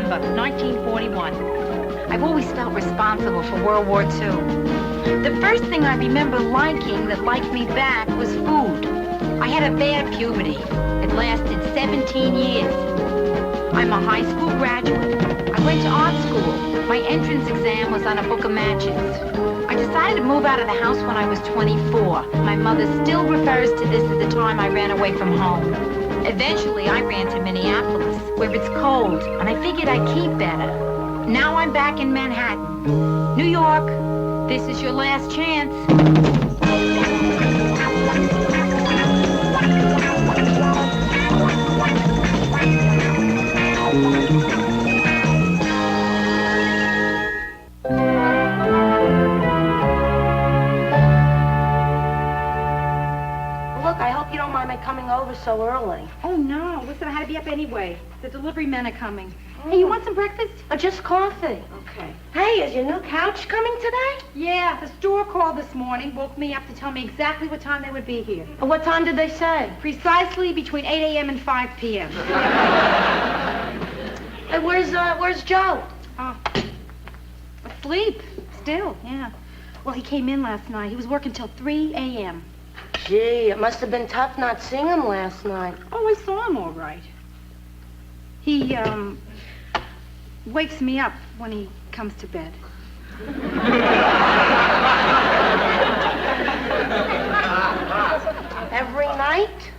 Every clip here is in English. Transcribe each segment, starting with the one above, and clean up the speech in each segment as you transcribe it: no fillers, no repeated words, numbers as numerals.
November, 1941. I've always felt responsible for World War II. The first thing I remember liking that liked me back was food. I had a bad puberty. It lasted 17 years. I'm a high school graduate. I went to art school. My entrance exam was on a book of matches. I decided to move out of the house when I was 24. My mother still refers to this as the time I ran away from home. Eventually, I ran to Minneapolis, where it's cold, and I figured I'd keep better. Now I'm back in Manhattan. New York, this is your last chance. Look, I hope you don't mind my coming over so early. Oh, no. Listen, I had to be up anyway. The delivery men are coming. Hey, you want some breakfast? Just coffee. Okay. Hey, is your new couch coming today? Yeah, the store called this morning, woke me up to tell me exactly what time they would be here. What time did they say? Precisely between 8 a.m. and 5 p.m. Hey, where's Joe? Asleep. Still, yeah. Well, he came in last night. He was working till 3 a.m. Gee, it must have been tough not seeing him last night. Oh, I saw him all right. He, wakes me up when he comes to bed. Every night?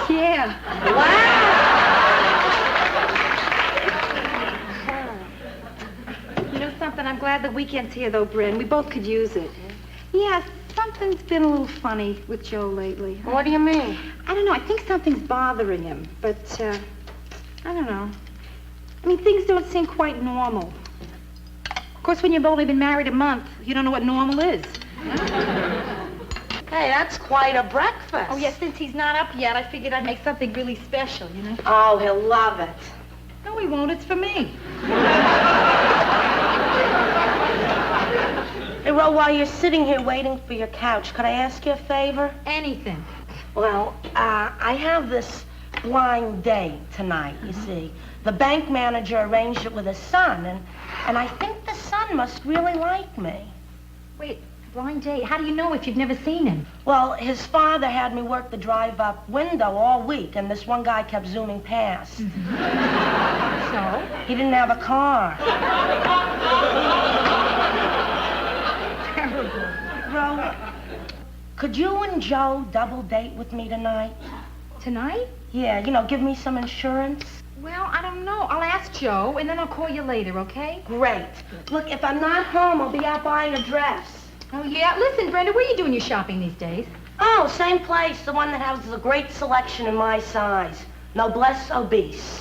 Yeah. Wow! You know something? I'm glad the weekend's here, though, Bryn. We both could use it. Yeah, something's been a little funny with Joe lately. What do you mean? I don't know. I think something's bothering him, but, I don't know. I mean, things don't seem quite normal. Of course, when you've only been married a month, you don't know what normal is. Hey, that's quite a breakfast. Oh, yeah, since he's not up yet, I figured I'd make something really special, you know? Oh, he'll love it. No, he won't. It's for me. Hey, Ro, while you're sitting here waiting for your couch, could I ask you a favor? Anything. Well, I have this blind date tonight, you see. The bank manager arranged it with his son, and I think the son must really like me. Wait, blind date? How do you know if you've never seen him? Well, his father had me work the drive-up window all week, and this one guy kept zooming past. So? He didn't have a car. Terrible. Ro, could you and Joe double date with me tonight? Tonight? Yeah, you know, give me some insurance. Well, I don't know. I'll ask Joe, and then I'll call you later, okay? Great. Look, if I'm not home, I'll be out buying a dress. Oh, yeah? Listen, Brenda, where are you doing your shopping these days? Oh, same place, the one that has a great selection in my size. Noblesse obese.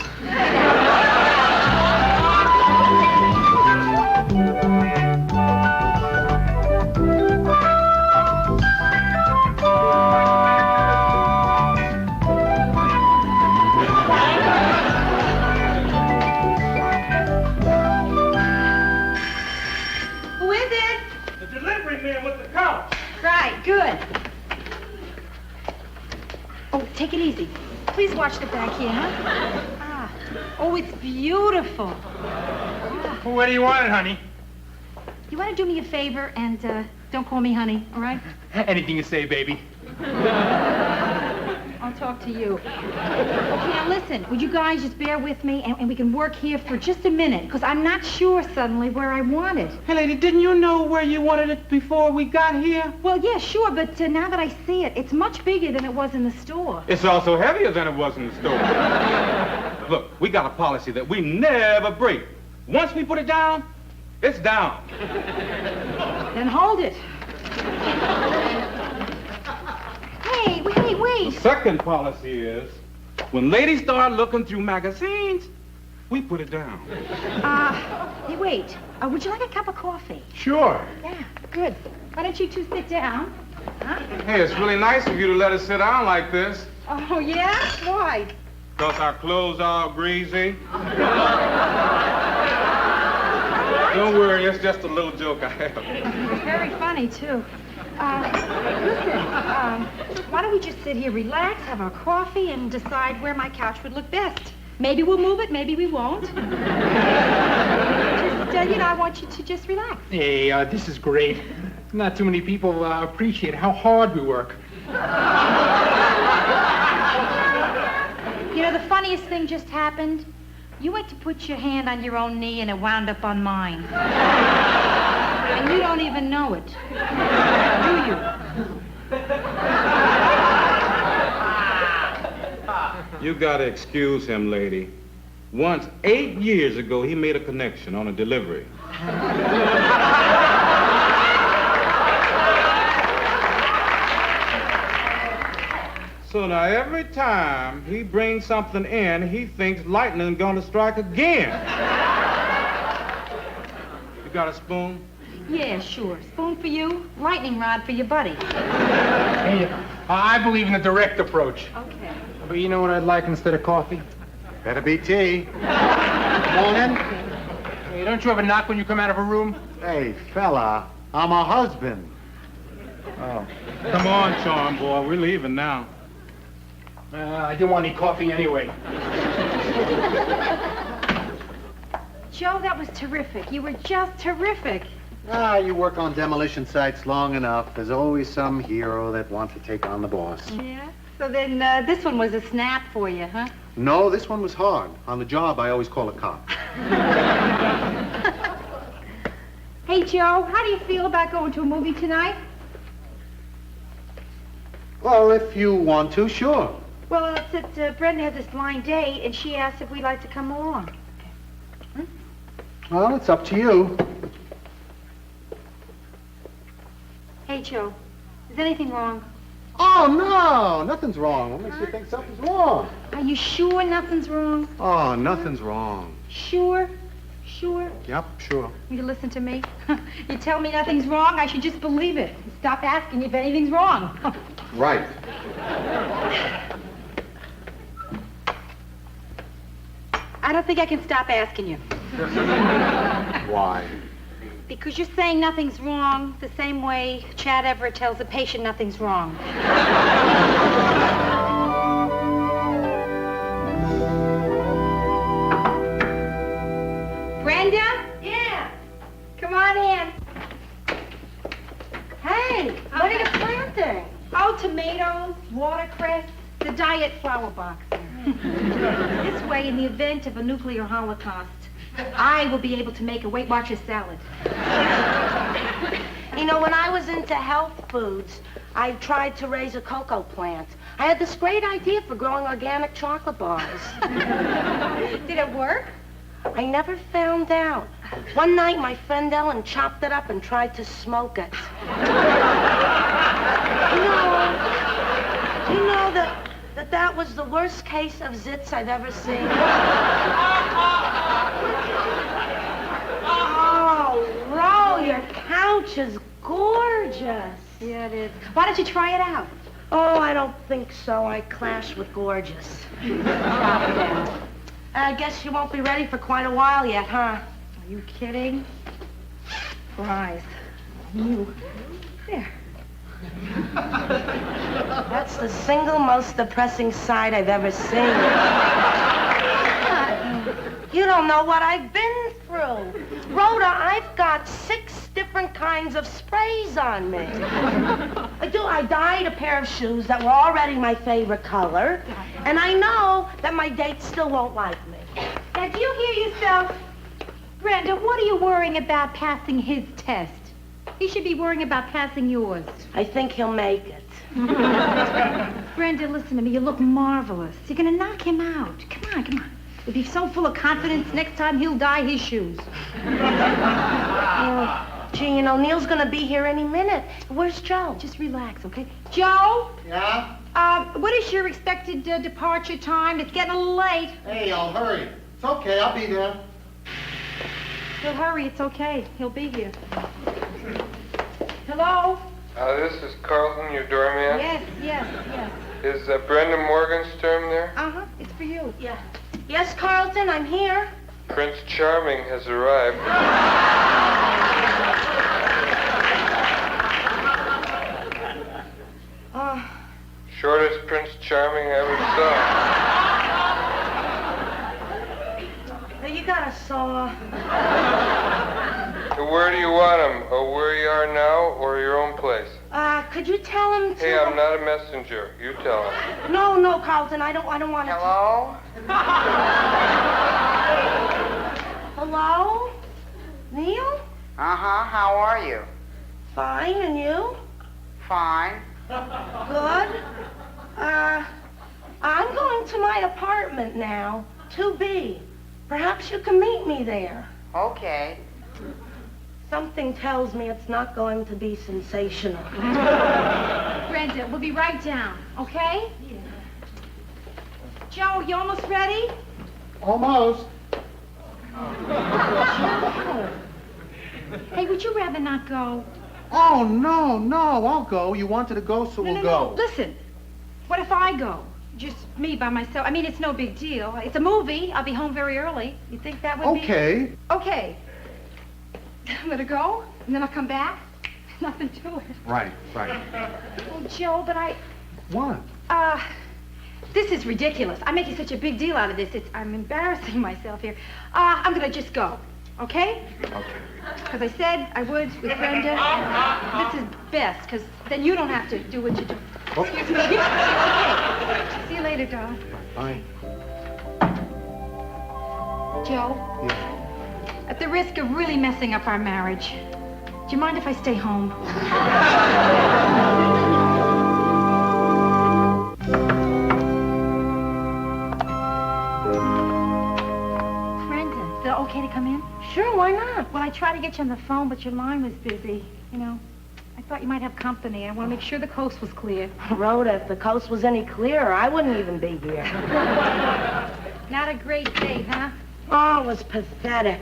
Who is it? The delivery man with the couch. Right, good. Oh, take it easy. Please watch the back here, huh? Ah. Oh, it's beautiful. Ah. Well, what do you want, honey? You want to do me a favor and don't call me honey, all right? Anything you say, baby. I'll talk to you. Okay, now listen, would you guys just bear with me and we can work here for just a minute, because I'm not sure suddenly where I want it. Hey, lady, didn't you know where you wanted it before we got here? Well, yeah, sure, but now that I see it, it's much bigger than it was in the store. It's also heavier than it was in the store. Look, we got a policy that we never break. Once we put it down, it's down. Then hold it. Hey, wait. The second policy is, when ladies start looking through magazines, we put it down. Hey, wait. Would you like a cup of coffee? Sure. Yeah, good. Why don't you two sit down? Huh? Hey, it's really nice of you to let us sit down like this. Oh, yeah? Why? Because our clothes are greasy. Don't worry, it's just a little joke I have. Very funny, too. Listen, why don't we just sit here, relax, have our coffee, and decide where my couch would look best? Maybe we'll move it, maybe we won't. Just, I want you to just relax. Hey, this is great. Not too many people appreciate how hard we work. You know, the funniest thing just happened. You went to put your hand on your own knee and it wound up on mine. And you don't even know it. Do you? You gotta excuse him, lady. Once, 8 years ago, he made a connection on a delivery. So now every time he brings something in, he thinks lightning's gonna strike again. You got a spoon? Yeah, sure. Spoon for you, lightning rod for your buddy. Hey, I believe in the direct approach. Okay. But you know what I'd like instead of coffee? Better be tea. Morning. Hey, don't you ever knock when you come out of a room? Hey, fella, I'm a husband. Oh. Come on, charm boy, we're leaving now. I didn't want any coffee anyway. Joe, that was terrific. You were just terrific. You work on demolition sites long enough. There's always some hero that wants to take on the boss. Yeah? So then this one was a snap for you, huh? No, this one was hard. On the job, I always call a cop. Hey, Joe, how do you feel about going to a movie tonight? Well, if you want to, sure. Well, it's that Brenda has this blind date, and she asked if we'd like to come along. Well, it's up to you. Hey, Joe, is anything wrong? Oh, no, nothing's wrong. What makes you think something's wrong? Are you sure nothing's wrong? Oh, nothing's wrong. Sure? Sure? Yep, sure. You listen to me? You tell me nothing's wrong, I should just believe it. Stop asking if anything's wrong. Right. I don't think I can stop asking you. Why? Because you're saying nothing's wrong the same way Chad Everett tells a patient nothing's wrong. Brenda? Yeah? Come on in. Hey, what are you planting? Oh, tomatoes, watercress, the diet flower box. This way, in the event of a nuclear holocaust, I will be able to make a Weight Watchers salad. You know, when I was into health foods, I tried to raise a cocoa plant. I had this great idea for growing organic chocolate bars. Did it work? I never found out. One night, my friend Ellen chopped it up and tried to smoke it. You know that was the worst case of zits I've ever seen. Oh, Ro, your couch is gorgeous. Yeah, it is. Why don't you try it out? Oh, I don't think so. I clash with gorgeous. I guess you won't be ready for quite a while yet, huh? Are you kidding? Rise. You. There. That's the single most depressing sight I've ever seen. You don't know what I've been through. Rhoda, I've got 6 different kinds of sprays on me. I dyed a pair of shoes that were already my favorite color, and I know that my date still won't like me. Now, do you hear yourself? Brenda, what are you worrying about passing his test? He should be worrying about passing yours. I think he'll make it. Brenda, listen to me. You look marvelous. You're going to knock him out. Come on, come on. If he's so full of confidence, next time he'll dye his shoes. Gee, you know, Neil's gonna be here any minute. Where's Joe? Just relax, okay? Joe? Yeah? What is your expected departure time? It's getting a little late. Hey, I'll hurry. It's okay, I'll be there. He'll hurry. It's okay. He'll be here. Hello? This is Carlton, your doorman. Yes. Is Brenda Morgenstern there? Uh-huh. It's for you. Yeah. Yes, Carlton, I'm here. Prince Charming has arrived. Shortest Prince Charming I ever saw. got a saw. Where do you want him? Where you are now or your own place? Could you tell him to... Hey, I'm not a messenger. You tell him. No, Carlton, I don't want to... Hello? Hello? Neil? Uh-huh, how are you? Fine, and you? Fine. Good. I'm going to my apartment now, 2B. Perhaps you can meet me there. Okay. Something tells me it's not going to be sensational. Brenda, we'll be right down, okay? Yeah. Joe, you almost ready? Almost. Hey, would you rather not go? Oh, no, I'll go. You wanted to go, so we'll go. Listen, what if I go? Just me by myself. I mean, it's no big deal. It's a movie. I'll be home very early. You think that would be... Okay. Okay. I'm gonna go, and then I'll come back. Nothing to it. Right. Oh, Joe, but What? this is ridiculous. I'm making such a big deal out of this. I'm embarrassing myself here. I'm gonna just go, okay? Okay. Because I said I would with Brenda. This is best, because then you don't have to do what you do. Oh. Excuse me. Okay. See you later, darling. Bye. Joe, Yeah. at the risk of really messing up our marriage, do you mind if I stay home? Brenda, is it okay to come in? Sure, why not? Well, I tried to get you on the phone, but your line was busy. You know, I thought you might have company. I want to make sure the coast was clear. Rhoda, if the coast was any clearer, I wouldn't even be here. Not a great day, huh? Oh, it was pathetic.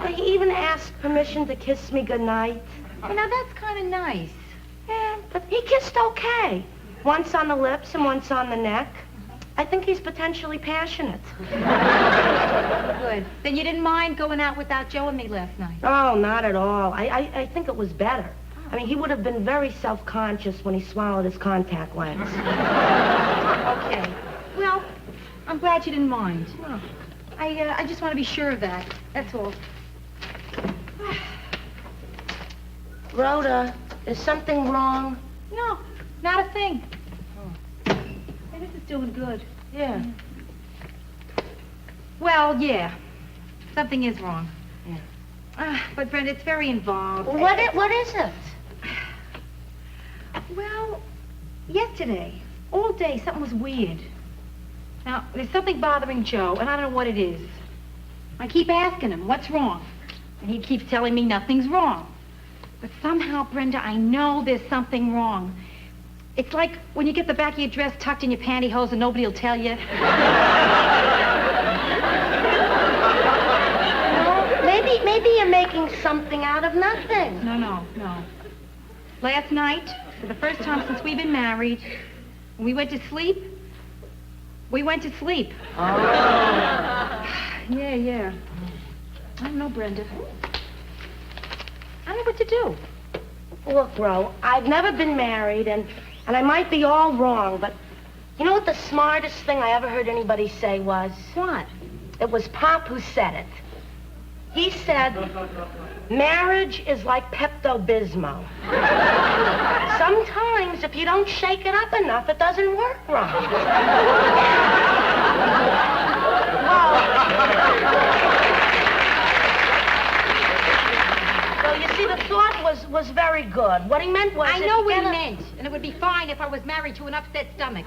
They even asked permission to kiss me goodnight. Well, now that's kind of nice. Yeah, but he kissed okay. Once on the lips and once on the neck. I think he's potentially passionate. Good. Then you didn't mind going out without Joe and me last night? Oh, not at all. I think it was better. I mean, he would have been very self-conscious when he swallowed his contact lens. Okay. Well, I'm glad you didn't mind. No. I just want to be sure of that. That's all. Rhoda, is something wrong? No, not a thing. Hey, this is doing good. Yeah. Well, yeah. Something is wrong. Yeah. But, Brenda, it's very involved. What is it? Well, yesterday, all day, something was weird. Now, there's something bothering Joe, and I don't know what it is. I keep asking him, what's wrong? And he keeps telling me nothing's wrong. But somehow, Brenda, I know there's something wrong. It's like when you get the back of your dress tucked in your pantyhose and nobody will tell you. Maybe you're making something out of nothing. No. Last night, for the first time since we've been married, when we went to sleep, we went to sleep. Oh. Yeah. I don't know, Brenda. I don't know what to do. Look, Ro, I've never been married, and I might be all wrong, but you know what the smartest thing I ever heard anybody say was? What? It was Pop who said it. He said, marriage is like Pepto-Bismol. Sometimes, if you don't shake it up enough, it doesn't work right. Well, you see, the thought was very good. What he meant was... I know what he meant, and it would be fine if I was married to an upset stomach.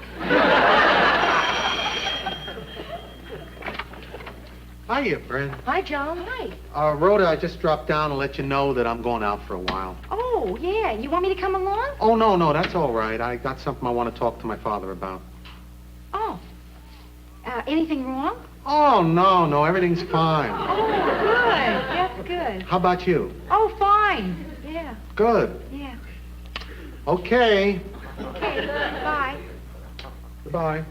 Hiya, Brent. Hi, John. Hi. Rhoda, I just dropped down to let you know that I'm going out for a while. Oh, yeah. You want me to come along? Oh, no, that's all right. I got something I want to talk to my father about. Oh. Anything wrong? Oh, no, everything's fine. Oh, good. That's good. How about you? Oh, fine. Yeah. Good. Yeah. Okay. Okay. Bye. Goodbye.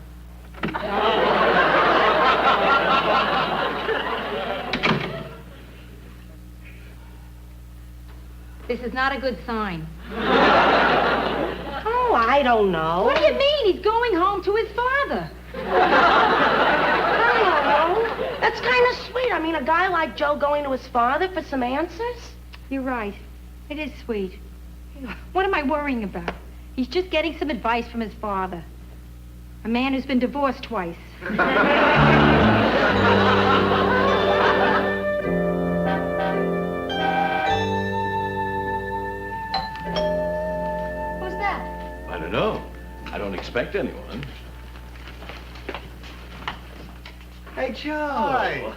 This is not a good sign. Oh, I don't know. What do you mean? He's going home to his father. sweet. I mean, a guy like Joe going to his father for some answers? You're right. It is sweet. What am I worrying about? He's just getting some advice from his father. A man who's been divorced twice. Who's that? I don't know. I don't expect anyone. Hey, Joe. Hi.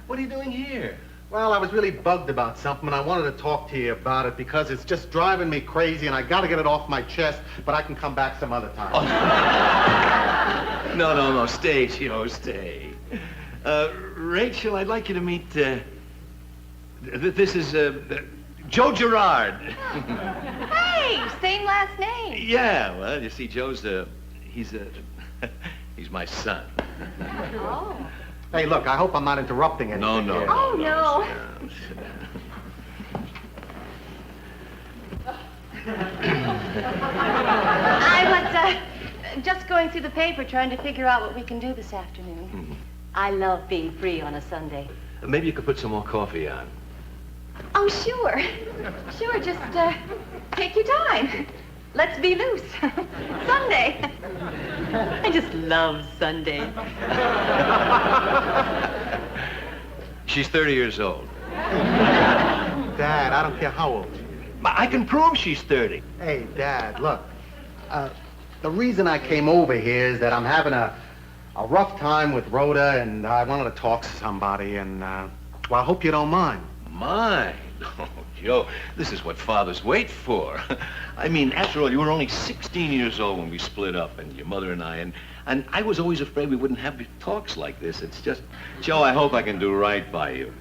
What are you doing here? Well, I was really bugged about something, and I wanted to talk to you about it because it's just driving me crazy, and I got to get it off my chest, but I can come back some other time. Oh. No. Stay, Joe, stay. Rachel, I'd like you to meet, this is, Joe Gerard. Hey, same last name. Yeah, well, you see, Joe's, he's my son. Oh. Hey, look, I hope I'm not interrupting anything. No. here. Oh, no. Sit down. I was just going through the paper trying to figure out what we can do this afternoon. Mhm. I love being free on a Sunday. Maybe you could put some more coffee on. Oh, sure. Sure, just take your time. Let's be loose. Sunday. I just love Sunday. She's 30 years old. Dad, I don't care how old she is. I can prove she's 30. Hey, Dad, look. The reason I came over here is that I'm having a rough time with Rhoda, and I wanted to talk to somebody, and, well, I hope you don't mind. Mine? Oh, Joe, this is what fathers wait for. I mean, after all, you were only 16 years old when we split up, and your mother and I, and I was always afraid we wouldn't have talks like this. It's just, Joe, I hope I can do right by you.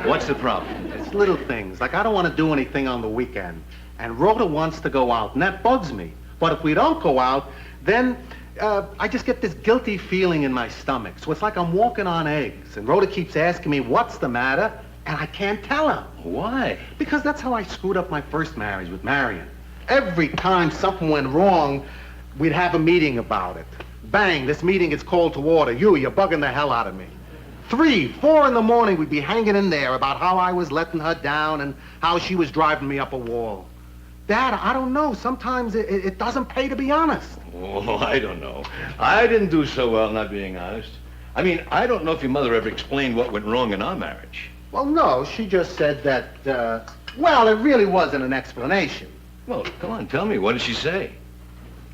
What's the problem? It's little things. Like, I don't want to do anything on the weekend. And Rhoda wants to go out, and that bugs me. But if we don't go out, then I just get this guilty feeling in my stomach. So it's like I'm walking on eggs. And Rhoda keeps asking me, what's the matter? And I can't tell her. Why? Because that's how I screwed up my first marriage with Marion. Every time something went wrong, we'd have a meeting about it. Bang, this meeting gets called to order. You're bugging the hell out of me. 3, 4 in the morning, we'd be hanging in there about how I was letting her down and how she was driving me up a wall. Dad, I don't know. Sometimes it doesn't pay to be honest. Oh, I don't know. I didn't do so well not being honest. I mean, I don't know if your mother ever explained what went wrong in our marriage. Well, no, she just said that, well, it really wasn't an explanation. Well, come on, tell me. What did she say?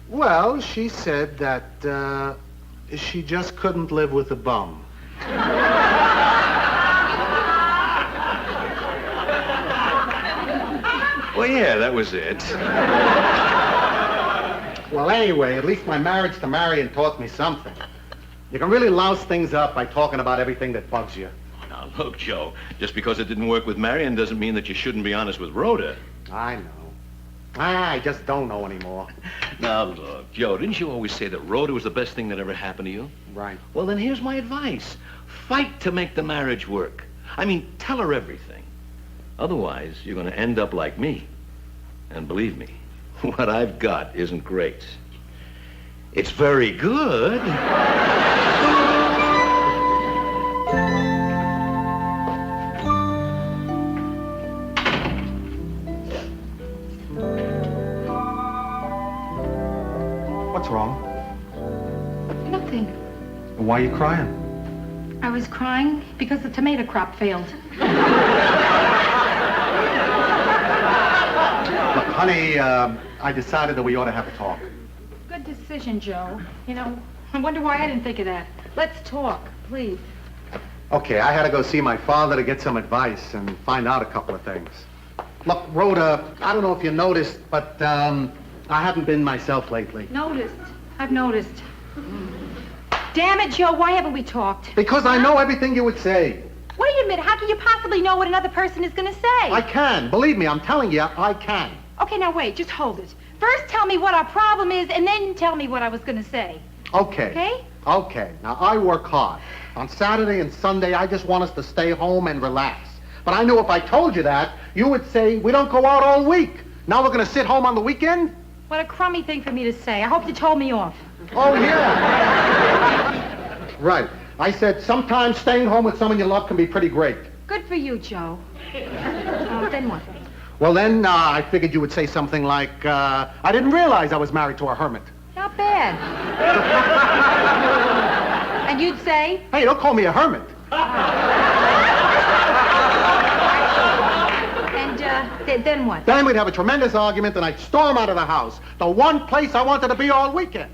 Well, she said that, she just couldn't live with a bum. Well, yeah, that was it. Well, anyway, at least my marriage to Marion taught me something. You can really louse things up by talking about everything that bugs you. Now, look, Joe, just because it didn't work with Marion doesn't mean that you shouldn't be honest with Rhoda. I know. I just don't know anymore. Now, look, Joe, didn't you always say that Rhoda was the best thing that ever happened to you? Right. Well, then here's my advice. Fight to make the marriage work. I mean, tell her everything. Otherwise, you're going to end up like me. And believe me, what I've got isn't great. It's very good. What's wrong? Nothing. Why are you crying? I was crying because the tomato crop failed. Look, honey, I decided that we ought to have a talk. Good decision, Joe. You know, I wonder why I didn't think of that. Let's talk, please. Okay, I had to go see my father to get some advice and find out a couple of things. Look, Rhoda, I don't know if you noticed, but I haven't been myself lately. Noticed. I've noticed. Damn it, Joe, why haven't we talked? Because I know everything you would say. Wait a minute, how can you possibly know what another person is going to say? I can. Believe me, I'm telling you, I can. Okay, now wait, just hold it. First tell me what our problem is, and then tell me what I was going to say. Okay. Okay? Okay. Now, I work hard. On Saturday and Sunday, I just want us to stay home and relax. But I knew if I told you that, you would say, we don't go out all week. Now we're going to sit home on the weekend? What a crummy thing for me to say. I hope you told me off. Oh, yeah. Right. I said, sometimes staying home with someone you love can be pretty great. Good for you, Joe. Then what? Well, then, I figured you would say something like, I didn't realize I was married to a hermit. Not bad. And you'd say? Hey, don't call me a hermit. And then what? Then we'd have a tremendous argument, and I'd storm out of the house. The one place I wanted to be all weekend.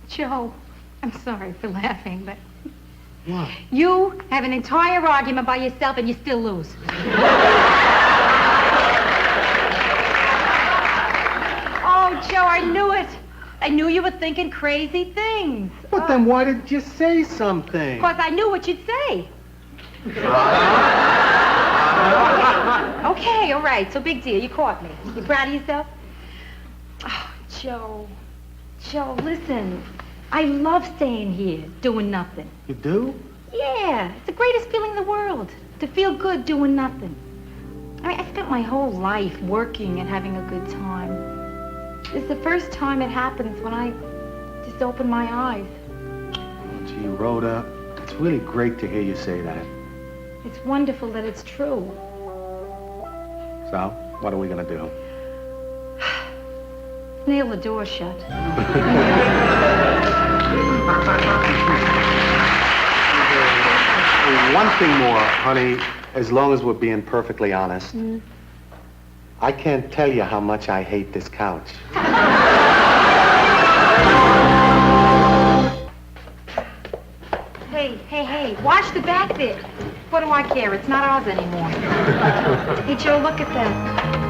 Joe, I'm sorry for laughing, but... What? You have an entire argument by yourself, and you still lose. Oh, Joe, I knew it. I knew you were thinking crazy things. But then why didn't you say something? Because I knew what you'd say. Okay, all right, so big deal. You caught me. You proud of yourself? Oh, Joe. Joe, listen. I love staying here, doing nothing. You do? Yeah, it's the greatest feeling in the world. To feel good doing nothing. I mean, I spent my whole life working and having a good time. It's the first time it happens when I just open my eyes. Oh, gee, Rhoda, it's really great to hear you say that. It's wonderful that it's true. So, what are we gonna do? Nail the door shut. One thing more, honey, as long as we're being perfectly honest. I can't tell you how much I hate this couch. Hey, watch the back there. What do I care? It's not ours anymore. Hey, Joe, look at that.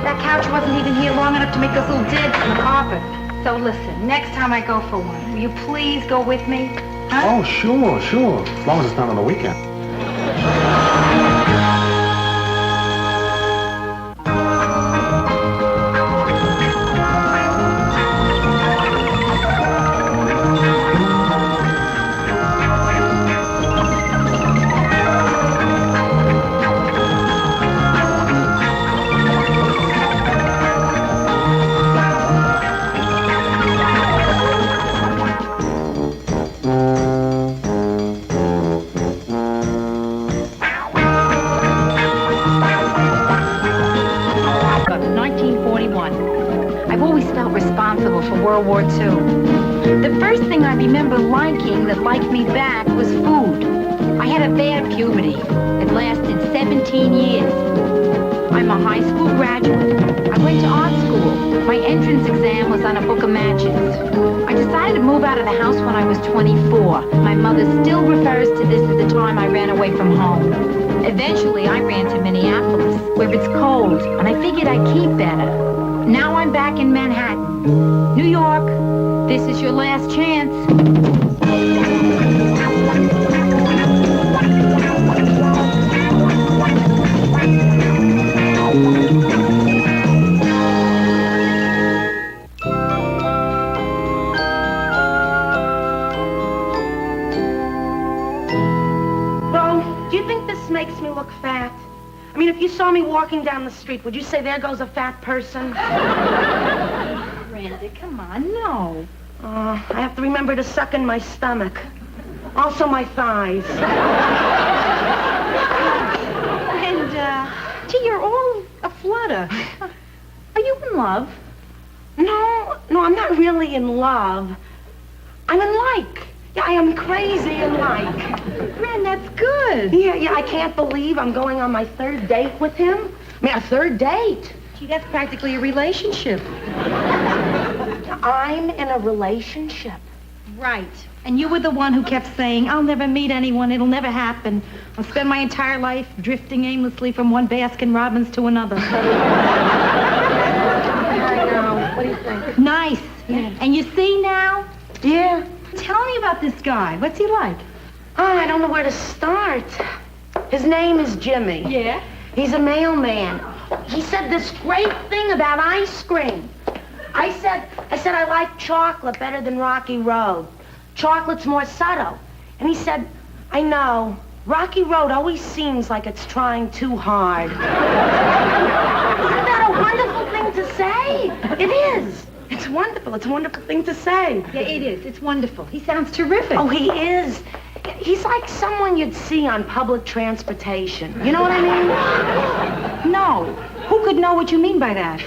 That couch wasn't even here long enough to make those little dents in the carpet. So listen, next time I go for one, will you please go with me? Huh? Oh, sure. As long as it's not on the weekend. For World War II. The first thing I remember liking that liked me back was food. I had a bad puberty. It lasted 17 years. I'm a high school graduate. I went to art school. My entrance exam was on a book of matches. I decided to move out of the house when I was 24. My mother still refers to this as the time I ran away from home. Eventually, I ran to Minneapolis, where it's cold, and I figured I'd keep better. Now I'm back in Manhattan. New York, this is your last chance. Bo, do you think this makes me look fat? I mean, if you saw me walking down the street, would you say, there goes a fat person? Randy, come on, no. I have to remember to suck in my stomach. Also my thighs. And, gee, you're all aflutter. Are you in love? No, I'm not really in love. I'm in like. Yeah, I am crazy in like. Ren, that's good. Yeah, I can't believe I'm going on my third date with him. I mean, a third date. Gee, that's practically a relationship. I'm in a relationship. Right. And you were the one who kept saying, I'll never meet anyone, it'll never happen. I'll spend my entire life drifting aimlessly from one Baskin-Robbins to another. I know. What do you think? Nice. Yeah. And you see now? Yeah. Tell me about this guy. What's he like? Oh, I don't know where to start. His name is Jimmy. Yeah? He's a mailman. He said this great thing about ice cream. I said I like chocolate better than Rocky Road. Chocolate's more subtle. And he said, I know. Rocky Road always seems like it's trying too hard. Isn't that a wonderful thing to say? It is. It's wonderful. It's a wonderful thing to say. Yeah, it is. It's wonderful. He sounds terrific. Oh, he is. He's like someone you'd see on public transportation. You know what I mean? No. Who could know what you mean by that?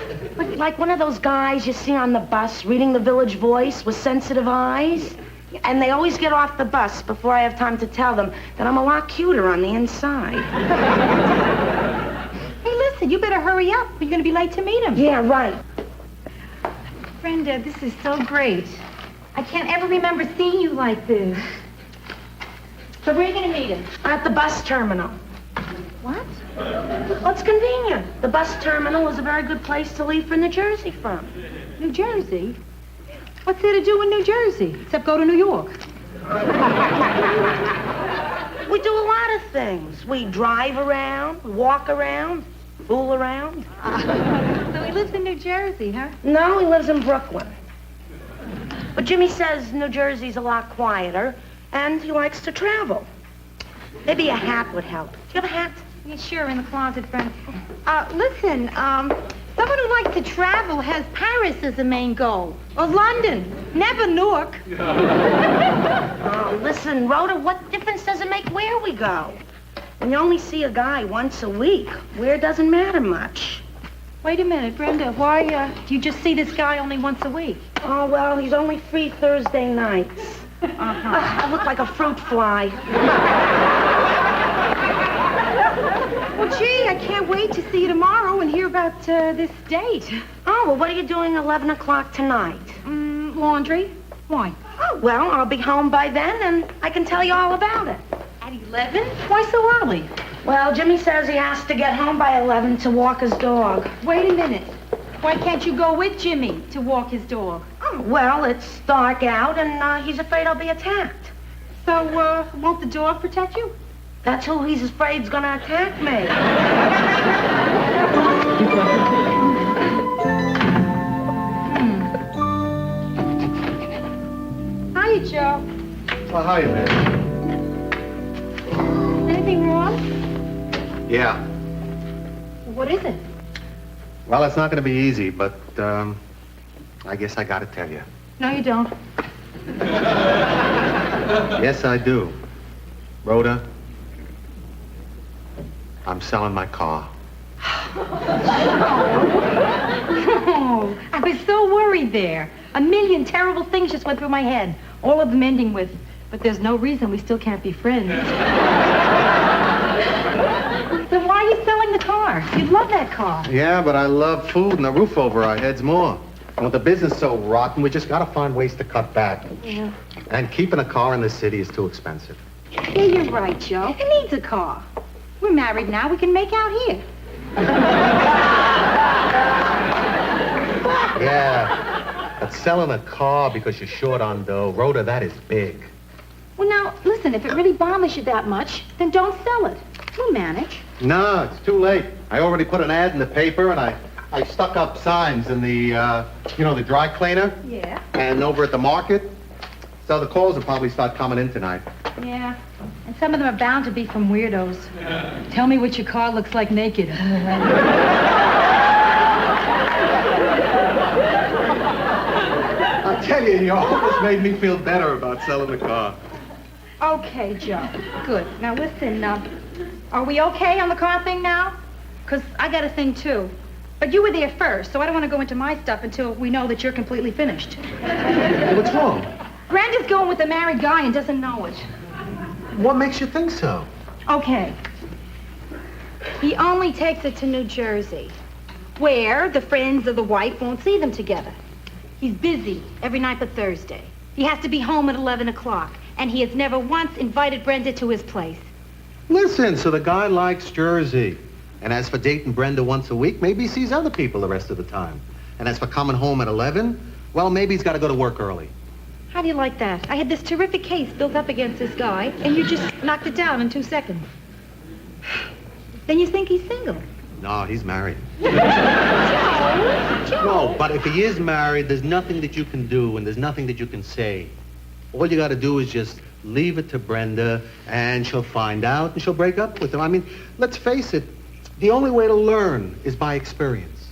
Like one of those guys you see on the bus reading the Village Voice with sensitive eyes. And they always get off the bus before I have time to tell them that I'm a lot cuter on the inside. Hey, listen, you better hurry up. You're going to be late to meet him. Yeah, right. Brenda, this is so great. I can't ever remember seeing you like this. So where are you going to meet him? At the bus terminal. What? Well, it's convenient. The bus terminal is a very good place to leave for New Jersey from. New Jersey? What's there to do in New Jersey, except go to New York? We do a lot of things. We drive around, walk around, fool around. So he lives in New Jersey, huh? No, he lives in Brooklyn. But Jimmy says New Jersey's a lot quieter, and he likes to travel. Maybe a hat would help. Do you have a hat? Yeah, sure, in the closet, Brenda. Listen, someone who likes to travel has Paris as a main goal. Or London. Never Newark. Oh, listen, Rhoda, what difference does it make where we go? When you only see a guy once a week, where doesn't matter much. Wait a minute, Brenda. Why, do you just see this guy only once a week? Oh, well, he's only free Thursday nights. I look like a fruit fly. Well, gee, I can't wait to see you tomorrow and hear about this date. Oh, well, what are you doing 11 o'clock tonight? Laundry. Why? Oh, well, I'll be home by then, and I can tell you all about it. At 11? Why so early? Well, Jimmy says he has to get home by 11 to walk his dog. Wait a minute. Why can't you go with Jimmy to walk his dog? Oh, well, it's dark out, and he's afraid I'll be attacked. So, won't the dog protect you? That's who he's afraid's gonna attack me. Hiya, Joe. Well, hiya, man. Anything wrong? Yeah. What is it? Well, it's not going to be easy, but I guess I got to tell you. No, you don't. Yes, I do. Rhoda, I'm selling my car. Oh, I was so worried there. A million terrible things just went through my head. All of them ending with, but there's no reason we still can't be friends. So why are you selling the car? You love that car. Yeah, but I love food and a roof over our heads more. And with the business so rotten, we just got to find ways to cut back. Yeah. And keeping a car in the city is too expensive. Yeah, you're right, Joe. Who needs a car? We're married now. We can make out here. Yeah. But selling a car because you're short on dough, Rhoda, that is big. Well, now, listen, if it really bothers you that much, then don't sell it. We'll manage. No, it's too late. I already put an ad in the paper, and I stuck up signs in the, the dry cleaner. Yeah. And over at the market. So the calls will probably start coming in tonight. Yeah. And some of them are bound to be from weirdos. Tell me what your car looks like naked. I'll tell you, you almost made me feel better about selling the car. Okay, Joe. Good. Now, listen, are we okay on the car thing now? Because I got a thing, too. But you were there first, so I don't want to go into my stuff until we know that you're completely finished. Hey, what's wrong? Brenda's going with a married guy and doesn't know it. What makes you think so? Okay. He only takes her to New Jersey, where the friends of the wife won't see them together. He's busy every night but Thursday. He has to be home at 11 o'clock, and he has never once invited Brenda to his place. Listen, so the guy likes Jersey. And as for dating Brenda once a week, maybe he sees other people the rest of the time. And as for coming home at 11, well, maybe he's got to go to work early. How do you like that? I had this terrific case built up against this guy, and you just knocked it down in 2 seconds. Then you think he's single. No, he's married. Joe. No, but if he is married, there's nothing that you can do, and there's nothing that you can say. All you got to do is just leave it to Brenda, and she'll find out, and she'll break up with him. I mean, let's face it, the only way to learn is by experience.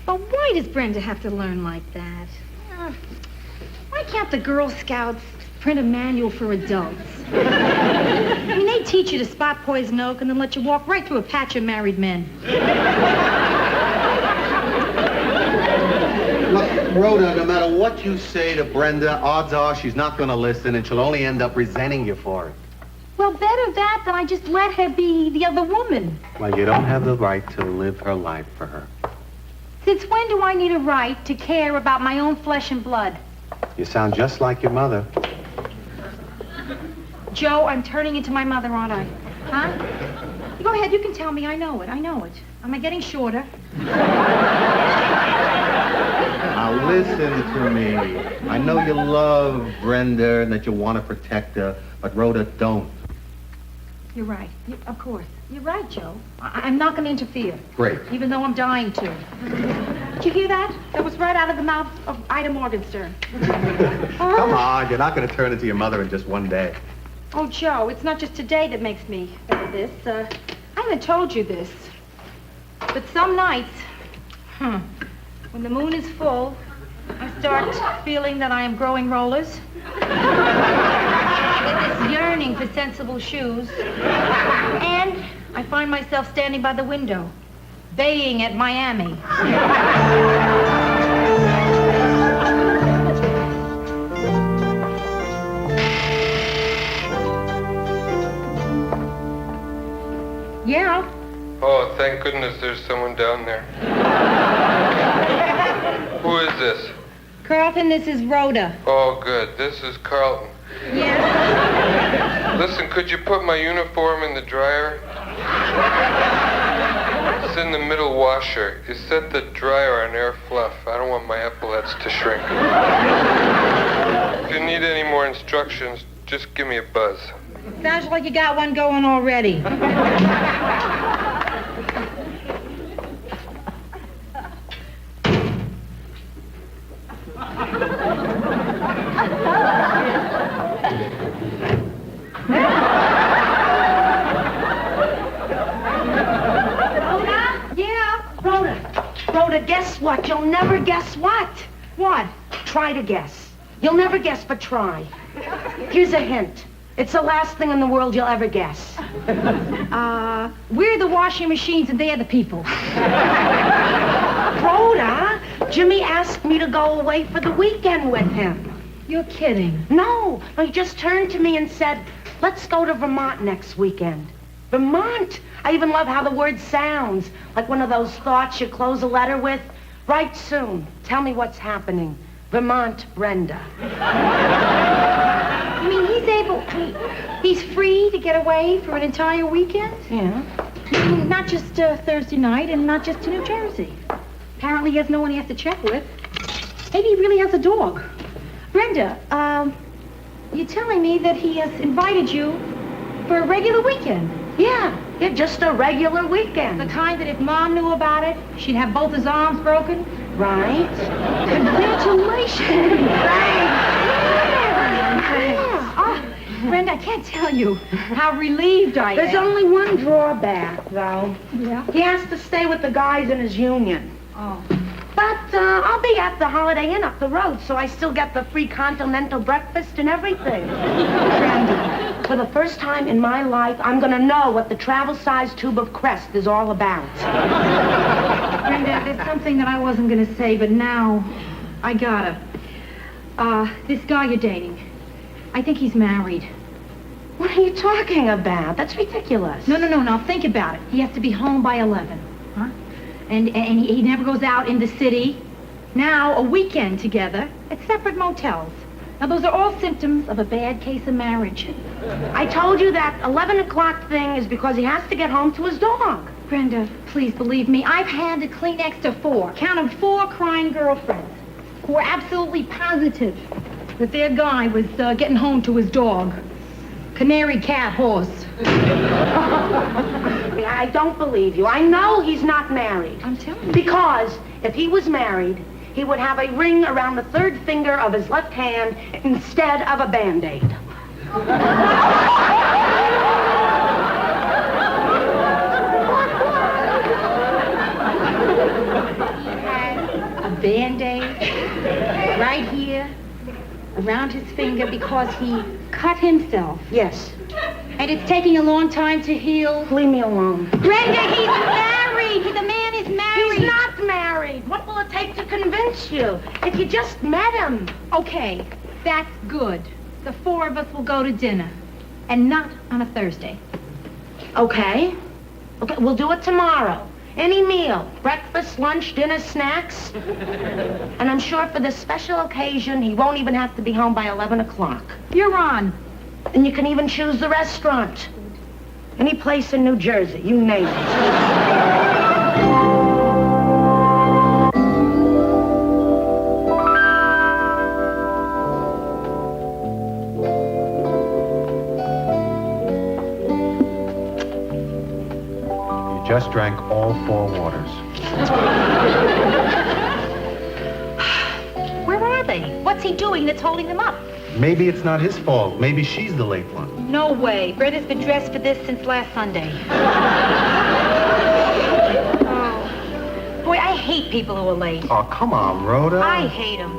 But why does Brenda have to learn like that? Why can't the Girl Scouts Print a manual for adults. I mean, they teach you to spot poison oak and then let you walk right through a patch of married men. Look, Rhoda, no matter what you say to Brenda, odds are she's not going to listen, and she'll only end up resenting you for it. Well, better that than I just let her be the other woman. Well, you don't have the right to live her life for her. Since when do I need a right to care about my own flesh and blood? You sound just like your mother. Joe, I'm turning into my mother, aren't I? Huh? Go ahead, you can tell me. I know it. Am I getting shorter? Now listen to me. I know you love Brenda and that you want to protect her, but Rhoda, don't. You're right. Of course. You're right, Joe. I'm not going to interfere. Great. Even though I'm dying to. Did you hear that? That was right out of the mouth of Ida Morgenstern. Come on, you're not going to turn into your mother in just one day. Oh, Joe, it's not just today that makes me this. I haven't told you this. But some nights, when the moon is full, I start feeling that I am growing rollers. I get this yearning for sensible shoes. And I find myself standing by the window, baying at Miami. Yeah. Oh, thank goodness there's someone down there. Who is this? Carlton, this is Rhoda. Oh, good. This is Carlton. Yes. Listen, could you put my uniform in the dryer? It's in the middle washer. You set the dryer on air fluff. I don't want my epaulets to shrink. If you need any more instructions, just give me a buzz. Sounds like you got one going already. Rhoda, guess what? You'll never guess what? What? Try to guess. You'll never guess, but try. Here's a hint. It's the last thing in the world you'll ever guess. We're the washing machines and they're the people. Rhoda, Jimmy asked me to go away for the weekend with him. You're kidding. No, he just turned to me and said, let's go to Vermont next weekend. Vermont? I even love how the word sounds. Like one of those thoughts you close a letter with. Write soon. Tell me what's happening. Vermont, Brenda. I mean, he's free to get away for an entire weekend? Yeah. Not just Thursday night and not just to New Jersey. Apparently he has no one he has to check with. Maybe he really has a dog. Brenda, you're telling me that he has invited you for a regular weekend? Yeah, just a regular weekend. The kind that if Mom knew about it, she'd have both his arms broken? Right. Congratulations. Oh, Brenda, I can't tell you how relieved I am. There's only one drawback, though. Yeah? He has to stay with the guys in his union. Oh. But I'll be at the Holiday Inn up the road, so I still get the free continental breakfast and everything. Brenda, for the first time in my life, I'm going to know what the travel-sized tube of Crest is all about. Brenda, there's something that I wasn't going to say, but now I gotta. This guy you're dating, I think he's married. What are you talking about? That's ridiculous. No, now think about it. He has to be home by 11. Huh? And he never goes out in the city. Now, a weekend together at separate motels. Now, those are all symptoms of a bad case of marriage. I told you that 11 o'clock thing is because he has to get home to his dog. Brenda, please believe me, I've handed Kleenex to 4, count them 4 crying girlfriends who were absolutely positive that their guy was getting home to his dog. Canary, cat, horse. I don't believe you. I know he's not married. I'm telling you. Because if he was married, he would have a ring around the 3rd finger of his left hand instead of a Band-Aid. A Band-Aid right here around his finger because he cut himself. Yes. And it's taking a long time to heal. Leave me alone. Brenda, he's married. The man is married. He's not married. What will it take to convince you? If you just met him. Okay, that's good. The four of us will go to dinner. And not on a Thursday. Okay. Okay, we'll do it tomorrow. Any meal. Breakfast, lunch, dinner, snacks. And I'm sure for this special occasion, he won't even have to be home by 11 o'clock. You're on. And you can even choose the restaurant. Any place in New Jersey, you name it. Just drank all 4 waters. Where are they? What's he doing that's holding them up? Maybe it's not his fault. Maybe she's the late one. No way. Brenda's been dressed for this since last Sunday. Oh. Boy, I hate people who are late. Oh, come on, Rhoda. I hate them.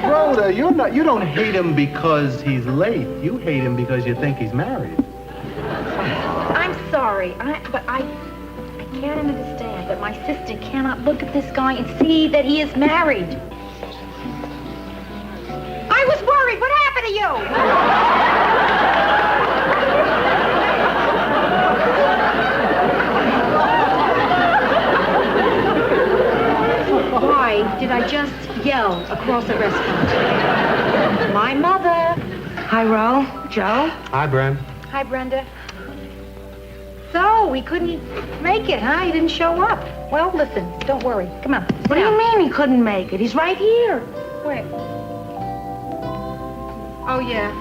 Rhoda, you don't hate him because he's late. You hate him because you think he's married. I'm sorry, but I can't understand that my sister cannot look at this guy and see that he is married. I was worried. What happened to you? Why did I just yell across a restaurant? My mother. Hi, Ro. Joe. Hi, Bren. Hi, Brenda. So, we couldn't make it, huh? He didn't show up. Well, listen, don't worry. Come on. What do you mean he couldn't make it? He's right here. Where? Oh, yeah.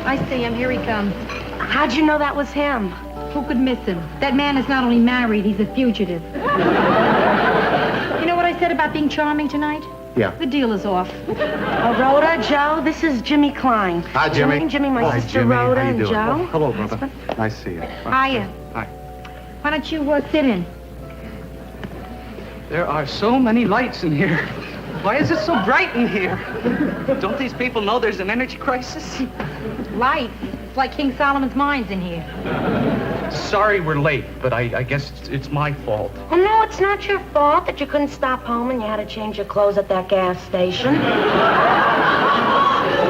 I see him. Here he comes. How'd you know that was him? Who could miss him? That man is not only married, he's a fugitive. You know what I said about being charming tonight? Yeah. The deal is off. Rhoda, Joe, this is Jimmy Klein. Hi, Jimmy. Jimmy, my Hi, sister Jimmy. Rhoda, How you and doing? Joe. Oh, hello, brother. Nice to see you. Hiya. Hi. Why don't you sit in? There are so many lights in here. Why is it so bright in here? Don't these people know there's an energy crisis? Lights. It's like King Solomon's mines in here. Sorry we're late, but I guess it's my fault. Oh, no, it's not your fault that you couldn't stop home and you had to change your clothes at that gas station.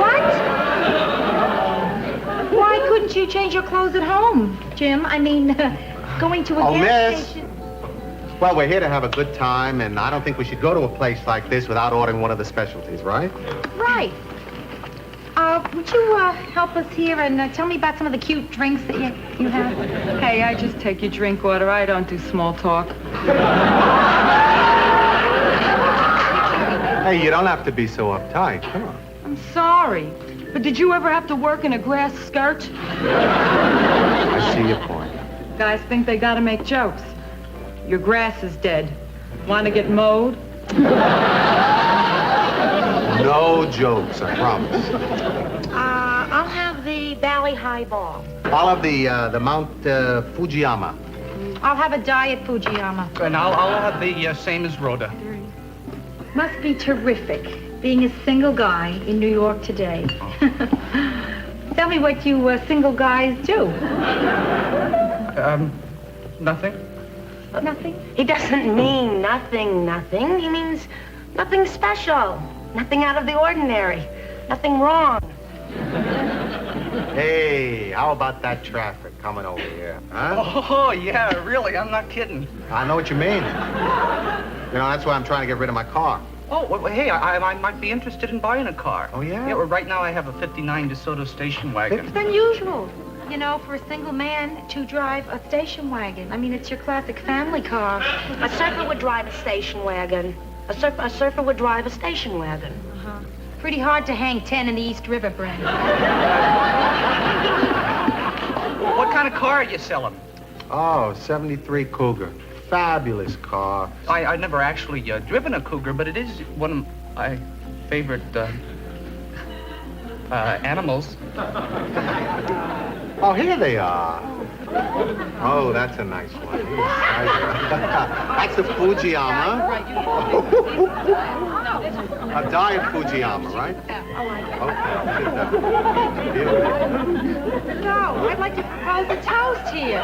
What? Why couldn't you change your clothes at home, Jim? I mean, going to a gas miss. station. Well, we're here to have a good time, and I don't think we should go to a place like this without ordering one of the specialties, right? Right. Would you help us here and tell me about some of the cute drinks that you have? Hey, I just take your drink order. I don't do small talk. Hey, you don't have to be so uptight. Come on. I'm sorry, but did you ever have to work in a grass skirt? I see your point. Guys think they gotta make jokes. Your grass is dead. Want to get mowed? No jokes, I promise. I'll have the Valley Highball. I'll have the Mount Fujiyama. I'll have a diet Fujiyama. And I'll have the same as Rhoda. Must be terrific being a single guy in New York today. Tell me what you single guys do. Nothing. Nothing? He doesn't mean nothing. He means nothing special. Nothing out of the ordinary. Nothing wrong. Hey, how about that traffic coming over here, huh? Oh, yeah, really, I'm not kidding. I know what you mean. You know, that's why I'm trying to get rid of my car. Oh, well, hey, I might be interested in buying a car. Oh, yeah? Yeah, well, right now I have a 59 DeSoto station wagon. It's unusual, you know, for a single man to drive a station wagon. I mean, it's your classic family car. A surfer would drive a station wagon. A surfer would drive a station wagon. Pretty hard to hang 10 in the East River, Brent. What kind of car are you selling? Oh, 73 Cougar. Fabulous car. I've never actually driven a Cougar, but it is one of my favorite animals. Oh, here they are. Oh, that's a nice one. That's the Fujiyama. A diet Fujiyama, right? Okay. No, I'd like to propose a toast here.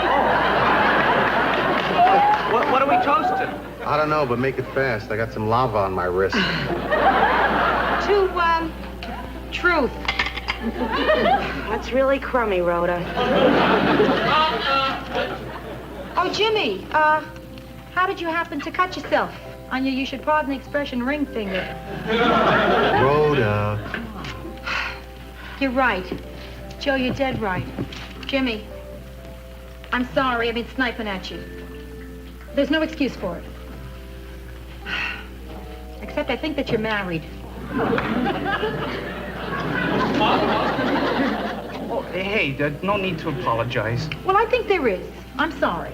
What are we toasting? I don't know, but make it fast. I got some lava on my wrist. To, truth. That's really crummy, Rhoda. Oh, Jimmy, how did you happen to cut yourself? On your, you should pardon the expression, ring finger. Rhoda. You're right. Joe, you're dead right. Jimmy, I'm sorry. I've been sniping at you. There's no excuse for it. Except I think that you're married. Oh, hey, no need to apologize. Well, I think there is. I'm sorry.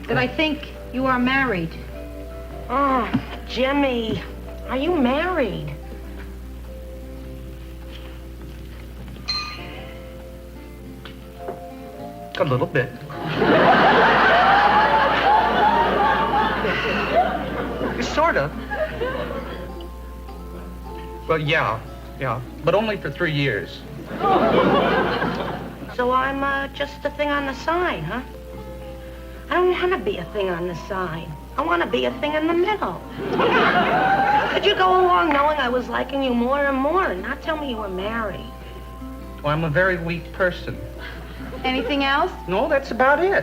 That I think you are married. Oh, Jimmy, are you married? A little bit. Sort of. Well, yeah, but only for 3 years. So I'm just a thing on the side, huh? I don't want to be a thing on the side. I want to be a thing in the middle. How could you go along knowing I was liking you more and more and not tell me you were married? Well, I'm a very weak person. Anything else? No, that's about it.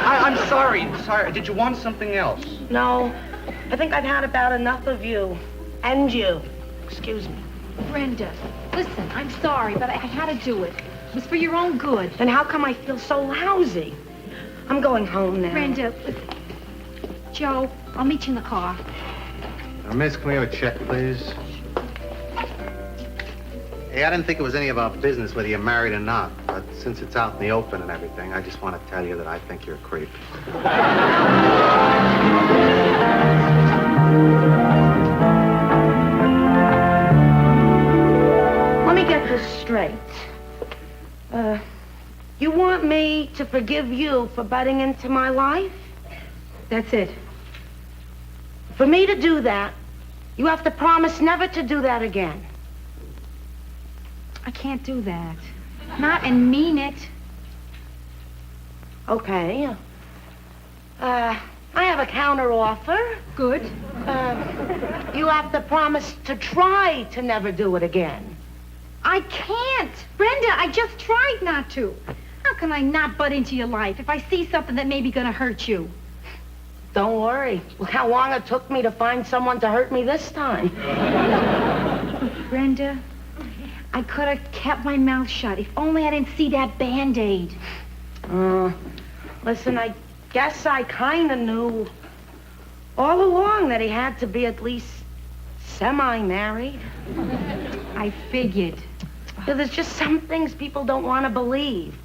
I'm sorry. Sorry. Did you want something else? No, I think I've had about enough of you. And you. Excuse me. Brenda, listen, I'm sorry, but I had to do it. It was for your own good. Then how come I feel so lousy? I'm going home now. Brenda, Joe, I'll meet you in the car. Miss, can we have a check, please? Hey, I didn't think it was any of our business whether you're married or not, but since it's out in the open and everything, I just want to tell you that I think you're a creep. Let me get this straight. You want me to forgive you for butting into my life? That's it. For me to do that, you have to promise never to do that again. I can't do that. Not and mean it. Okay. I have a counter offer. Good. You have to promise to try to never do it again. I can't. Brenda, I just tried not to. How can I not butt into your life if I see something that may be going to hurt you? Don't worry. Look how long it took me to find someone to hurt me this time. Brenda, I could have kept my mouth shut if only I didn't see that Band-Aid. Listen, I guess I kind of knew all along that he had to be at least semi-married. I figured. There's just some things people don't want to believe.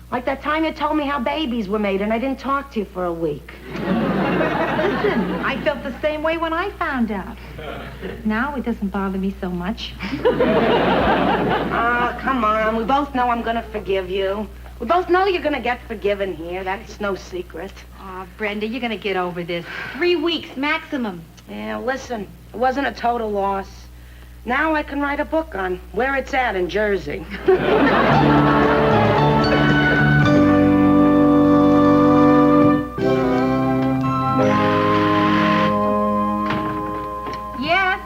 Like that time you told me how babies were made and I didn't talk to you for a week. Listen, I felt the same way when I found out. Now it doesn't bother me so much. Come on. We both know I'm going to forgive you. We both know you're going to get forgiven here. That's no secret. Brenda, you're going to get over this. 3 weeks maximum. Yeah, listen, it wasn't a total loss. Now I can write a book on where it's at in Jersey. Yes?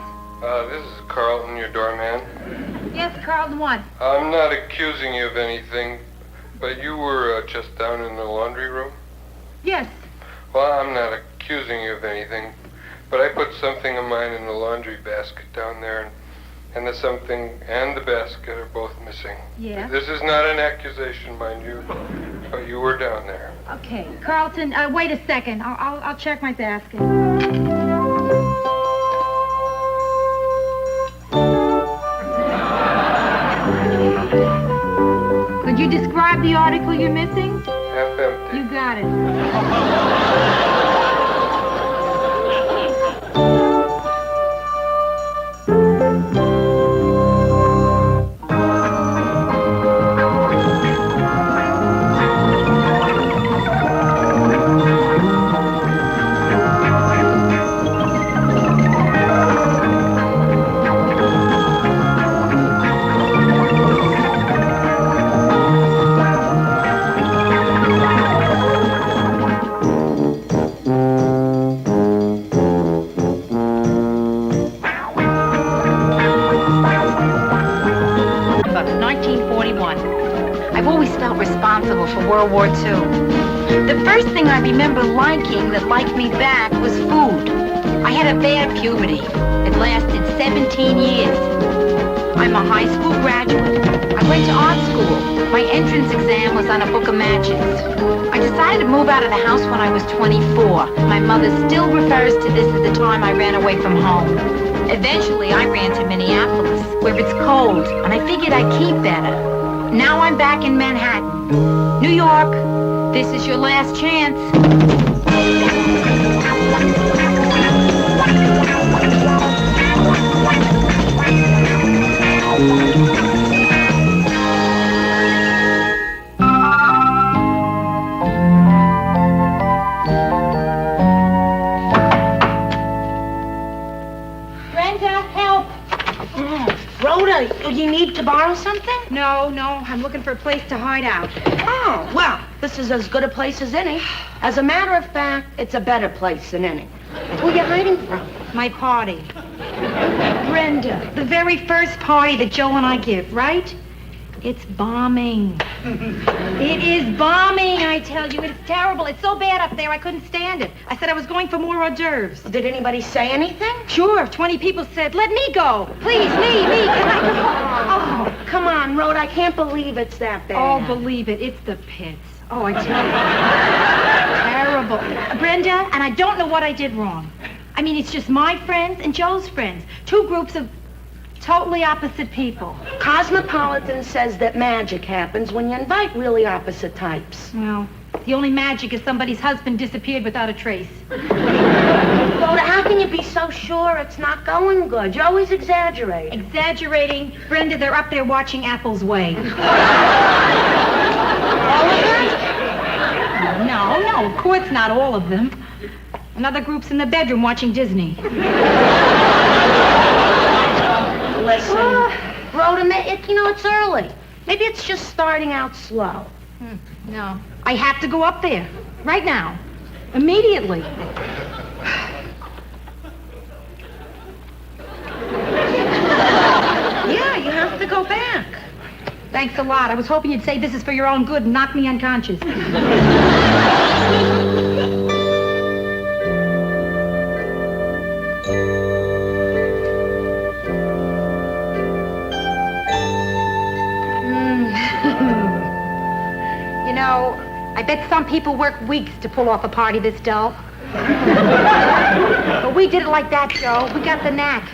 This is Carlton, your doorman. Yes, Carlton, what? I'm not accusing you of anything, but you were just down in the laundry room? Yes. Well, I'm not accusing you of anything, but I put something of mine in the laundry basket down there, and the something and the basket are both missing. Yeah? This is not an accusation, mind you, but you were down there. Okay. Carlton, wait a second. I'll check my basket. Could you describe the article you're missing? Half empty. You got it. for World War II. The first thing I remember liking that liked me back was food. I had a bad puberty. It lasted 17 years. I'm a high school graduate. I went to art school. My entrance exam was on a book of matches. I decided to move out of the house when I was 24. My mother still refers to this as the time I ran away from home. Eventually, I ran to Minneapolis, where it's cold, and I figured I'd keep better. Now I'm back in Manhattan. New York, this is your last chance. Brenda, help! Rhoda, you need to borrow something? No, I'm looking for a place to hide out. Oh, well, this is as good a place as any. As a matter of fact, it's a better place than any. Where are you hiding from? My party. Brenda, the very first party that Joe and I give, right? It's bombing. It is bombing, I tell you. It's terrible. It's so bad up there, I couldn't stand it. I said I was going for more hors d'oeuvres. Did anybody say anything? Sure, 20 people said, let me go. Please, me, can I go? Oh, come on, Rhoda. I can't believe it's that bad. Oh, believe it. It's the pits. Oh, I tell you. Terrible. Brenda, and I don't know what I did wrong. I mean, it's just my friends and Joe's friends. Two groups of totally opposite people. Cosmopolitan says that magic happens when you invite really opposite types. Well, the only magic is somebody's husband disappeared without a trace. Rhoda, how can you be so sure it's not going good? You always exaggerate. Exaggerating? Brenda, they're up there watching Apple's Way. All of them? No, of course not all of them. Another group's in the bedroom watching Disney. Listen, Rhoda, it's early. Maybe it's just starting out slow. No, I have to go up there. Right now. Immediately. Yeah, you have to go back. Thanks a lot. I was hoping you'd say this is for your own good and knock me unconscious. You know, I bet some people work weeks to pull off a party this dull. But we did it like that, Joe. We got the knack.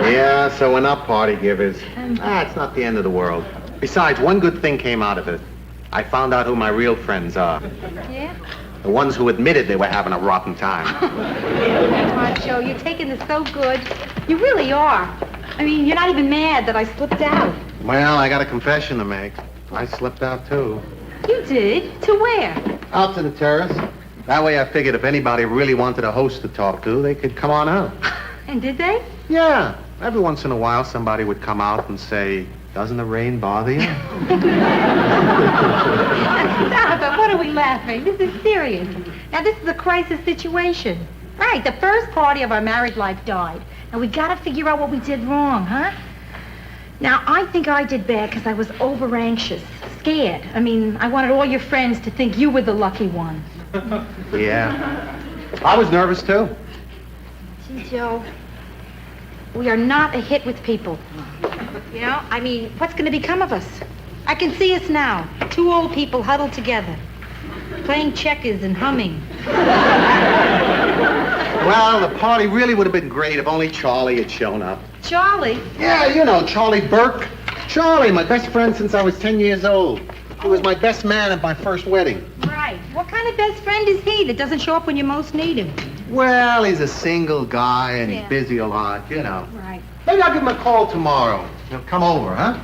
Yeah, so we're not party givers. It's not the end of the world. Besides, one good thing came out of it. I found out who my real friends are. Yeah? The ones who admitted they were having a rotten time. Come on, Joe, you're taking this so good. You really are. I mean, you're not even mad that I slipped out. Well, I got a confession to make. I slipped out, too. You did? To where? Out to the terrace. That way I figured if anybody really wanted a host to talk to, they could come on out. And did they? Yeah. Every once in a while, somebody would come out and say, doesn't the rain bother you? Stop it. What are we laughing? This is serious. Now, this is a crisis situation. Right, the first party of our married life died. Now, we got to figure out what we did wrong, huh? Now, I think I did bad because I was over-anxious, scared. I mean, I wanted all your friends to think you were the lucky one. Yeah. I was nervous, too. Gee, Joe, we are not a hit with people. You know, I mean, what's going to become of us? I can see us now, two old people huddled together, playing checkers and humming. Well, the party really would have been great if only Charlie had shown up. Charlie? Yeah, you know, Charlie Burke. Charlie, my best friend since I was 10 years old. He was my best man at my first wedding. Right. What kind of best friend is he that doesn't show up when you most need him? Well, he's a single guy and Yeah. he's busy a lot, you know. Right. Maybe I'll give him a call tomorrow. He'll come over, huh?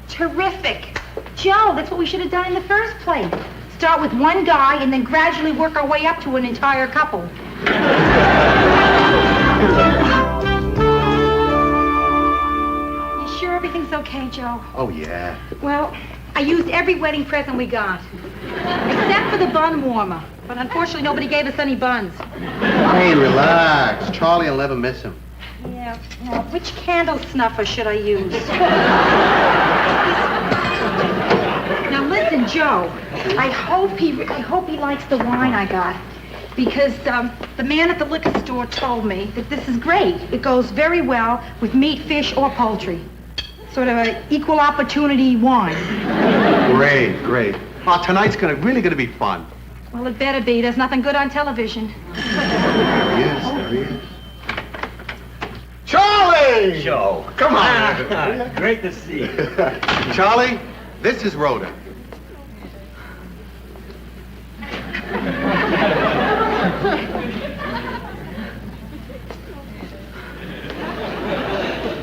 Terrific. Joe, that's what we should have done in the first place. Start with one guy and then gradually work our way up to an entire couple. You sure everything's okay, Joe? Oh, yeah. Well, I used every wedding present we got. Except for the bun warmer. But unfortunately, nobody gave us any buns. Hey, relax. Charlie will never miss him. Yeah. Well, which candle snuffer should I use? Now listen, And Joe, I hope he likes the wine I got. Because the man at the liquor store told me that this is great. It goes very well with meat, fish, or poultry. Sort of an equal opportunity wine. Great. Oh, tonight's really gonna be fun. Well, it better be. There's nothing good on television. There he is. Charlie! Joe. Come on. Great to see you. Charlie, this is Rhoda.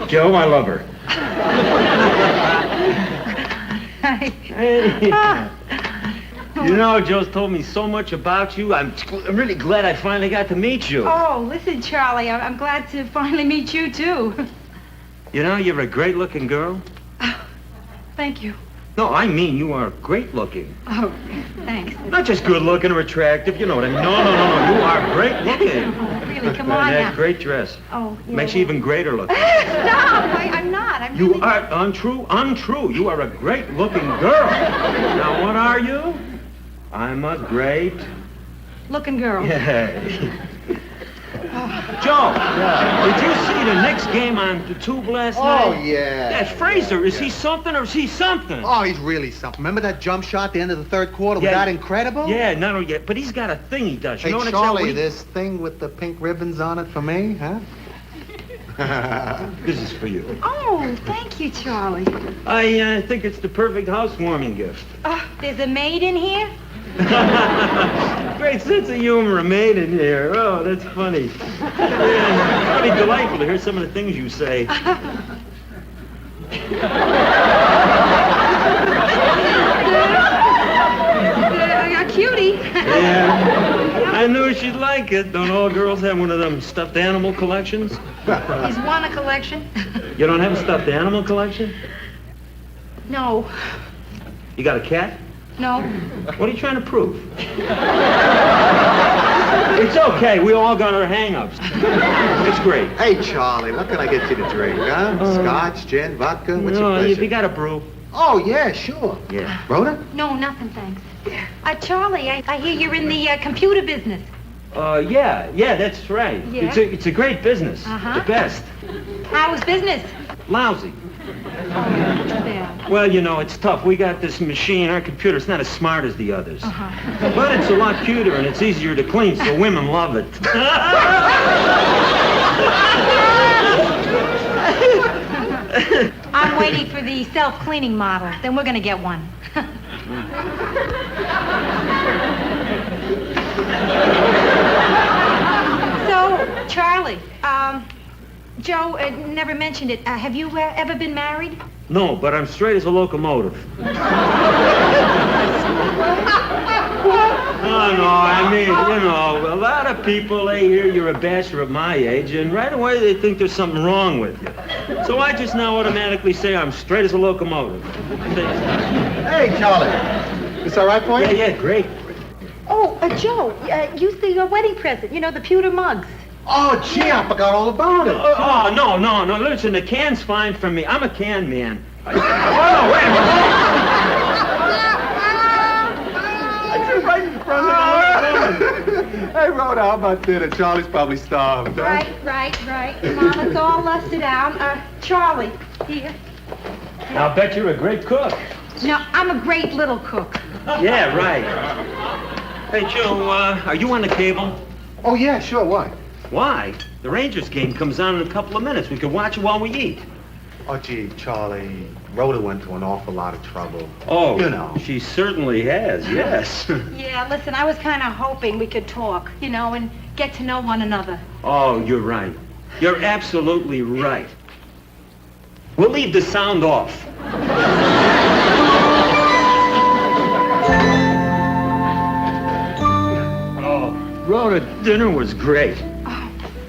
Joe, I love her. Hey. You know, Joe's told me so much about you. I'm really glad I finally got to meet you. Oh, listen, Charlie, I'm glad to finally meet you, too. You know, you're a great-looking girl. Thank you. No, I mean you are great-looking. Oh, thanks. Not just good-looking or attractive, you know what I mean. No. You are great-looking. Oh, really? Come on And now. that great dress. Oh, yeah. Makes you even greater looking. Stop! I'm not. I'm You really... are untrue. You are a great-looking girl. Now, what are you? I'm a great... Looking girl. Yeah. Joe, did you see the Knicks game on the tube last night? Oh, yeah. That's Fraser. Is he something or is he something? Oh, he's really something. Remember that jump shot at the end of the third quarter? Was that incredible? Yeah, not only yet, but he's got a thing he does. You Hey, know what Charlie, this thing with the pink ribbons on it for me, huh? This is for you. Oh, thank you, Charlie. I think it's the perfect housewarming gift. Oh, there's a maid in here? Great sense of humor, a maid in here. Oh, that's funny. Yeah, it's really delightful to hear some of the things you say. A cutie. Yeah, I knew she'd like it. Don't all girls have one of them stuffed animal collections? Is one a collection? You don't have a stuffed animal collection? No. You got a cat? No. What are you trying to prove? It's okay. We all got our hang-ups. It's great. Hey, Charlie, what can I get you to drink, huh? Scotch, gin, vodka? What's your No, pleasure? you got a brew. Oh, yeah, sure. Yeah. Rhoda? No, nothing, thanks. Charlie, I hear you're in the computer business. Yeah, that's right. Yeah? It's a great business. Uh-huh. The best. How's business? Lousy. Bad. Well, you know, it's tough. We got this machine, our computer, it's not as smart as the others. Uh-huh. But it's a lot cuter and it's easier to clean, so women love it. I'm waiting for the self-cleaning model. Then we're gonna get one. So, Charlie, Joe never mentioned it. Have you ever been married? No, but I'm straight as a locomotive. No, I mean, you know, a lot of people, they hear you're a bachelor of my age, and right away they think there's something wrong with you. So I just now automatically say I'm straight as a locomotive. Hey, Charlie. This all right for you? Yeah, great. Oh, Joe, use the wedding present. You know, the pewter mugs. Oh, gee, I forgot all about it. No. Listen, the can's fine for me. I'm a can man. Oh, no, wait a minute. I just right in front of you. Hey, Rhoda, how about dinner? Charlie's probably starved. Huh? Right. Come on, let's all sit down. Charlie, here. I'll bet you're a great cook. No, I'm a great little cook. Yeah, right. Hey, Joe, are you on the cable? Oh, yeah, sure. Why? Why? The Rangers game comes on in a couple of minutes. We can watch it while we eat. Oh, gee, Charlie, Rhoda went to an awful lot of trouble. Oh, you know. She certainly has, yes. Yeah, listen, I was kind of hoping we could talk, you know, and get to know one another. Oh, you're right. You're absolutely right. We'll leave the sound off. Oh, Rhoda, dinner was great.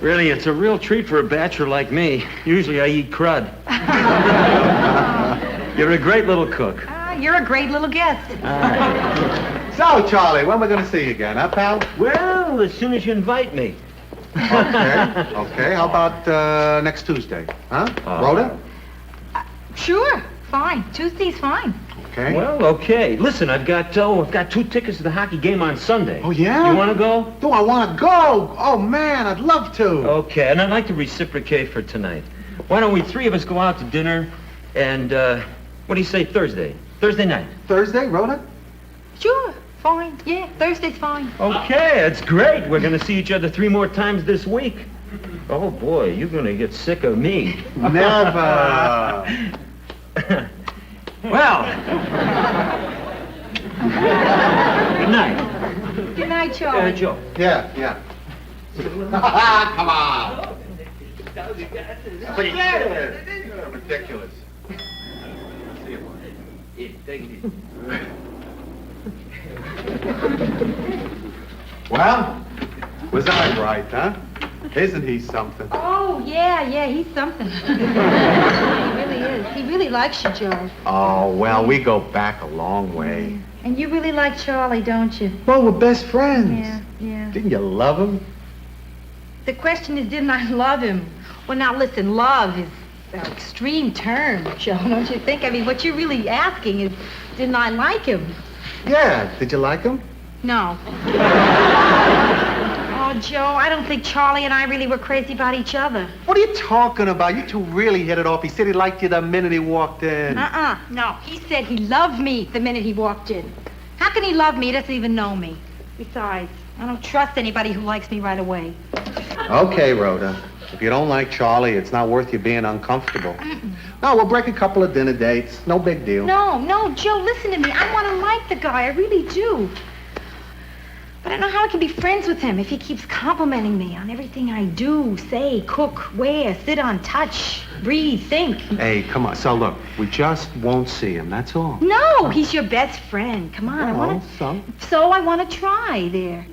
Really, it's a real treat for a bachelor like me. Usually I eat crud. You're a great little cook. You're a great little guest. So, Charlie, when are we going to see you again, huh, pal? Well, as soon as you invite me. Okay. How about next Tuesday, huh? Rhoda? Sure, fine. Tuesday's fine. okay? Well, okay. Listen, I've got 2 tickets to the hockey game on Sunday. Oh, yeah? You want to go? Do I want to go? Oh, man, I'd love to. Okay, and I'd like to reciprocate for tonight. Why don't we 3 of us go out to dinner and, what do you say, Thursday? Thursday night. Thursday, Rhoda? Sure, fine. Yeah, Thursday's fine. Okay, that's great. We're going to see each other 3 more times this week. Oh, boy, you're going to get sick of me. Never. Well. Good night. Good night, Charlie. Joe. Yeah. Come on. Ridiculous. Well, was I right, huh? Isn't he something? Oh, yeah, he's something. He really is. He really likes you, Joe. Oh, well, we go back a long way. And you really like Charlie, don't you? Well, we're best friends. Yeah. Didn't you love him? The question is, didn't I love him? Well, now, listen, love is an extreme term, Joe, don't you think? I mean, what you're really asking is, didn't I like him? Yeah. Did you like him? No. Oh, Joe, I don't think Charlie and I really were crazy about each other. What are you talking about? You two really hit it off. He said he liked you the minute he walked in. No. He said he loved me the minute he walked in. How can he love me? He doesn't even know me. Besides, I don't trust anybody who likes me right away. Okay, Rhoda. If you don't like Charlie, it's not worth you being uncomfortable. No, we'll break a couple of dinner dates. No big deal. No, Joe, listen to me. I want to like the guy. I really do. But I don't know how I can be friends with him if he keeps complimenting me on everything I do, say, cook, wear, sit on, touch, breathe, think. Hey, come on. So, look, we just won't see him, that's all. No, he's your best friend. Come on, So I want to try there.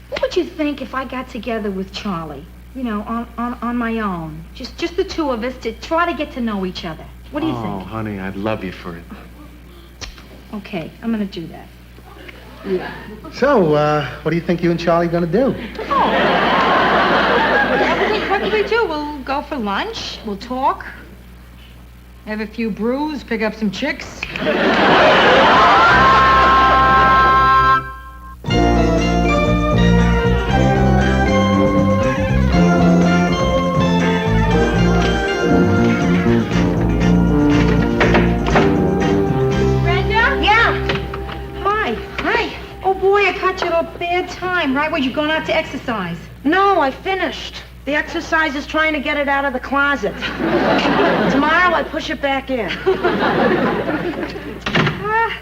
What would you think if I got together with Charlie? You know, on my own. Just the 2 of us to try to get to know each other. What do you think? Oh, honey, I'd love you for it. Okay, I'm going to do that. Yeah. So, what do you think you and Charlie gonna do? What do we do? We'll go for lunch. We'll talk. Have a few brews. Pick up some chicks. Boy, I caught you at a bad time, right? Were you going out to exercise? No, I finished. The exercise is trying to get it out of the closet. Tomorrow I push it back in.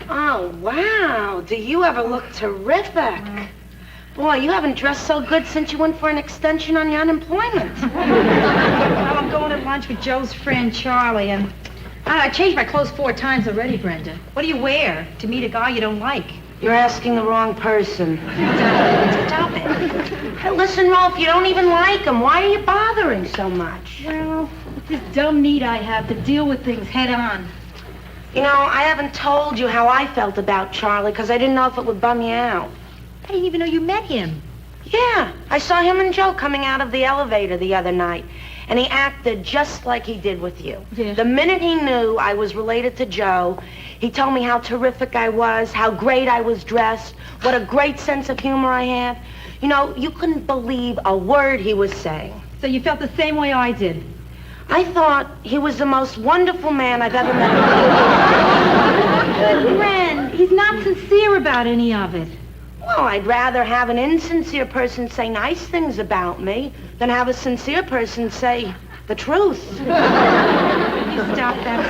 Oh, wow. Do you ever look terrific? Boy, you haven't dressed so good since you went for an extension on your unemployment. Well, I'm going to lunch with Joe's friend, Charlie, and I changed my clothes 4 times already, Brenda. What do you wear to meet a guy you don't like? You're asking the wrong person. Stop it. Hey, listen, Rolf, you don't even like him. Why are you bothering so much? Well, it's this dumb need I have to deal with things head on. You know, I haven't told you how I felt about Charlie because I didn't know if it would bum you out. I didn't even know you met him. Yeah, I saw him and Joe coming out of the elevator the other night, and he acted just like he did with you. Yeah. The minute he knew I was related to Joe, he told me how terrific I was, how great I was dressed, what a great sense of humor I had. You know, you couldn't believe a word he was saying. So you felt the same way I did? I thought he was the most wonderful man I've ever met. Good friend. He's not sincere about any of it. Well, I'd rather have an insincere person say nice things about me than have a sincere person say the truth. You stop that.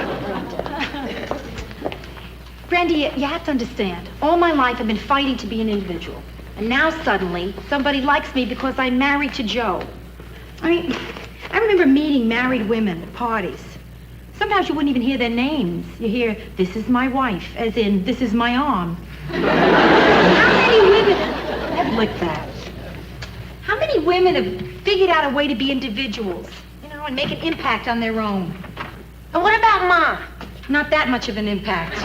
Brenda, you have to understand. All my life I've been fighting to be an individual. And now suddenly somebody likes me because I'm married to Joe. I mean, I remember meeting married women at parties. Sometimes you wouldn't even hear their names. You hear, "This is my wife," as in, "This is my arm." How many women have like that? How many women have figured out a way to be individuals, you know, and make an impact on their own? And what about Ma? Not that much of an impact.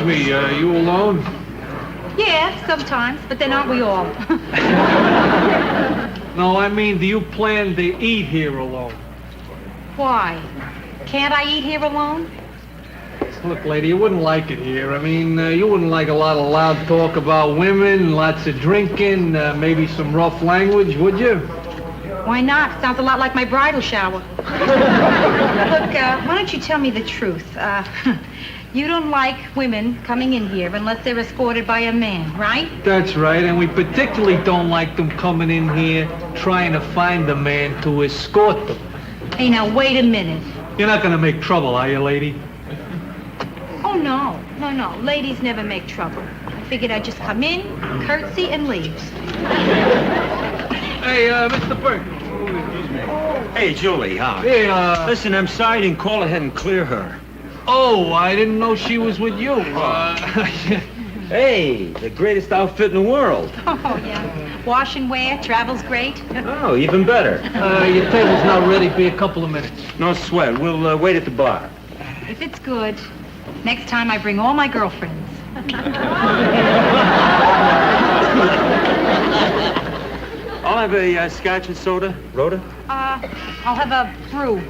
me, you alone? Yeah, sometimes, but then aren't we all? No, I mean, do you plan to eat here alone? Why? Can't I eat here alone? Look, lady, you wouldn't like it here. I mean, you wouldn't like a lot of loud talk about women, lots of drinking, maybe some rough language, would you? Why not? Sounds a lot like my bridal shower. Look, why don't you tell me the truth? You don't like women coming in here unless they're escorted by a man, right? That's right, and we particularly don't like them coming in here trying to find a man to escort them. Hey, now, wait a minute. You're not gonna make trouble, are you, lady? Oh, no. No. Ladies never make trouble. I figured I'd just come in, curtsy, and leave. Hey, Mr. Burke. Hey, Julie, huh? Hey, Listen, I'm sorry I didn't call ahead and clear her. Oh, I didn't know she was with you. Hey, the greatest outfit in the world. Oh, yeah. Wash and wear, travel's great. Oh, even better. Your table's not ready. Be a couple of minutes. No sweat. We'll wait at the bar. If it's good, next time I bring all my girlfriends. I'll have a scotch and soda. Rhoda? I'll have a brew.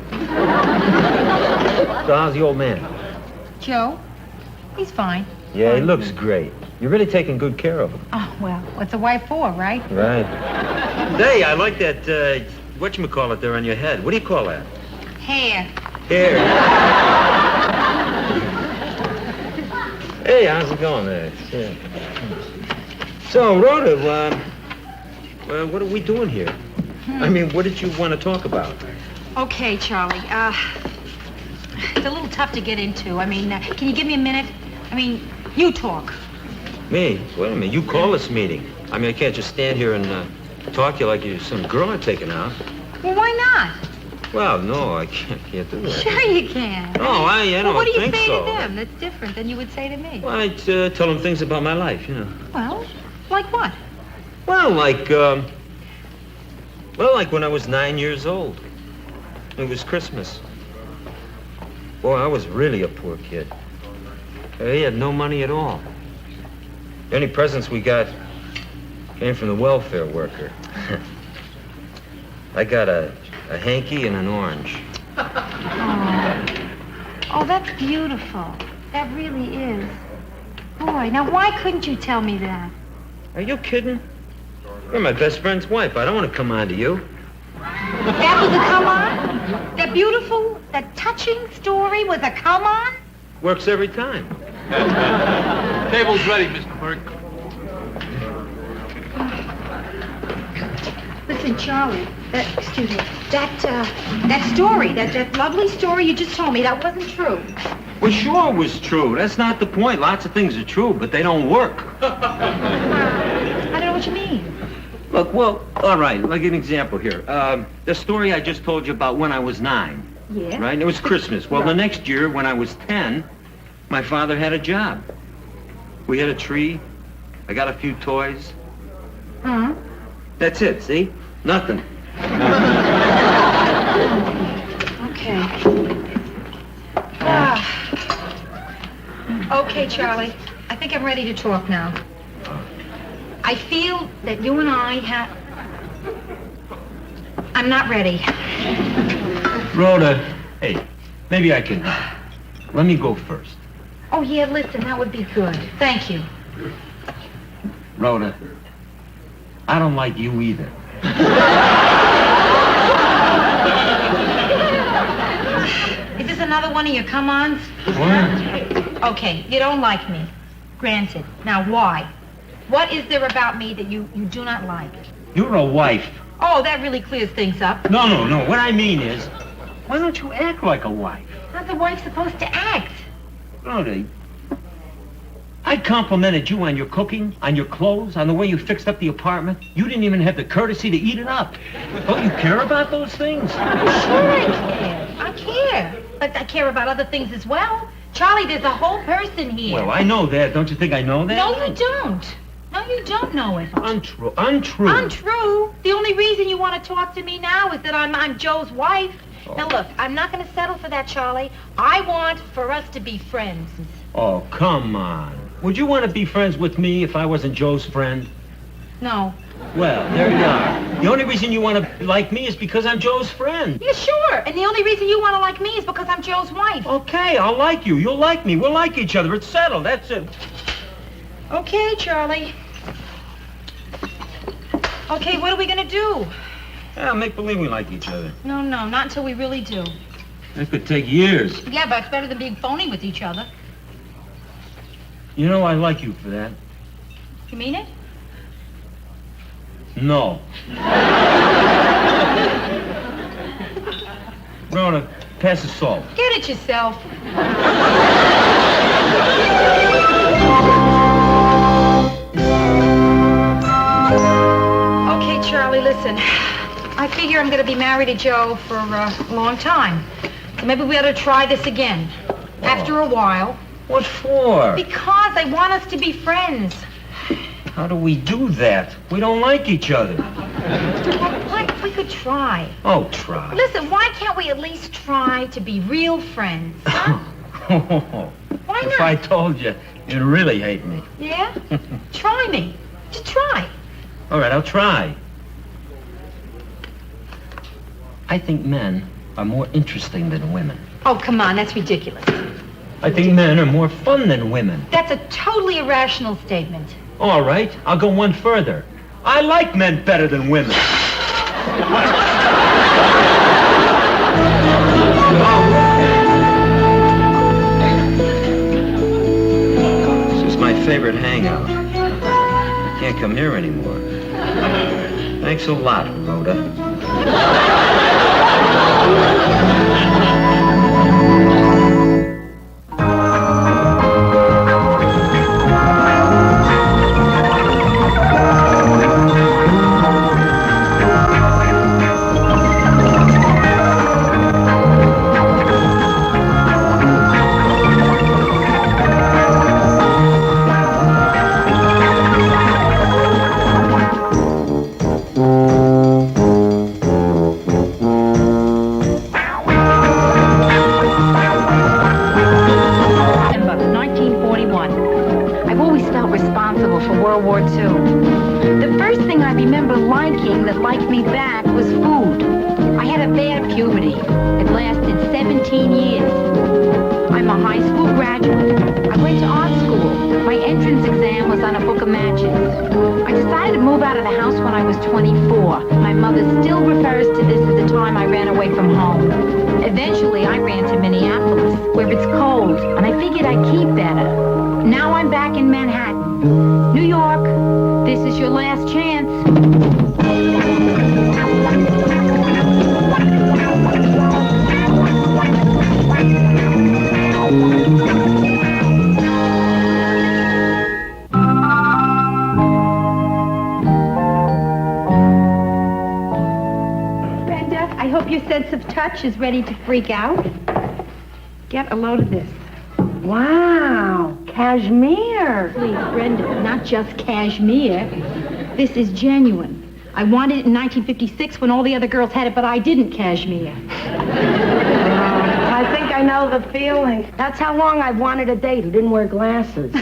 So how's the old man? Joe? He's fine. Yeah, he looks great. You're really taking good care of him. Oh, well, what's a wife for, right? Right. Hey, I like that, whatchamacallit there on your head. What do you call that? Hair. Hair. Hey, how's it going there? Yeah. So, Rhoda, what are we doing here? I mean, what did you want to talk about? Okay, Charlie. It's a little tough to get into. I mean, can you give me a minute? I mean, you talk. Me? Wait a minute. You call this meeting. I mean, I can't just stand here and talk to you like you're some girl I'm taking out. Well, why not? Well, no, I can't do that. Sure you can. No, I don't well, what do you think say so. to them that's different than you would say to me? Well, I'd tell them things about my life, you know. Well, like what? Well, like when I was 9 years old. It was Christmas. Boy, I was really a poor kid. He had no money at all. The only presents we got came from the welfare worker. I got a hanky and an orange. Oh, that's beautiful. That really is. Boy, now why couldn't you tell me that? Are you kidding? You're my best friend's wife. I don't want to come on to you. That was a come on? That beautiful, that touching story was a come on? Works every time. Table's ready, Mr. Burke. Listen, Charlie, that story, that lovely story you just told me, that wasn't true. Well, sure it was true. That's not the point. Lots of things are true, but they don't work. I don't know what you mean. Look, well, all right, like an example here. The story I just told you about when I was 9. Yeah? Right? It was Christmas. Well, the next year, when I was 10, my father had a job. We had a tree. I got a few toys. Huh? That's it, see? Nothing. Okay. Okay, Charlie. I think I'm ready to talk now. I feel that you and I have... I'm not ready. Rhoda, hey, maybe I can... Let me go first. Oh, yeah, listen, that would be good. Thank you. Rhoda, I don't like you either. Is this another one of your come-ons? What? Okay, you don't like me. Granted. Now, why? What is there about me that you do not like? You're a wife. Oh, that really clears things up. No. What I mean is, why don't you act like a wife? How's a wife supposed to act? Rhoda, I complimented you on your cooking, on your clothes, on the way you fixed up the apartment. You didn't even have the courtesy to eat it up. Don't you care about those things? Sure I care. I care. But I care about other things as well. Charlie, there's a whole person here. Well, I know that. Don't you think I know that? No, you don't. No, you don't know it. Untrue. Untrue? The only reason you want to talk to me now is that I'm Joe's wife. Oh. Now, look, I'm not going to settle for that, Charlie. I want for us to be friends. Oh, come on. Would you want to be friends with me if I wasn't Joe's friend? No. Well, there you are. The only reason you want to like me is because I'm Joe's friend. Yeah, sure. And the only reason you want to like me is because I'm Joe's wife. Okay, I'll like you. You'll like me. We'll like each other. It's settled. That's it. Okay, Charlie. Okay, what are we gonna do? Yeah, make believe we like each other. No, not until we really do. That could take years. Yeah, but it's better than being phony with each other. You know, I like you for that. You mean it? No. Rhoda, pass the salt. Get it yourself. Okay, Charlie, listen. I figure I'm gonna be married to Joe for a long time. So maybe we ought to try this again. After a while. What for? Because I want us to be friends. How do we do that? We don't like each other. What if we could try? Oh, try. Listen, why can't we at least try to be real friends? Huh? Why If not? I told you, you'd really hate me. Yeah? Try me. Just try. All right, I'll try. I think men are more interesting than women. Oh, come on, that's ridiculous. I think men are more fun than women. That's a totally irrational statement. All right, I'll go one further. I like men better than women. This is my favorite hangout. I can't come here anymore. Thanks a lot, Rhoda. World War II. The first thing I remember liking that liked me back was food. I had a bad puberty. It lasted 17 years. I'm a high school graduate. I went to art school. My entrance exam was on a book of matches. I decided to move out of the house when I was 24. My mother still refers to this as the time I ran away from home. Eventually, I ran to Minneapolis, where it's cold, and I figured I'd keep better. Now I'm back in Manhattan. New York, this is your last chance. Brenda, I hope your sense of touch is ready to freak out. Get a load of this. Wow, cashmere. Please, Brenda, not just cashmere. This is genuine. I wanted it in 1956 when all the other girls had it, but I didn't cashmere. I think I know the feeling. That's how long I've wanted a date who didn't wear glasses.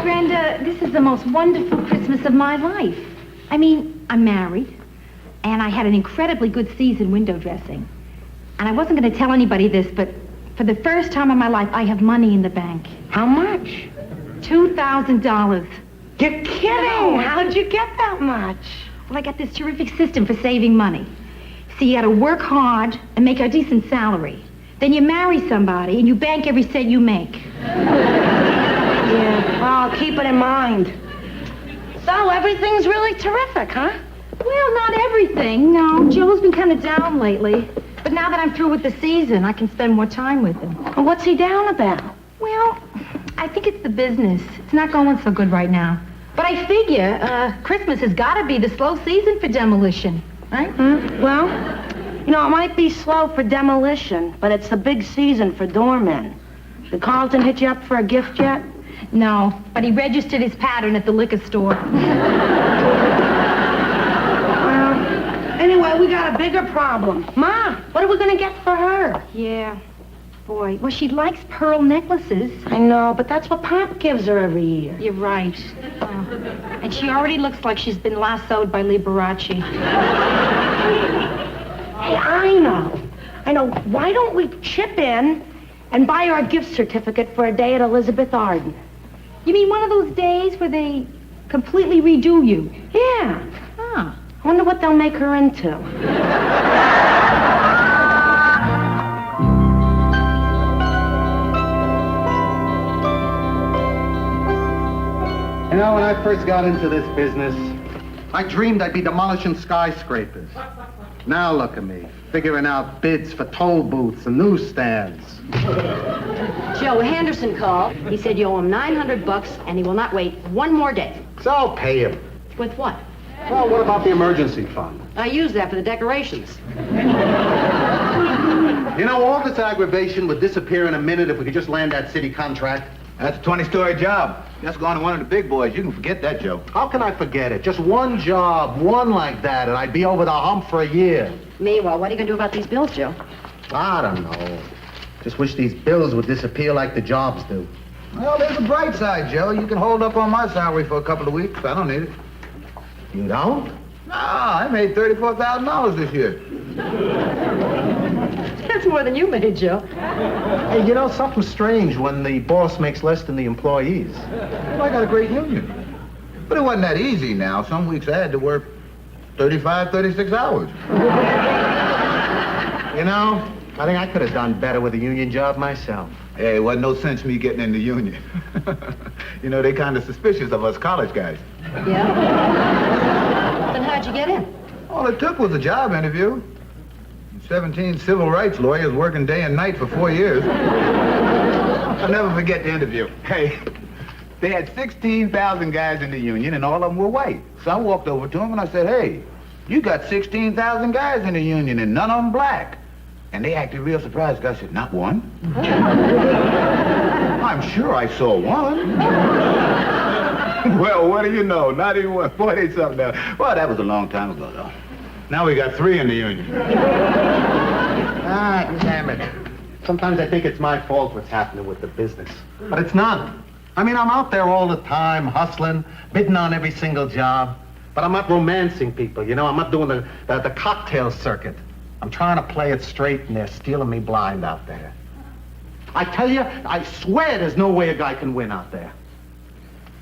Brenda, this is the most wonderful Christmas of my life. I mean, I'm married, and I had an incredibly good season window dressing. And I wasn't going to tell anybody this, but for the first time in my life, I have money in the bank. How much? $2,000. You're kidding. How'd you get that much? Well, I got this terrific system for saving money. See, you got to work hard and make a decent salary. Then you marry somebody and you bank every cent you make. Yeah, well, I'll keep it in mind. So everything's really terrific, huh? Well, not everything. No, Joe's been kind of down lately. But now that I'm through with the season, I can spend more time with him. Well, what's he down about? Well, I think it's the business. It's not going so good right now. But I figure Christmas has got to be the slow season for demolition, right? Well, you know, it might be slow for demolition, but it's the big season for doormen. Did Carlton hit you up for a gift yet? No, but he registered his pattern at the liquor store. Anyway, we got a bigger problem. Ma, what are we going to get for her? Yeah. boy. Well, she likes pearl necklaces. I know, but that's what Pop gives her every year. You're right. And she already looks like she's been lassoed by Liberace. Hey, I know. Why don't we chip in and buy her a gift certificate for a day at Elizabeth Arden? You mean one of those days where they completely redo you? Yeah. Huh. I wonder what they'll make her into. You know, when I first got into this business, I dreamed I'd be demolishing skyscrapers. Now look at me, figuring out bids for toll booths and newsstands. Joe Henderson called. He said you owe him $900 and he will not wait one more day. So I'll pay him. With what? Well, what about the emergency fund? I used that for the decorations. You know, all this aggravation would disappear in a minute if we could just land that city contract. That's a 20-story job. That's going to one of the big boys. You can forget that, Joe. How can I forget it? Just one job, one like that, and I'd be over the hump for a year. Meanwhile, what are you going to do about these bills, Joe? I don't know. Just wish these bills would disappear like the jobs do. Well, there's a bright side, Joe. You can hold up on my salary for a couple of weeks. I don't need it. You don't? No, I made $34,000 this year. That's more than you made, Joe. Hey, you know, something strange when the boss makes less than the employees. Well, I got a great union. But it wasn't that easy now. Some weeks I had to work 35, 36 hours. You know, I think I could have done better with a union job myself. Hey, it wasn't no sense me getting in the union. You know, they kind of suspicious of us college guys. Yeah? Then how'd you get in? All it took was a job interview. 17 civil rights lawyers working day and night for 4 years. I'll never forget the interview. Hey, they had 16,000 guys in the union, and all of them were white. So I walked over to them and I said, hey, you got 16,000 guys in the union, and none of them black. And they acted real surprised. I said, not one? I'm sure I saw one. Well, what do you know? Not even one. 40-something now. Well, that was a long time ago, though. Now we got 3 in the union. Ah, damn it. Sometimes I think it's my fault what's happening with the business. But it's not. I mean, I'm out there all the time, hustling, bidding on every single job. But I'm not romancing people, you know? I'm not doing the cocktail circuit. I'm trying to play it straight, and they're stealing me blind out there. I tell you, I swear there's no way a guy can win out there.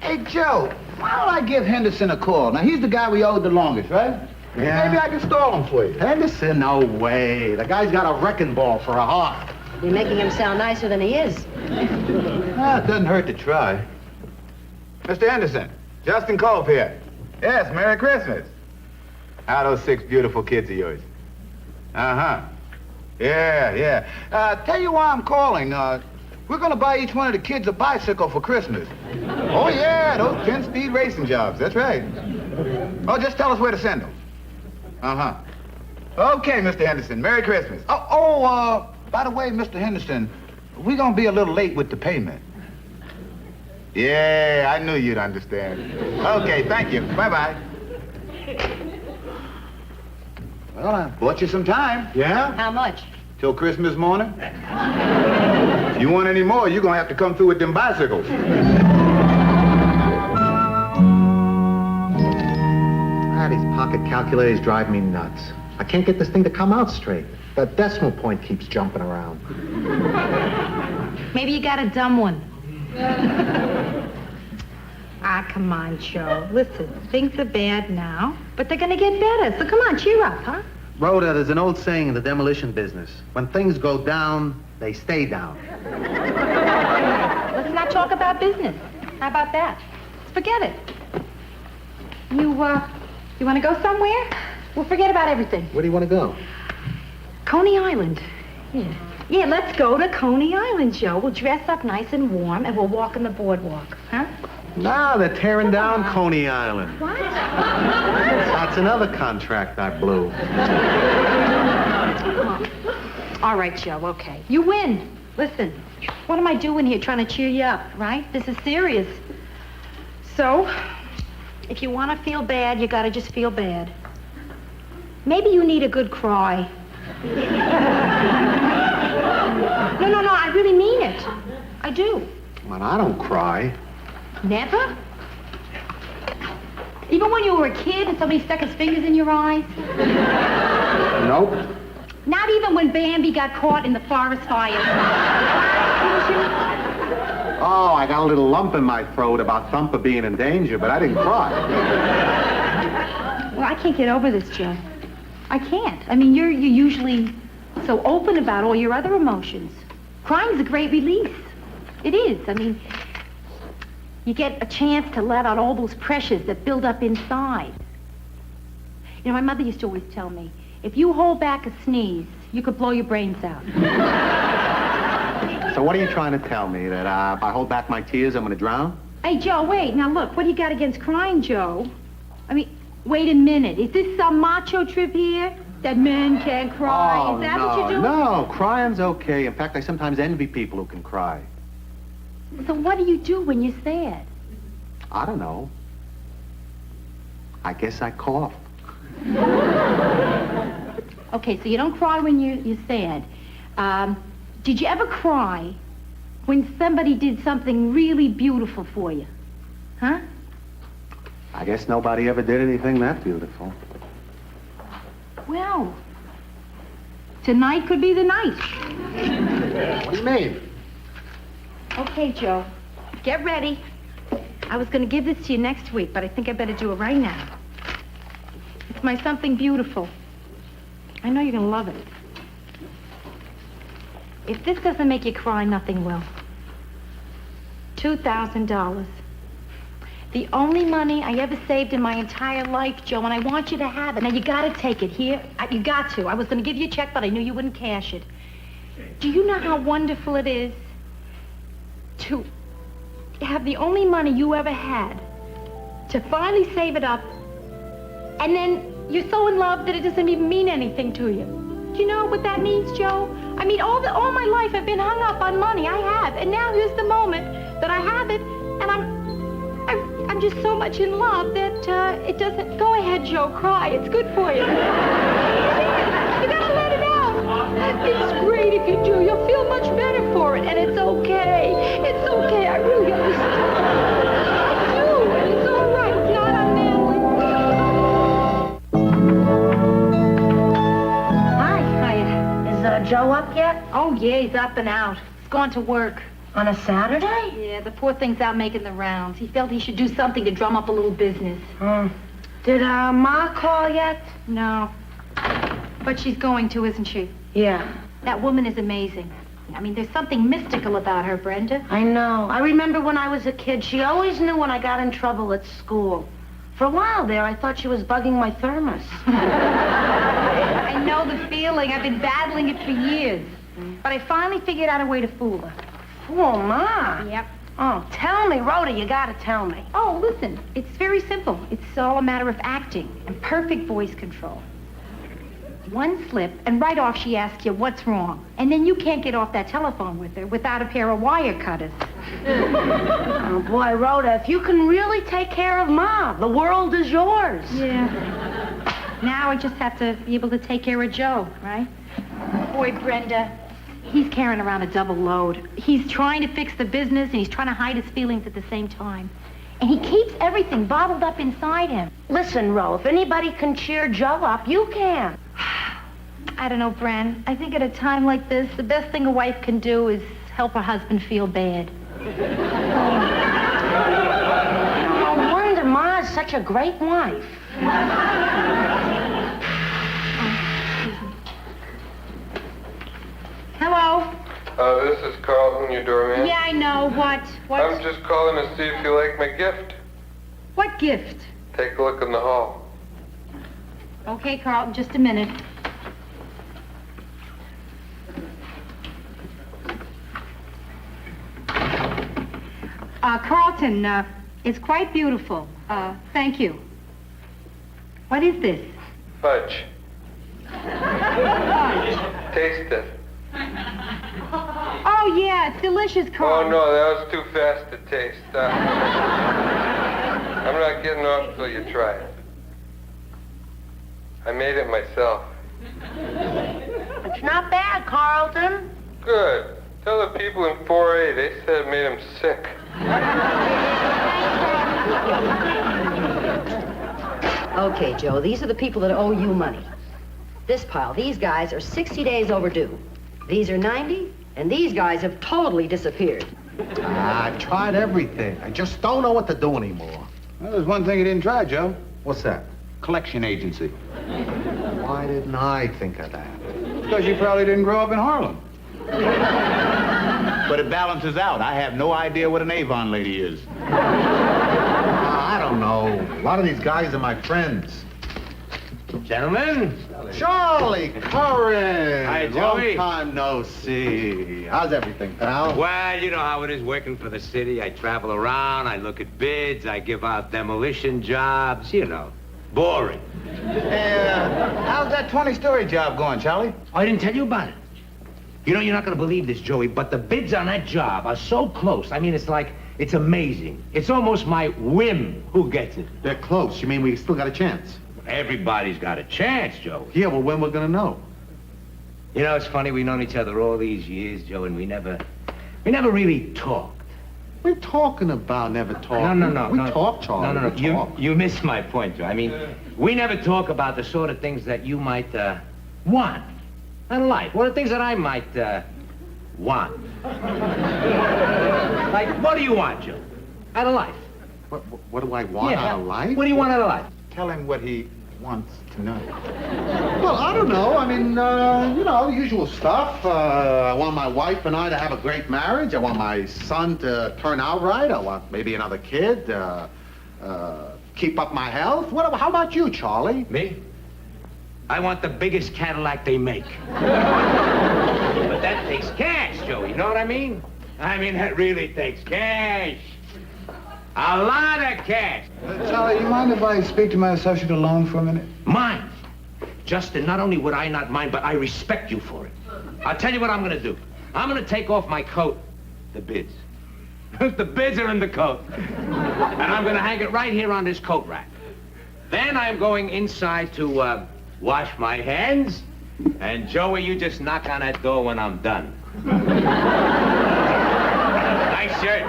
Hey, Joe, why don't I give Henderson a call? Now, he's the guy we owed the longest, right? Yeah. Maybe I can stall him for you. Henderson, no way. The guy's got a wrecking ball for a heart. You're making him sound nicer than he is. Ah, it doesn't hurt to try. Mr. Henderson, Justin Culp here. Yes, Merry Christmas. How are those 6 beautiful kids of yours? Uh-huh. Yeah. Tell you why I'm calling. We're going to buy each one of the kids a bicycle for Christmas. Oh, yeah, those 10-speed racing jobs. That's right. Oh, just tell us where to send them. Uh-huh. Okay, Mr. Henderson. Merry Christmas. By the way, Mr. Henderson, we're going to be a little late with the payment. Yeah, I knew you'd understand. Okay, thank you. Bye-bye. Well, I bought you some time. Yeah? How much? Till Christmas morning. If you want any more, you're going to have to come through with them bicycles. These pocket calculators drive me nuts. I can't get this thing to come out straight. The decimal point keeps jumping around. Maybe you got a dumb one. Come on, Joe. Listen, things are bad now, but they're gonna get better. So come on, cheer up, huh? Rhoda, there's an old saying in the demolition business. When things go down, they stay down. Let's not talk about business. How about that? Forget it. You want to go somewhere? We'll forget about everything. Where do you want to go? Coney Island. Yeah, let's go to Coney Island, Joe. We'll dress up nice and warm, and we'll walk on the boardwalk, huh? No, they're tearing down Coney Island. What? That's another contract I blew. All right, Joe, okay. You win. Listen, what am I doing here trying to cheer you up, right? This is serious. So, if you want to feel bad, you got to just feel bad. Maybe you need a good cry. No, I really mean it. I do. Man, I don't cry. Never? Even when you were a kid and somebody stuck his fingers in your eyes? Nope. Not even when Bambi got caught in the forest fires. Didn't you? Oh, I got a little lump in my throat about Thumper being in danger, but I didn't cry. Well, I can't get over this, Joe. I can't. I mean, you're usually so open about all your other emotions. Crying's a great release. It is. I mean, you get a chance to let out all those pressures that build up inside. You know, my mother used to always tell me, if you hold back a sneeze, you could blow your brains out. So what are you trying to tell me? That if I hold back my tears, I'm going to drown? Hey, Joe, wait. Now, look, what do you got against crying, Joe? I mean, wait a minute. Is this some macho trip here? That men can't cry? Oh, Is that no, what you're doing? No, crying's okay. In fact, I sometimes envy people who can cry. So what do you do when you're sad? I don't know. I guess I cough. Okay, so you don't cry when you're sad. Did you ever cry when somebody did something really beautiful for you? Huh? I guess nobody ever did anything that beautiful. Well, tonight could be the night. What do you mean? Okay, Joe, get ready. I was going to give this to you next week, but I think I better do it right now. It's my something beautiful. I know you're going to love it. If this doesn't make you cry, nothing will. $2,000. The only money I ever saved in my entire life, Joe, and I want you to have it. Now, you got to take it. Here, you got to. I was going to give you a check, but I knew you wouldn't cash it. Do you know how wonderful it is to have the only money you ever had, to finally save it up, and then you're so in love that it doesn't even mean anything to you? Do you know what that means, Joe? I mean, all my life I've been hung up on money. I have. And now here's the moment that I have it, and I'm just so much in love that it doesn't... Go ahead, Joe, cry. It's good for you. You gotta let it out. It's great if you do. You'll feel much better for it, and it's okay. It's okay. I really understand. I do, and it's all right. It's not unmanly. Hi. Is Joe up yet? Oh, yeah, he's up and out. He's gone to work. On a Saturday? Yeah, the poor thing's out making the rounds. He felt he should do something to drum up a little business. Did Ma call yet? No. But she's going to, isn't she? Yeah. That woman is amazing. I mean, there's something mystical about her, Brenda. I know. I remember when I was a kid, she always knew when I got in trouble at school. For a while there, I thought she was bugging my thermos. I know the feeling. I've been battling it for years. But I finally figured out a way to fool her. Fool Ma? Yep. Oh, tell me, Rhoda, you gotta tell me. Oh, listen, it's very simple. It's all a matter of acting and perfect voice control. One slip, and right off she asks you what's wrong. And then you can't get off that telephone with her without a pair of wire cutters. Oh, boy, Rhoda, if you can really take care of Ma, the world is yours. Yeah. Now I just have to be able to take care of Joe, right? Boy, Brenda, he's carrying around a double load. He's trying to fix the business, and he's trying to hide his feelings at the same time. And he keeps everything bottled up inside him. Listen, Ro, if anybody can cheer Joe up, you can. I don't know, Bren. I think at a time like this, the best thing a wife can do is help her husband feel bad. No wonder Ma's such a great wife. Hello? This is Carlton, your doorman. Yeah, I know. What? I'm just calling to see if you like my gift. What gift? Take a look in the hall. Okay, Carlton, just a minute. Carlton, it's quite beautiful. Thank you. What is this? Fudge. Taste it. Oh, yeah, it's delicious, Carlton. Oh, no, that was too fast to taste. I'm not getting off till you try it. I made it myself. It's not bad, Carlton. Good. Tell the people in 4A, they said it made them sick. Okay, Joe, these are the people that owe you money. This pile, these guys are 60 days overdue. These are 90, and these guys have totally disappeared. I've tried everything. I just don't know what to do anymore. Well, there's one thing you didn't try, Joe. What's that? Collection agency. Why didn't I think of that? Because you probably didn't grow up in Harlem. But it balances out. I have no idea what an Avon lady is. I don't know. A lot of these guys are my friends. Gentlemen. Charlie Curran. Hi, Joey. Long time no see. How's everything, pal? Well, you know how it is working for the city. I travel around, I look at bids, I give out demolition jobs, you know. Boring. How's that 20-story job going, Charlie? I didn't tell you about it. You know, you're not going to believe this, Joey, but the bids on that job are so close. I mean, it's amazing. It's almost my whim who gets it. They're close. You mean we still got a chance? Everybody's got a chance, Joe. Yeah, well, when we're gonna know? You know, it's funny, we've known each other all these years, Joe, and we never really talked. What are you talking about, never talk? No. We talk, Charlie. No. You missed my point, Joe. I mean, we never talk about the sort of things that you might, want out of life. What are the things that I might, want? Like, what do you want, Joe, out of life? What do I want out of life? What do you want out of life? Tell him what he wants to know. Well, I don't know. I mean, you know, the usual stuff. I want my wife and I to have a great marriage. I want my son to turn out right. I want maybe another kid. Keep up my health. How about you, Charlie? Me? I want the biggest Cadillac they make. But that takes cash, Joe. You know what I mean? I mean, that really takes cash. A lot of cash. Charlie, you mind if I speak to my associate alone for a minute? Mind? Justin, not only would I not mind, but I respect you for it. I'll tell you what I'm gonna do. I'm gonna take off my coat. The bids. The bids are in the coat. And I'm gonna hang it right here on this coat rack. Then I'm going inside to, wash my hands. And Joey, you just knock on that door when I'm done. Nice shirt.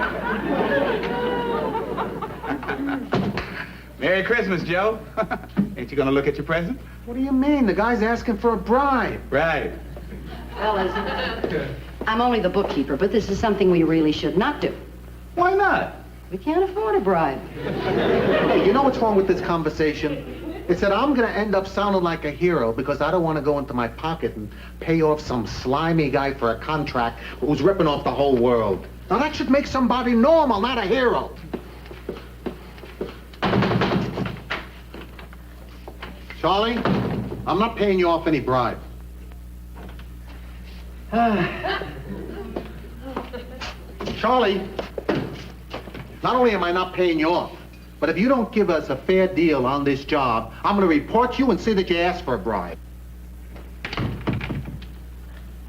Merry Christmas, Joe. Ain't you gonna look at your present? What do you mean? The guy's asking for a bribe. Right. Fellas, I'm only the bookkeeper, but this is something we really should not do. Why not? We can't afford a bribe. Hey, you know what's wrong with this conversation? It's that I'm gonna end up sounding like a hero because I don't want to go into my pocket and pay off some slimy guy for a contract who's ripping off the whole world. Now that should make somebody normal, not a hero. Charlie, I'm not paying you off any bribe. Charlie, not only am I not paying you off, but if you don't give us a fair deal on this job, I'm going to report you and say that you asked for a bribe.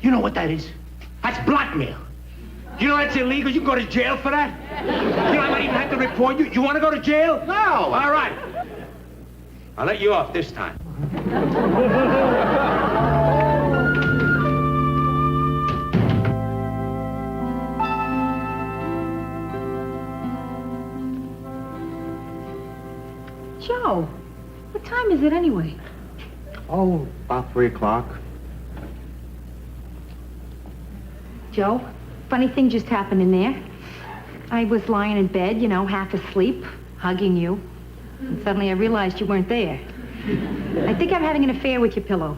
You know what that is? That's blackmail. You know that's illegal? You can go to jail for that. You know, I might even have to report you. You want to go to jail? No. All right. I'll let you off this time. Joe, what time is it anyway? Oh, about 3 o'clock. Joe, funny thing just happened in there. I was lying in bed, you know, half asleep, hugging you. And suddenly I realized you weren't there. I think I'm having an affair with your pillow.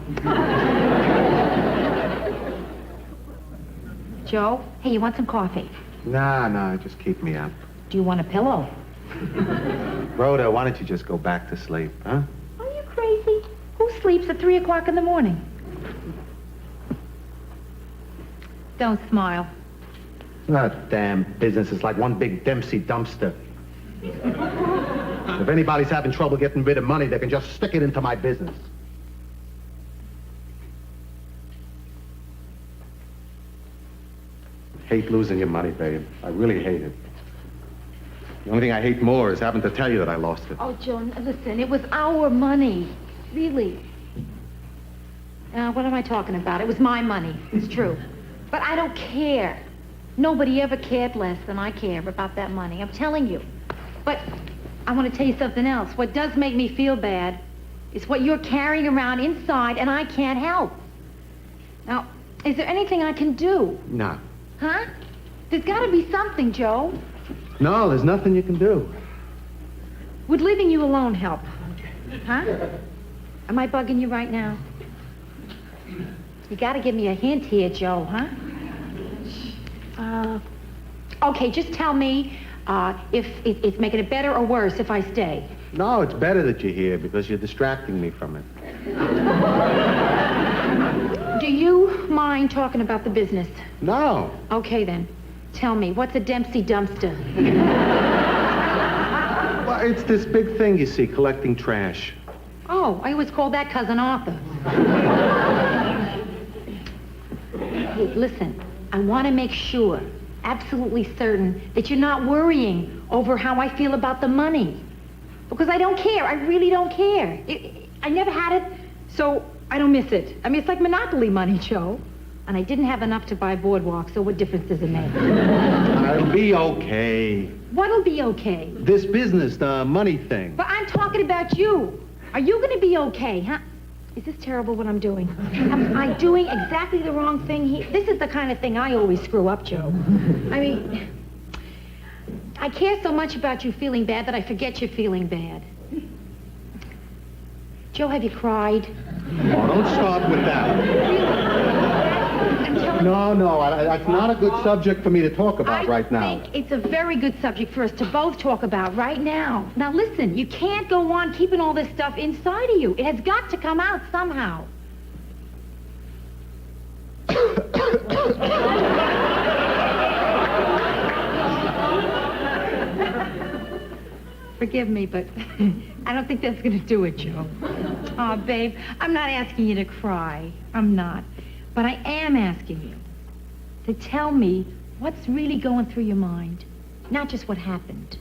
Joe, hey, you want some coffee? Nah, just keep me up. Do you want a pillow? Rhoda, why don't you just go back to sleep, huh? Are you crazy? Who sleeps at 3 o'clock in the morning? Don't smile. That damn business is like one big Dempsey dumpster. If anybody's having trouble getting rid of money, they can just stick it into my business. Hate losing your money, babe. I really hate it. The only thing I hate more is having to tell you that I lost it. Oh, Joe, listen, it was our money. Really. What am I talking about? It was my money. It's true. But I don't care. Nobody ever cared less than I care about that money. I'm telling you. But I want to tell you something else. What does make me feel bad is what you're carrying around inside and I can't help. Now, is there anything I can do? No. Huh? There's got to be something, Joe. No, there's nothing you can do. Would leaving you alone help? Huh? Am I bugging you right now? You got to give me a hint here, Joe, huh? Okay, just tell me if it's making it better or worse if I stay. No, it's better that you're here because you're distracting me from it. Do you mind talking about the business? No. Okay, then. Tell me, what's a Dempsey dumpster? Well, it's this big thing, you see, collecting trash. Oh, I always called that Cousin Arthur. Hey, listen, I want to make sure, absolutely certain, that you're not worrying over how I feel about the money. Because I don't care. I really don't care. I never had it, so I don't miss it. I mean, it's like Monopoly money, Joe. And I didn't have enough to buy Boardwalk, so what difference does it make? I'll be okay. What'll be okay? This business, the money thing. But I'm talking about you. Are you going to be okay, huh? Is this terrible what I'm doing? Am I doing exactly the wrong thing here? This is the kind of thing I always screw up, Joe. I mean, I care so much about you feeling bad that I forget you're feeling bad. Joe, have you cried? Oh, don't start with that. No, that's not a good subject for me to talk about right now. I think it's a very good subject for us to both talk about right now. Now listen, you can't go on keeping all this stuff inside of you. It has got to come out somehow. Forgive me, but I don't think that's going to do it, Joe. Oh, babe, I'm not asking you to cry. I'm not. But I am asking you to tell me what's really going through your mind, not just what happened.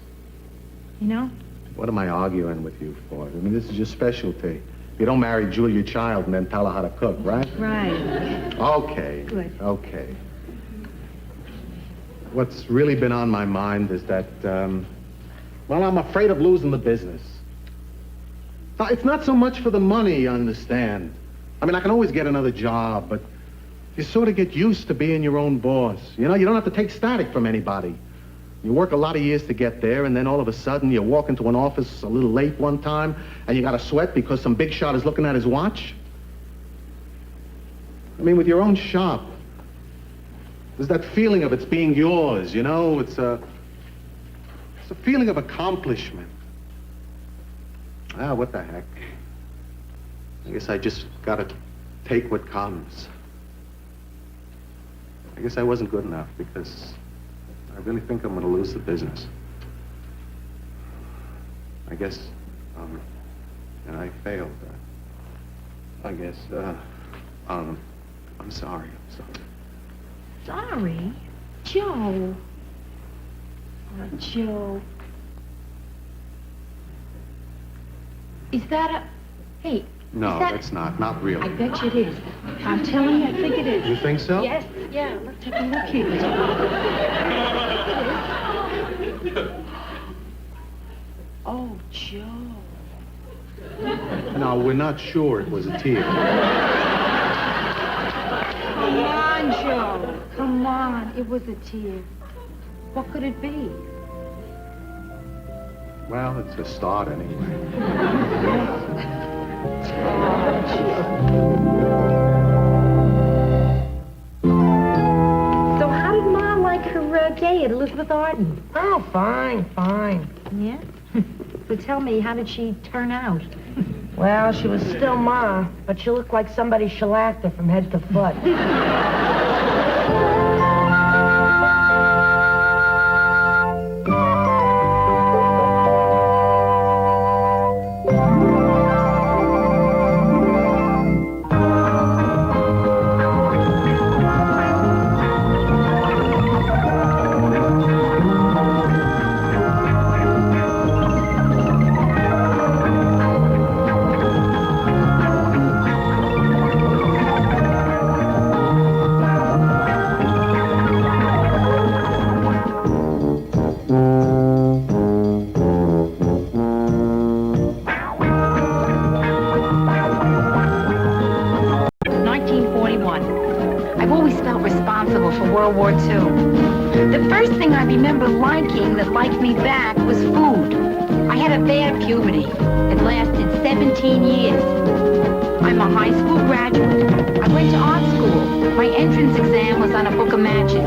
You know? What am I arguing with you for? I mean, this is your specialty. You don't marry Julia Child and then tell her how to cook, right? Right. Okay. Good. Okay. What's really been on my mind is that, well, I'm afraid of losing the business. Now, it's not so much for the money, you understand. I mean, I can always get another job, but you sort of get used to being your own boss. You know, you don't have to take static from anybody. You work a lot of years to get there, and then all of a sudden you walk into an office a little late one time, and you got to sweat because some big shot is looking at his watch. I mean, with your own shop, there's that feeling of it's being yours, you know? It's a feeling of accomplishment. Ah, what the heck. I guess I just got to take what comes. I guess I wasn't good enough because I really think I'm going to lose the business. I guess, and I failed. I guess, I'm sorry. Sorry? Joe. Oh, Joe. Is that a... Hey, No, is that... that's not really. I bet you it is. I'm telling you, I think it is. You think so? Yes, yeah. Let's take a look here. Oh, Joe. No, we're not sure it was a tear. Come on, Joe. Come on. It was a tear. What could it be? Well, it's a start anyway. So how did Mom like her day at Elizabeth Arden? Oh, fine. Yeah? So tell me, how did she turn out? Well, she was still Ma, but she looked like somebody shellacked her from head to foot. remember liking that liked me back was food. I had a bad puberty. It lasted 17 years. I'm a high school graduate. I went to art school. My entrance exam was on a book of matches.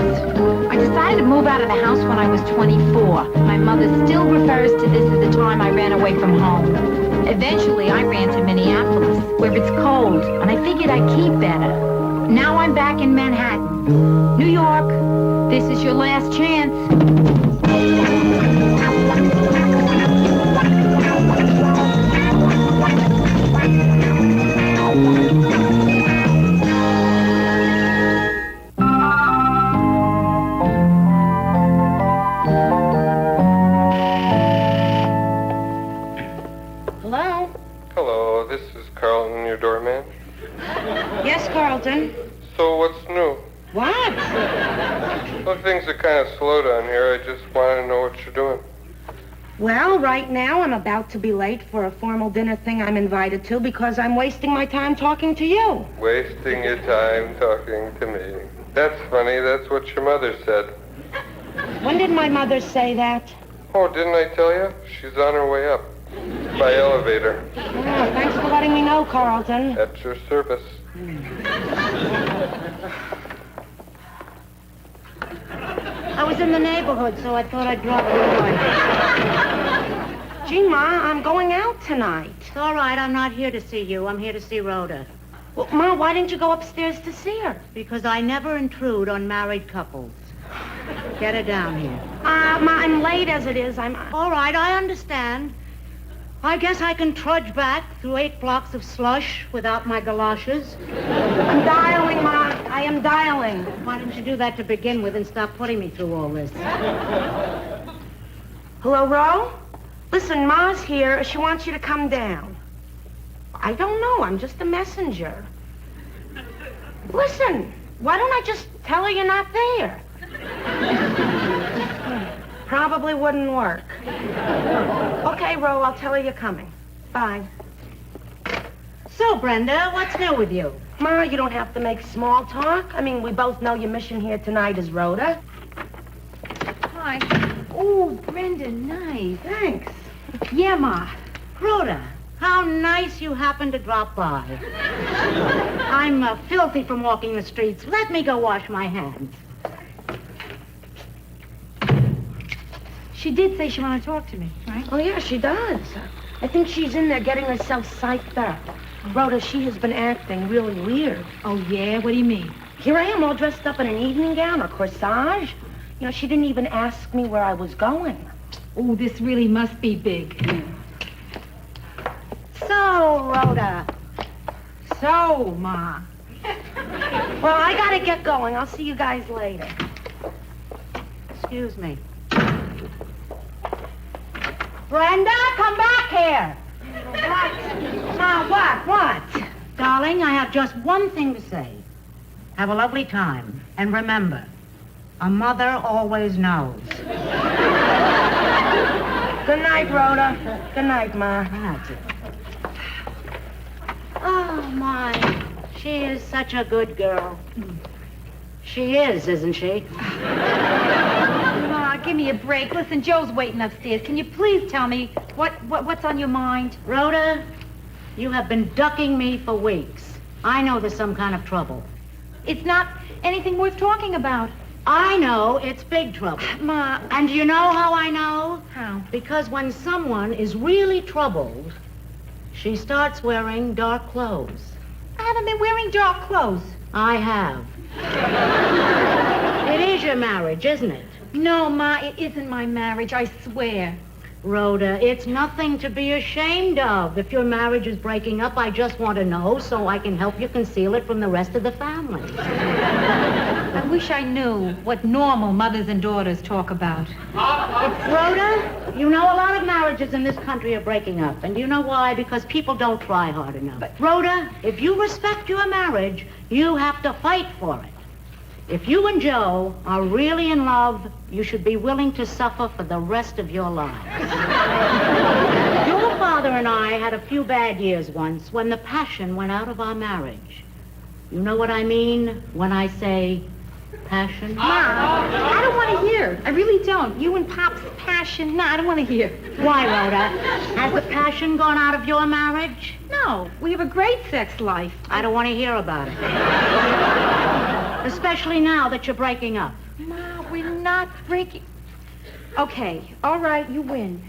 I decided to move out of the house when I was 24. My mother still refers to this as the time I ran away from home. Eventually, I ran to Minneapolis, where it's cold, and I figured I'd keep better. Now I'm back in Manhattan. New York, this is your last chance. Hello? Hello, this is Carlton, your doorman. Yes, Carlton. So what's new? What? Well, things are kind of slow down here. I just want to know what you're doing. Well, right now I'm about to be late for a formal dinner thing I'm invited to because I'm wasting my time talking to you. Wasting your time talking to me. That's funny. That's what your mother said. When did my mother say that? Oh, didn't I tell you? She's on her way up. By elevator. Oh, thanks for letting me know, Carlton. At your service. I was in the neighborhood, so I thought I'd drop by. Gee, Ma, I'm going out tonight. It's all right. I'm not here to see you. I'm here to see Rhoda. Well, Ma, why didn't you go upstairs to see her? Because I never intrude on married couples. Get her down here. Ma, I'm late as it is. All right, I understand. I guess I can trudge back through 8 blocks of slush without my galoshes. I'm dialing, Ma. I am dialing. Why didn't you do that to begin with and stop putting me through all this? Hello, Ro? Listen, Ma's here. She wants you to come down. I don't know. I'm just a messenger. Listen, why don't I just tell her you're not there? Probably wouldn't work. Okay, Ro, I'll tell her you're coming. Bye. So, Brenda, what's new with you? Ma, you don't have to make small talk. I mean, we both know your mission here tonight is Rhoda. Hi. Oh, Brenda, nice. Thanks. Yeah, Ma. Rhoda, how nice you happened to drop by. I'm filthy from walking the streets. Let me go wash my hands. She did say she wanted to talk to me, right? Oh, yeah, she does. I think she's in there getting herself psyched up. Rhoda, she has been acting really weird. Oh, yeah? What do you mean? Here I am all dressed up in an evening gown, a corsage. You know, she didn't even ask me where I was going. Oh, this really must be big. So, Rhoda. So, Ma. Well, I gotta get going. I'll see you guys later. Excuse me. Brenda, come back here. What? Ma, what? Darling, I have just one thing to say. Have a lovely time. And remember, a mother always knows. Good night, Rhoda. Good night, Ma. That's it. Oh, my. She is such a good girl. She is, isn't she? Ma, give me a break. Listen, Joe's waiting upstairs. Can you please tell me what's on your mind? Rhoda, you have been ducking me for weeks. I know there's some kind of trouble. It's not anything worth talking about. I know it's big trouble. Ma. And you know how I know? How? Because when someone is really troubled, she starts wearing dark clothes. I haven't been wearing dark clothes. I have. It is your marriage, isn't it? No, Ma, it isn't my marriage, I swear. Rhoda, it's nothing to be ashamed of. If your marriage is breaking up, I just want to know so I can help you conceal it from the rest of the family. I wish I knew what normal mothers and daughters talk about. Rhoda, you know a lot of marriages in this country are breaking up. And you know why? Because people don't try hard enough. But Rhoda, if you respect your marriage, you have to fight for it. If you and Joe are really in love, you should be willing to suffer for the rest of your lives. Your father and I had a few bad years once when the passion went out of our marriage. You know what I mean when I say Passion? Ma, I don't want to hear. I really don't. You and Pop's passion. No, I don't want to hear. Why, Rhoda? Has the passion gone out of your marriage? No, we have a great sex life. I don't want to hear about it. Especially now that you're breaking up. Ma, we're not breaking... Okay, all right, you win.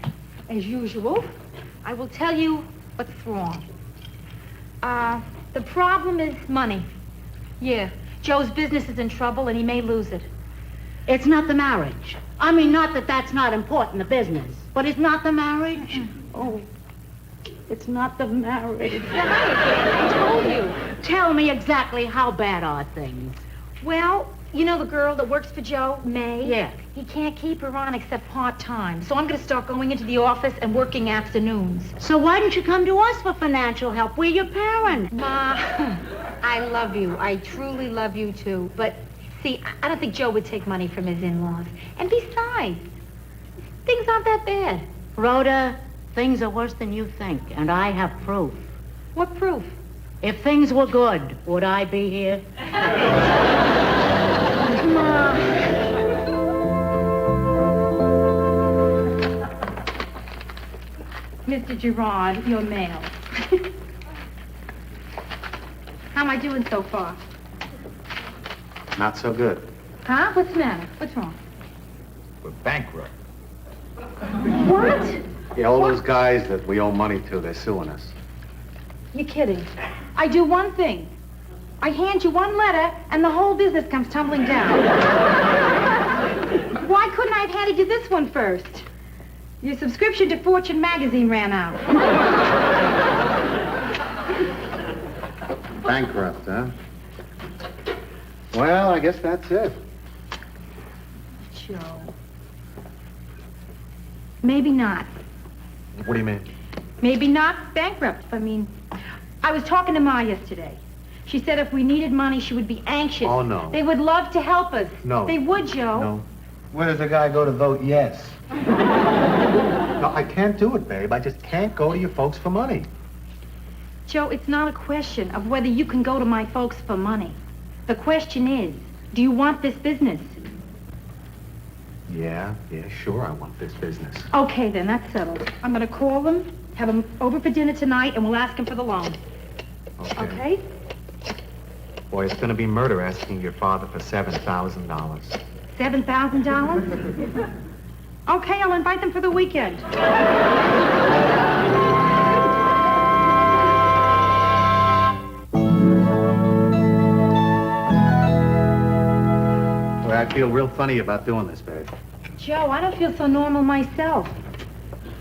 As usual, I will tell you what's wrong. The problem is money. Yeah, Joe's business is in trouble and he may lose it. It's not the marriage. I mean, not that that's not important, the business. But it's not the marriage? Oh, it's not the marriage. I told you. Tell me exactly how bad are things. Well, you know the girl that works for Joe, May? Yeah. He can't keep her on except part-time. So I'm going to start going into the office and working afternoons. So why don't you come to us for financial help? We're your parents. Ma, I love you. I truly love you, too. But, see, I don't think Joe would take money from his in-laws. And besides, things aren't that bad. Rhoda, things are worse than you think, and I have proof. What proof? If things were good, would I be here? Ma. Mr. Gerard, your mail. How am I doing so far? Not so good. Huh? What's the matter? What's wrong? We're bankrupt. What? Yeah, all those guys that we owe money to, they're suing us. You're kidding. I do one thing. I hand you one letter, and the whole business comes tumbling down. Why couldn't I have handed you this one first? Your subscription to Fortune magazine ran out. Bankrupt, huh? Well, I guess that's it. Joe. Maybe not. What do you mean? Maybe not bankrupt. I mean, I was talking to Ma yesterday. She said if we needed money, she would be anxious. Oh, no. They would love to help us. No. They would, Joe. No. Where does the guy go to vote yes? No, I can't do it, babe. I just can't go to your folks for money. Joe, it's not a question of whether you can go to my folks for money. The question is, do you want this business? Yeah, sure, I want this business. Okay, then, that's settled. I'm going to call them, have them over for dinner tonight, and we'll ask them for the loan. Okay? Boy, it's going to be murder asking your father for $7,000. $7,000? Okay, I'll invite them for the weekend. Boy, I feel real funny about doing this, babe. Joe, I don't feel so normal myself.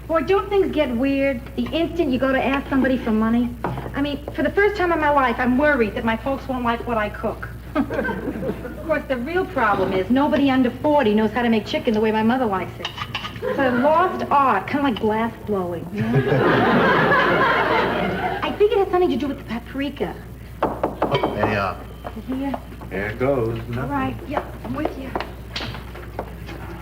Boy, don't things get weird the instant you go to ask somebody for money? I mean, for the first time in my life, I'm worried that my folks won't like what I cook. Of course, the real problem is nobody under 40 knows how to make chicken the way my mother likes it. It's a lost art, kind of like glass blowing. You know? I think it has something to do with the paprika. Oh, they are. Here. There it goes. All right, yeah, I'm with you.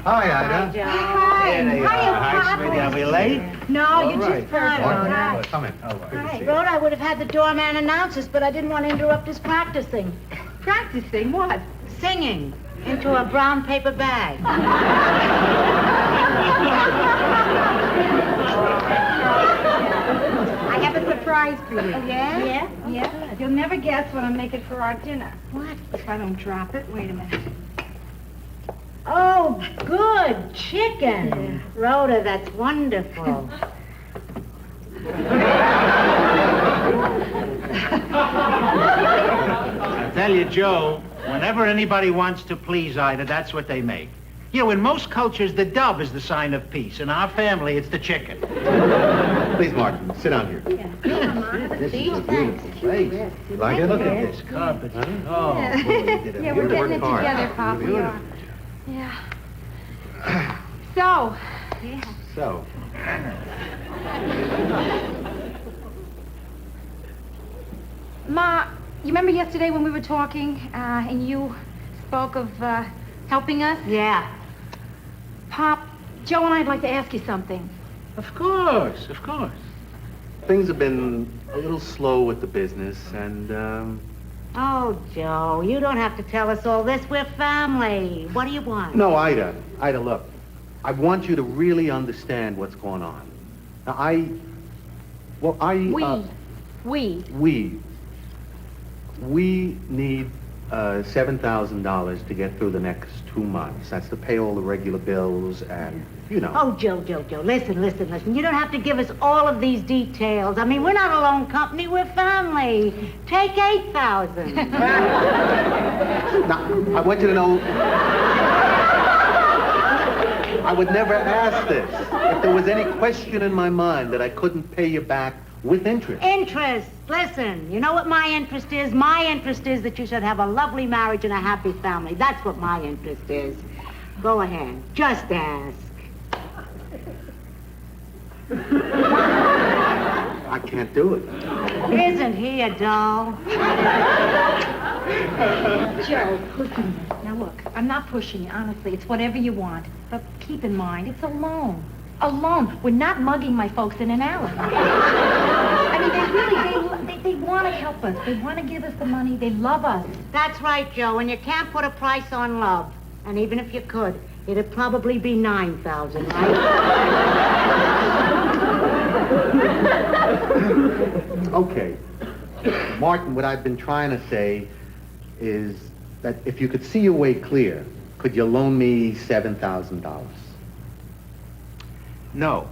Hi, Ida. Hi. There they are. Hi, sweetie. Are we late? No, you're right. just perfect. Hi. Come in. Oh, good to see you. Rhoda, I would have had the doorman announce us, but I didn't want to interrupt his practicing. Practicing what? Singing into a brown paper bag. I have a surprise for you. Oh, yeah? Yeah? Yeah. You'll never guess what I'm making for our dinner. What? If I don't drop it. Wait a minute. Oh, good. Chicken. Rhoda, that's wonderful. I tell you, Joe, whenever anybody wants to please Ida, that's what they make. You know, in most cultures, the dove is the sign of peace. In our family, it's the chicken. Please, Martin, sit down here. This is a beautiful place. You like it? Look at this carpet. Oh, boy, you did a Yeah, we're getting it hard. together, Pop. We are. Yeah. So. Yeah. So, Ma, you remember yesterday when we were talking, and you spoke of, helping us? Yeah. Pop, Joe and I'd like to ask you something. Of course, of course. things have been a little slow with the business, and Oh, Joe, you don't have to tell us all this. We're family. What do you want? No, Ida, look. I want you to really understand what's going on. Now, we need $7,000 to get through the next 2 months. That's to pay all the regular bills and, you know. Oh, Joe, listen. You don't have to give us all of these details. I mean, we're not a loan company, we're family. Take $8,000. Now, I want you to know, I would never ask this if there was any question in my mind that I couldn't pay you back with interest. Interest. Listen, you know what my interest is? My interest is that you should have a lovely marriage and a happy family. That's what my interest is. Go ahead. Just ask. I can't do it. Isn't he a doll? Joe, listen. Now look, I'm not pushing you, honestly. It's whatever you want. But keep in mind, it's a loan. A loan. We're not mugging my folks in an alley. I mean, they want to help us. They want to give us the money. They love us. That's right, Joe, and you can't put a price on love. And even if you could, it'd probably be $9,000, right? Okay. Martin, what I've been trying to say is that if you could see your way clear, could you loan me $7,000? No.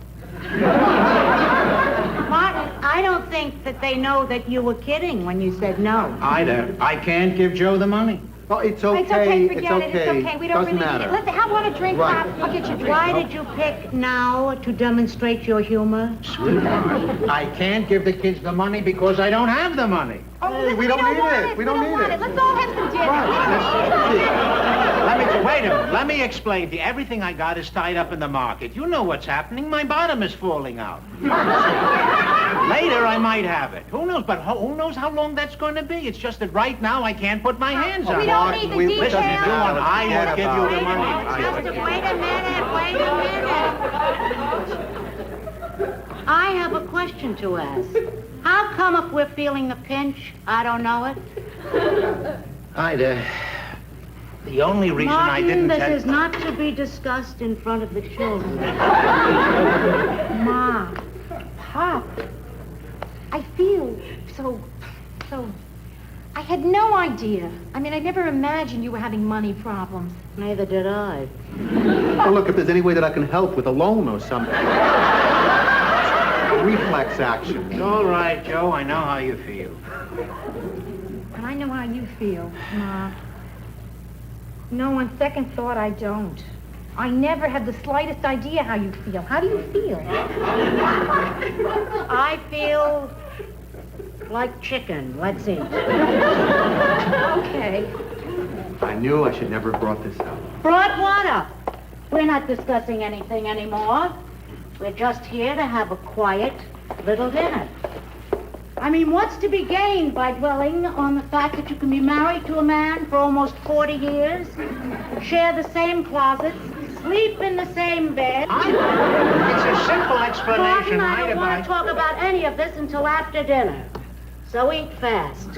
Martin, I don't think that they know that you were kidding when you said no. Ida, I can't give Joe the money. Oh, it's okay. It's okay, forget it. It's okay. We don't Doesn't really need matter. it. Listen, have one a drink, Right. Pop. I'll get you a drink. Why did you pick now to demonstrate your humor? Sweetheart, I can't give the kids the money because I don't have the money. Oh, listen, we don't need want it. We don't need want it. Let's all have some dinner. Wait a minute. Let me explain to you. Everything I got is tied up in the market. You know what's happening. My bottom is falling out. Later, I might have it. Who knows? But who knows how long that's going to be? It's just that right now I can't put my hands on it. We don't need the details. Listen, if you want, I will give you the money. Wait a minute. I have a question to ask. How come if we're feeling the pinch, I don't know it? Ida, the only reason I didn't this tell... is not to be discussed in front of the children. Ma, Pop, I feel so... I had no idea. I mean, I never imagined you were having money problems. Neither did I. Well, look, if there's any way that I can help with a loan or something. A reflex action. It's all right, Joe. I know how you feel. And I know how you feel, Ma. No, on second thought, I don't. I never had the slightest idea how you feel. How do you feel? I feel like chicken. Let's eat. Okay. I knew I should never have brought this up. Brought what up? We're not discussing anything anymore. We're just here to have a quiet little dinner. I mean, what's to be gained by dwelling on the fact that you can be married to a man for almost 40 years, share the same closets, sleep in the same bed? It's a simple explanation, Martin, I don't Ida, want to talk about any of this until after dinner. So eat fast.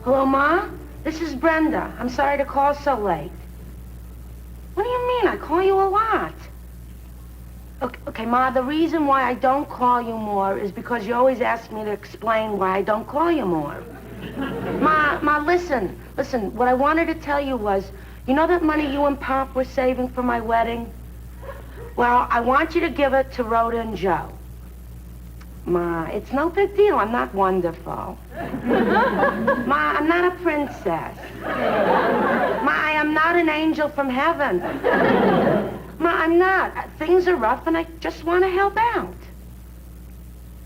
Hello, Ma? This is Brenda. I'm sorry to call so late. What do you mean? I call you a lot. Okay, Ma, the reason why I don't call you more is because you always ask me to explain why I don't call you more. Ma, listen. What I wanted to tell you was, you know that money you and Pop were saving for my wedding? Well, I want you to give it to Rhoda and Joe. Ma, it's no big deal. I'm not wonderful. Ma, I'm not a princess. Ma, I am not an angel from heaven. Ma, I'm not. Things are rough and I just want to help out.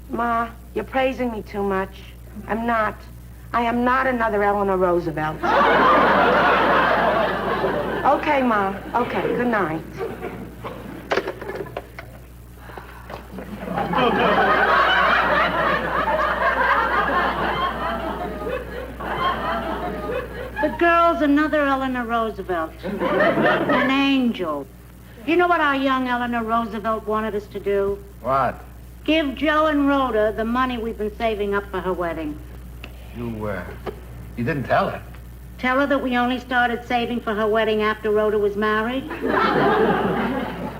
Ma, you're praising me too much. I'm not. I am not another Eleanor Roosevelt. Okay, Ma. Okay, good night. The girl's another Eleanor Roosevelt. An angel. You know what our young Eleanor Roosevelt wanted us to do? What? Give Joe and Rhoda the money we've been saving up for her wedding. You didn't tell her. Tell her that we only started saving for her wedding after Rhoda was married.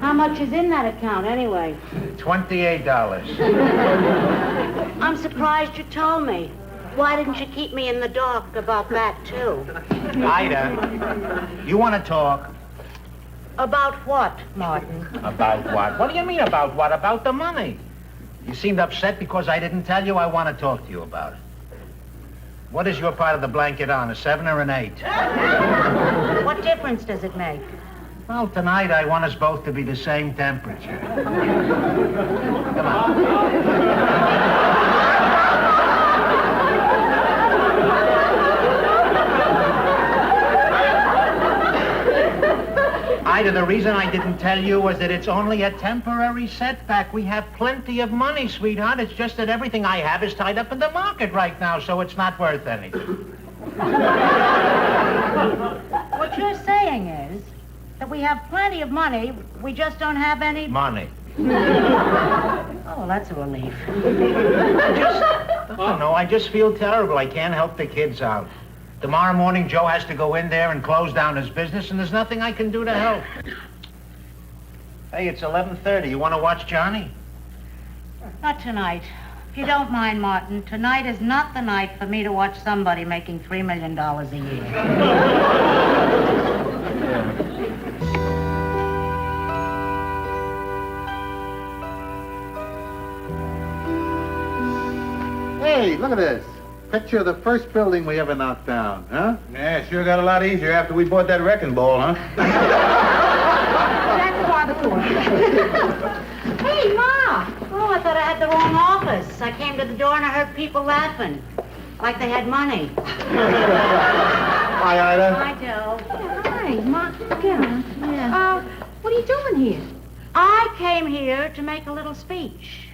How much is in that account, anyway? $28. I'm surprised you told me. Why didn't you keep me in the dark about that, too? Ida, you want to talk? About what, Martin? About what? What do you mean about what? About the money. You seemed upset because I didn't tell you. I want to talk to you about it. What is your part of the blanket on, a 7 or an 8? What difference does it make? Well, tonight I want us both to be the same temperature. Come on. Ida, the reason I didn't tell you was that it's only a temporary setback. We have plenty of money, sweetheart. It's just that everything I have is tied up in the market right now, so it's not worth anything. What you're saying is that we have plenty of money, we just don't have any... Money. Oh, that's a relief. I just feel terrible. I can't help the kids out. Tomorrow morning, Joe has to go in there and close down his business, and there's nothing I can do to help. Hey, it's 11:30. You want to watch Johnny? Not tonight. If you don't mind, Martin, tonight is not the night for me to watch somebody making $3 million a year. Hey, look at this. Picture of the first building we ever knocked down, huh? Yeah, sure got a lot easier after we bought that wrecking ball, huh? That's father for you. Hey, Ma! Oh, I thought I had the wrong office. I came to the door and I heard people laughing. Like they had money. Hi, Ida. Hi, Joe. Hi, Ma. Yeah. What are you doing here? I came here to make a little speech.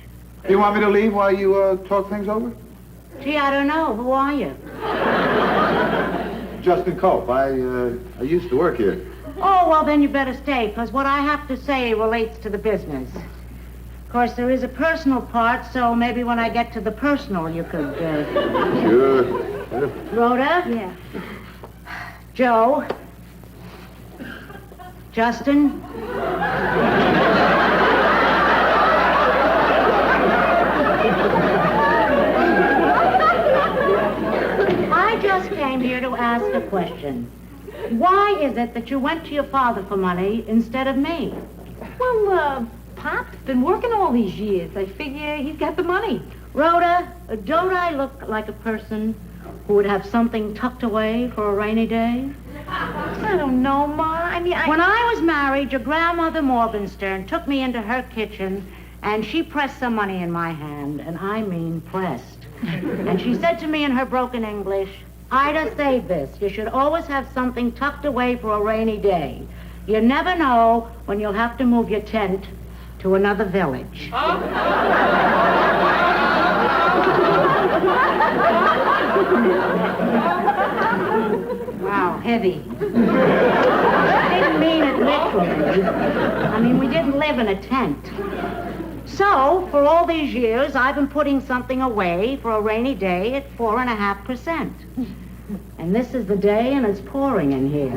You want me to leave while you talk things over? Gee, I don't know. Who are you? Justin Cope. I used to work here. Oh, well, then you better stay, because what I have to say relates to the business. Of course, there is a personal part, so maybe when I get to the personal, you could, Sure. Rhoda? Yeah. Joe? Justin? I just came here to ask a question. Why is it that you went to your father for money instead of me? Well, Pop's been working all these years. I figure he's got the money. Rhoda, don't I look like a person who would have something tucked away for a rainy day? I don't know, Ma. When I was married, your grandmother Morgenstern took me into her kitchen and she pressed some money in my hand, and I mean pressed. And she said to me in her broken English, Ida, save this. You should always have something tucked away for a rainy day. You never know when you'll have to move your tent to another village. Wow, heavy. I didn't mean it literally. I mean, we didn't live in a tent. So, for all these years, I've been putting something away for a rainy day at 4.5%. And this is the day, and it's pouring in here.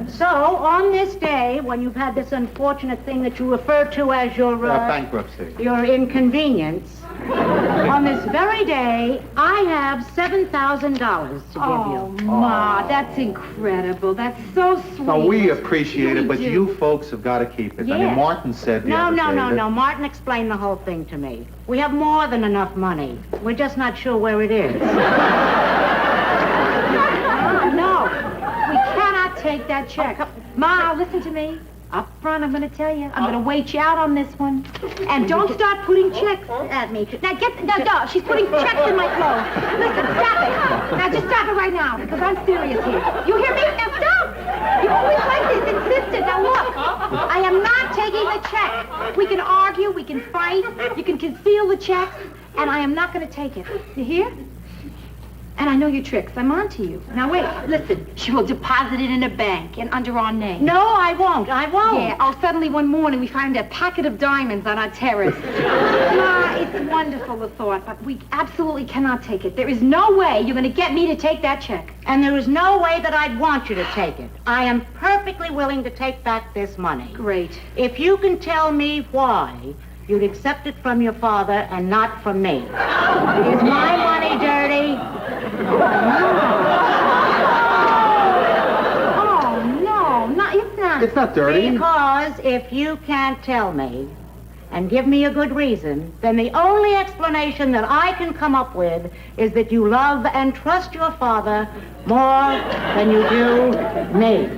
So, on this day, when you've had this unfortunate thing that you refer to as your... bankruptcy. Your inconvenience, on this very day, I have $7,000 to give you. Oh, Ma, that's incredible. That's so sweet. No, we appreciate it, but do. you folks have got to keep it. I mean, Yes. Martin said the other day that- No. Martin explained the whole thing to me. We have more than enough money. We're just not sure where it is. No, we cannot take that check. Ma, listen to me. Up front, I'm going to tell you. I'm going to wait you out on this one. And don't start putting checks at me. Now, no, she's putting checks in my clothes. Listen, stop it. Now, just stop it right now, because I'm serious here. You hear me? Now, stop. You always like this, insistent. Now, look, I am not taking the check. We can argue, we can fight, you can conceal the checks, and I am not going to take it. You hear? And I know your tricks. I'm on to you. Now, wait, listen. She will deposit it in a bank and under our name. No, I won't. I won't. Yeah, suddenly one morning we find a packet of diamonds on our terrace. Ma, it's wonderful, the thought, but we absolutely cannot take it. There is no way you're going to get me to take that check. And there is no way that I'd want you to take it. I am perfectly willing to take back this money. Great. If you can tell me why you'd accept it from your father and not from me. Is my money dirty? Oh, no, it's not. It's not dirty. Because if you can't tell me and give me a good reason, then the only explanation that I can come up with is that you love and trust your father more than you do me.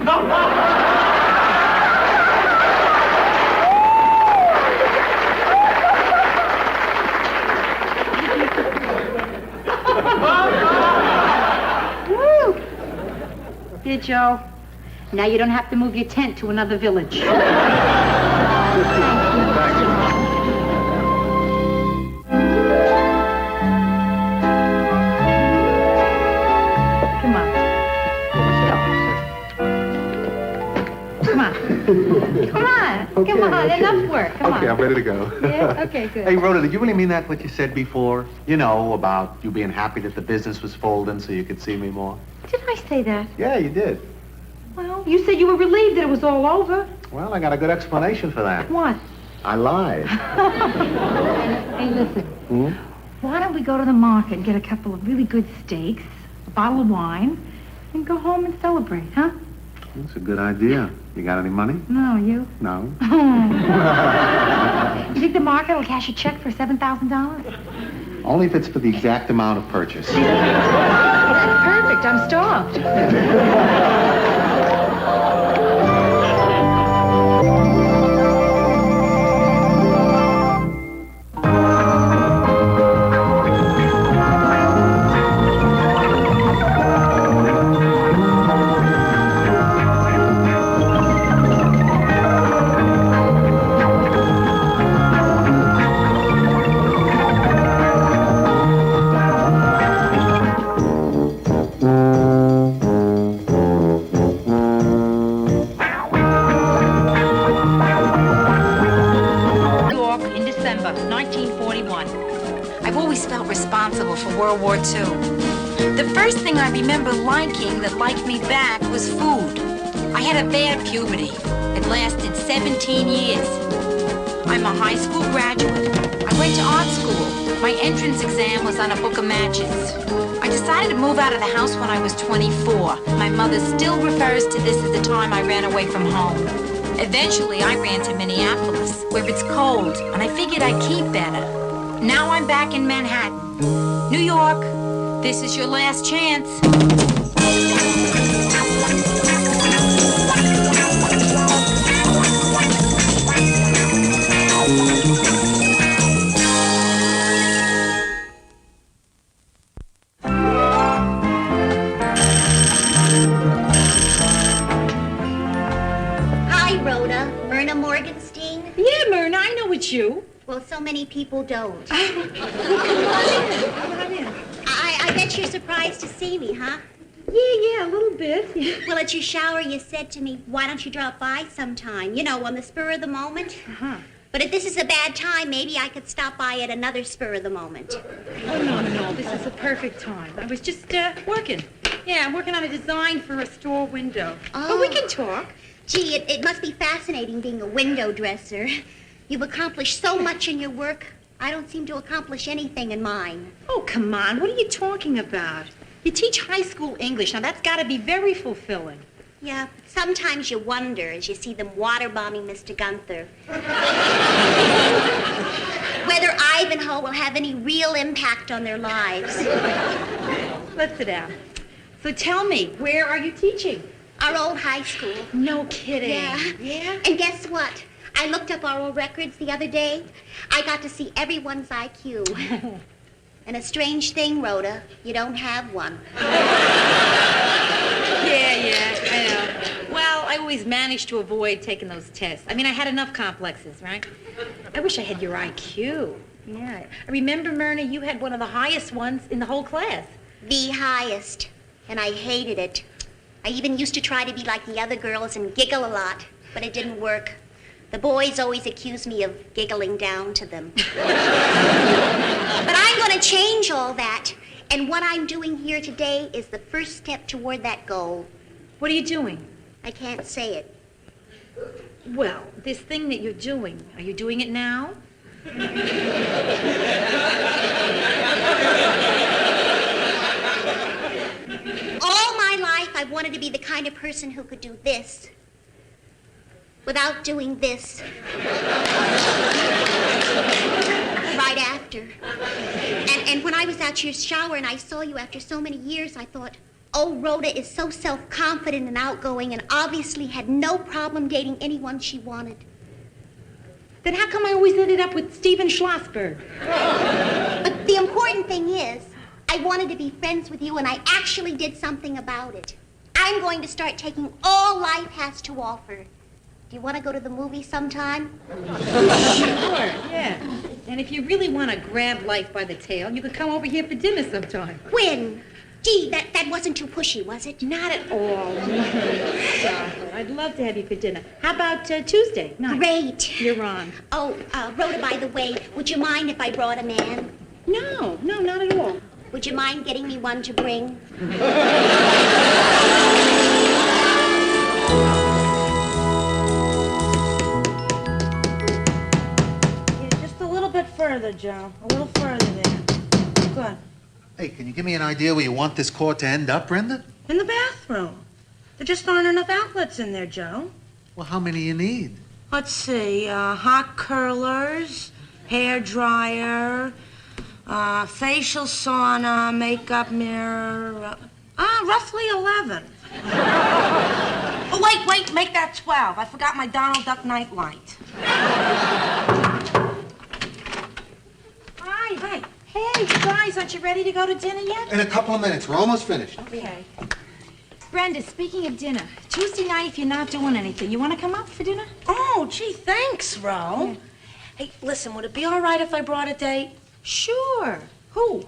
Woo! Here, Joe. Now you don't have to move your tent to another village. Come on, enough work. Come on. Okay, I'm ready to go. Yeah? Okay, good. Hey, Rhoda, did you really mean that, what you said before? You know, about you being happy that the business was folding so you could see me more? Did I say that? Yeah, you did. Well, you said you were relieved that it was all over. Well, I got a good explanation for that. What? I lied. Hey, listen. Why don't we go to the market and get a couple of really good steaks, a bottle of wine, and go home and celebrate, huh? That's a good idea. You got any money? No, you? No. You think the market will cash a check for $7,000? Only if it's for the exact amount of purchase. That's perfect. I'm starved. World War II. The first thing I remember liking that liked me back was food. I had a bad puberty. It lasted 17 years. I'm a high school graduate. I went to art school. My entrance exam was on a book of matches. I decided to move out of the house when I was 24. My mother still refers to this as the time I ran away from home. Eventually, I ran to Minneapolis, where it's cold, and I figured I'd keep better. Now I'm back in Manhattan. New York, this is your last chance. Hi, Rhoda. Myrna Morgenstein? Yeah, Myrna, I know it's you. Well, so many people don't. Come on in. I bet you're surprised to see me, huh? Yeah, a little bit. Well, at your shower, you said to me, why don't you drop by sometime? You know, on the spur of the moment. Uh-huh. But if this is a bad time, maybe I could stop by at another spur of the moment. Oh, no, this is a perfect time. I was just working. Yeah, I'm working on a design for a store window. Oh. But we can talk. Gee, it must be fascinating being a window dresser. You've accomplished so much in your work. I don't seem to accomplish anything in mine. Oh, come on. What are you talking about? You teach high school English. Now, that's got to be very fulfilling. Yeah, sometimes you wonder as you see them water-bombing Mr. Gunther. Whether Ivanhoe will have any real impact on their lives. Let's sit down. So tell me, where are you teaching? Our old high school. No kidding. Yeah? And guess what? I looked up our old records the other day. I got to see everyone's IQ. And a strange thing, Rhoda, you don't have one. Yeah, I know. Well, I always managed to avoid taking those tests. I mean, I had enough complexes, right? I wish I had your IQ. Yeah. I remember, Myrna, you had one of the highest ones in the whole class. The highest. And I hated it. I even used to try to be like the other girls and giggle a lot, but it didn't work. The boys always accused me of giggling down to them. But I'm going to change all that. And what I'm doing here today is the first step toward that goal. What are you doing? I can't say it. Well, this thing that you're doing, are you doing it now? All my life, I wanted to be the kind of person who could do this without doing this right after. And when I was at your shower and I saw you after so many years, I thought, oh, Rhoda is so self-confident and outgoing and obviously had no problem dating anyone she wanted. Then how come I always ended up with Steven Schlossberg? But the important thing is, I wanted to be friends with you and I actually did something about it. I'm going to start taking all life has to offer. Do you want to go to the movie sometime? Sure, yeah. And if you really want to grab life by the tail, you could come over here for dinner sometime. When? Gee, that wasn't too pushy, was it? Not at all. Chocolate. I'd love to have you for dinner. How about Tuesday night? Great. You're on. Oh, Rhoda, by the way, would you mind if I brought a man? No, not at all. Would you mind getting me one to bring? Just a little bit further, Joe. A little further there. Good. Hey, can you give me an idea where you want this court to end up, Brenda? In the bathroom. There just aren't enough outlets in there, Joe. Well, how many you need? Let's see, hot curlers, hair dryer, facial sauna, makeup mirror, roughly 11. Oh, wait, make that 12. I forgot my Donald Duck night light. Hi. Hey, guys, aren't you ready to go to dinner yet? In a couple of minutes. We're almost finished. Okay. Brenda, speaking of dinner, Tuesday night, if you're not doing anything, you want to come up for dinner? Oh, gee, thanks, Ro. Yeah. Hey, listen, would it be all right if I brought a date? Sure. Who?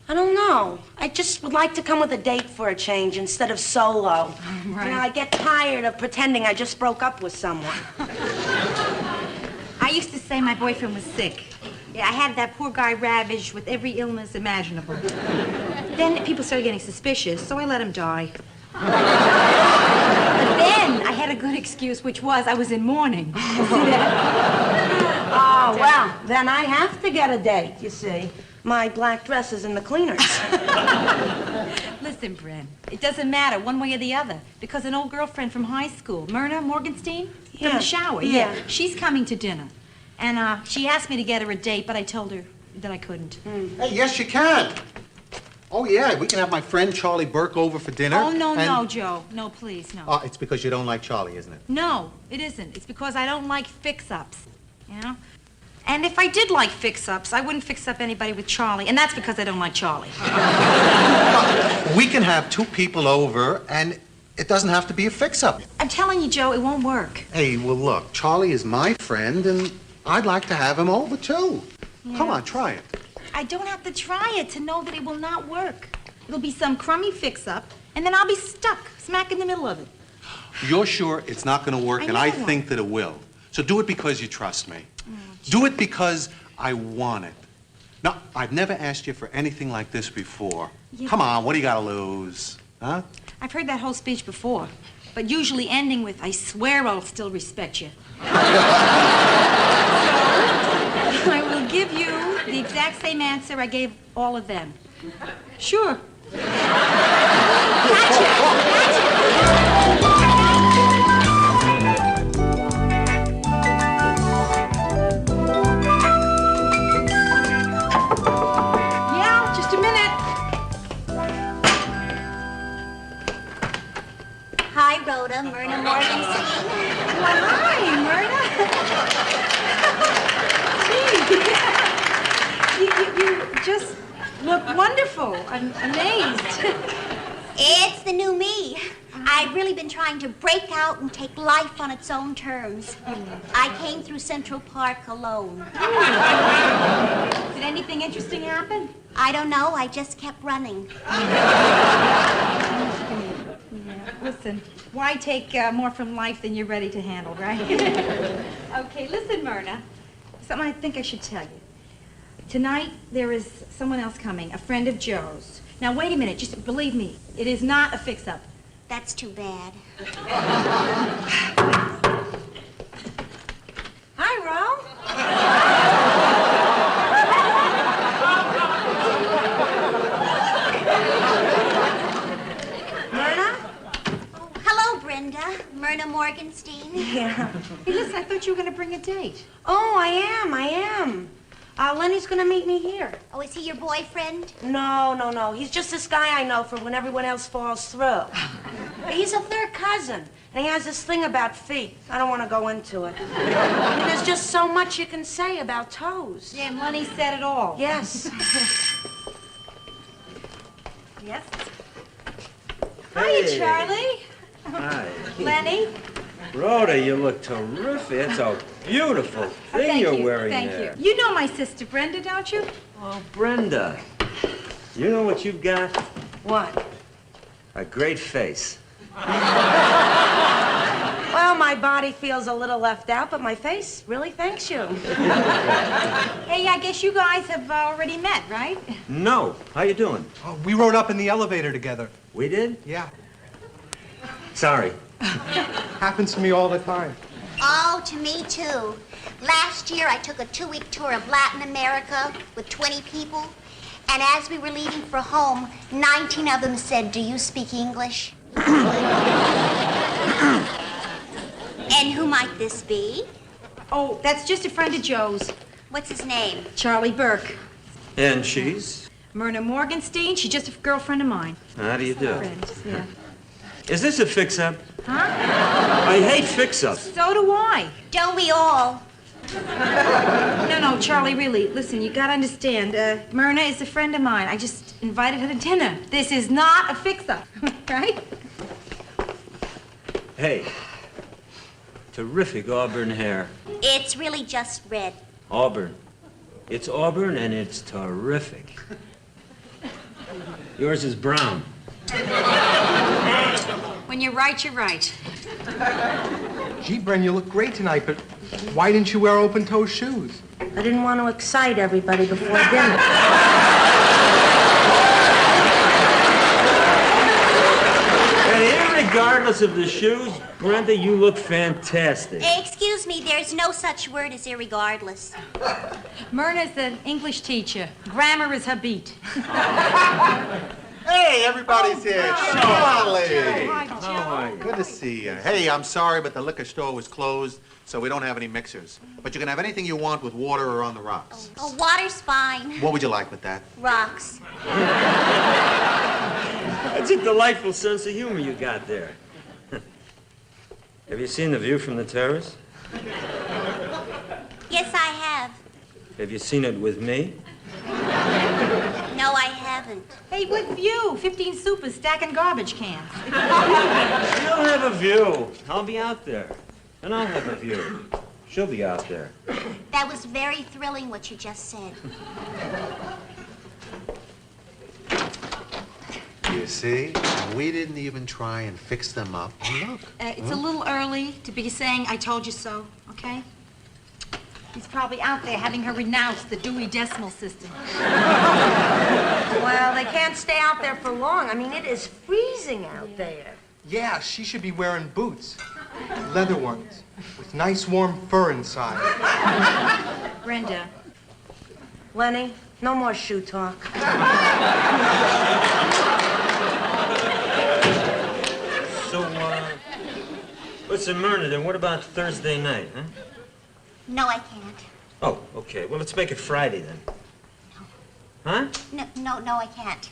I don't know. I just would like to come with a date for a change instead of solo. Right. You know, I get tired of pretending I just broke up with someone. I used to say my boyfriend was sick. Yeah, I had that poor guy ravaged with every illness imaginable. Then people started getting suspicious, so I let him die. But then I had a good excuse, which was I was in mourning. Oh, well, then I have to get a date, you see. My black dress is in the cleaners. Listen, Bren, it doesn't matter one way or the other, because an old girlfriend from high school, Myrna Morgenstein, from the shower, she's coming to dinner. And she asked me to get her a date, but I told her that I couldn't. Hey, yes, you can. Oh, yeah, we can have my friend Charlie Burke over for dinner. Oh, no, Joe. No, please, no. Oh, it's because you don't like Charlie, isn't it? No, it isn't. It's because I don't like fix-ups, you know? And if I did like fix-ups, I wouldn't fix up anybody with Charlie, and that's because I don't like Charlie. We can have two people over, and it doesn't have to be a fix-up. I'm telling you, Joe, it won't work. Hey, well, look, Charlie is my friend, and I'd like to have him over, too. Yeah. Come on, try it. I don't have to try it to know that it will not work. It'll be some crummy fix-up, and then I'll be stuck smack in the middle of it. You're sure it's not going to work, and I think that it will. So do it because you trust me. Do it because I want it. Now, I've never asked you for anything like this before. Come on, what do you got to lose? Huh? I've heard that whole speech before, but usually ending with, I swear I'll still respect you. I will give you the exact same answer I gave all of them. Sure. Gotcha. Yeah, just a minute. Hi, Rhoda. Myrna Morgenstein. Well, hi, Myrna. You just look wonderful. I'm amazed. It's the new me. I I've really been trying to break out and take life on its own terms. I came through Central Park alone. Did anything interesting happen? I don't know. I just kept running. Listen, why take more from life than you're ready to handle, right? Okay, listen, Myrna. Something I think I should tell you. Tonight, there is someone else coming, a friend of Joe's. Now, wait a minute. Just believe me. It is not a fix-up. That's too bad. Hi, Ro. Myrna? Oh, hello, Brenda. Myrna Morgenstein. Yeah. Hey, listen, I thought you were going to bring a date. Oh, I am. Lenny's gonna meet me here. Oh, is he your boyfriend? No. He's just this guy I know for when everyone else falls through. He's a third cousin, and he has this thing about feet. I don't want to go into it. I mean, there's just so much you can say about toes. Yeah, and Lenny said it all. Yes. Yes? Hey. Hiya, Charlie. Hi. Lenny. Rhoda, you look terrific. That's a beautiful thing Thank you're you. wearing Thank there. you. You know my sister Brenda, don't you? Oh, Brenda. You know what you've got? What? A great face. Well, my body feels a little left out, but my face really thanks you. Hey, I guess you guys have already met, right? No. How you doing? Oh, we rode up in the elevator together. We did? Yeah. Sorry. Happens to me all the time. Oh, to me, too. Last year, I took a 2-week tour of Latin America with 20 people. And as we were leaving for home, 19 of them said, "Do you speak English?" And who might this be? Oh, that's just a friend of Joe's. What's his name? Charlie Burke. And she's? Myrna Morgenstein. She's just a girlfriend of mine. How do you do? Friend, yeah. Is this a fix-up? Huh? I hate fix-ups. So do I. Don't we all? No, Charlie, really. Listen, you gotta understand. Myrna is a friend of mine. I just invited her to dinner. This is not a fix-up, right? Hey. Terrific auburn hair. It's really just red. Auburn. It's auburn and it's terrific. Yours is brown. When you're right, you're right. Gee, Bren, you look great tonight, but why didn't you wear open-toe shoes? I didn't want to excite everybody before dinner. And regardless of the shoes, Brenda, you look fantastic. Excuse me, there's no such word as irregardless. Myrna's an English teacher. Grammar is her beat. Hey, everybody's here. Charlie. Hi, Joe. Good to see you. Hey, I'm sorry, but the liquor store was closed, so we don't have any mixers. But you can have anything you want with water or on the rocks. Oh, water's fine. What would you like with that? Rocks. That's a delightful sense of humor you got there. Have you seen the view from the terrace? Yes, I have. Have you seen it with me? No, I haven't. Hey, what view? 15 supers stacking garbage cans. You'll have a view. I'll be out there. And I'll have a view. She'll be out there. That was very thrilling what you just said. You see, we didn't even try and fix them up. Look. It's a little early to be saying I told you so, okay? He's probably out there having her renounce the Dewey Decimal System. Well, they can't stay out there for long. I mean, it is freezing out there. Yeah, she should be wearing boots. Leather ones, with nice warm fur inside. Brenda. Lenny, no more shoe talk. So, listen, Myrna, then what about Thursday night, huh? No, I can't. Oh, okay. Well, let's make it Friday then. Huh? No, I can't.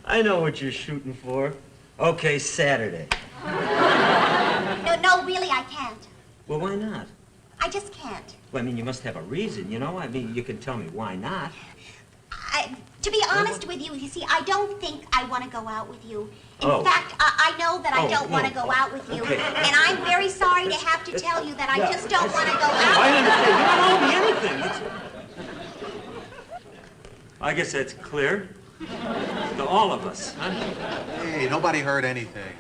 I know what you're shooting for. Okay, Saturday. No, really, I can't. Well, why not? I just can't. Well, I mean, you must have a reason, you know? I mean, you can tell me why not. To be honest with you, see, I don't think I want to go out with you. In Oh. fact, I know that I don't no. want to go out with you. Okay. And I'm very sorry to have to tell you that I just don't want to go out. I understand. You don't owe me anything. I guess that's clear to all of us, huh? Hey, nobody heard anything.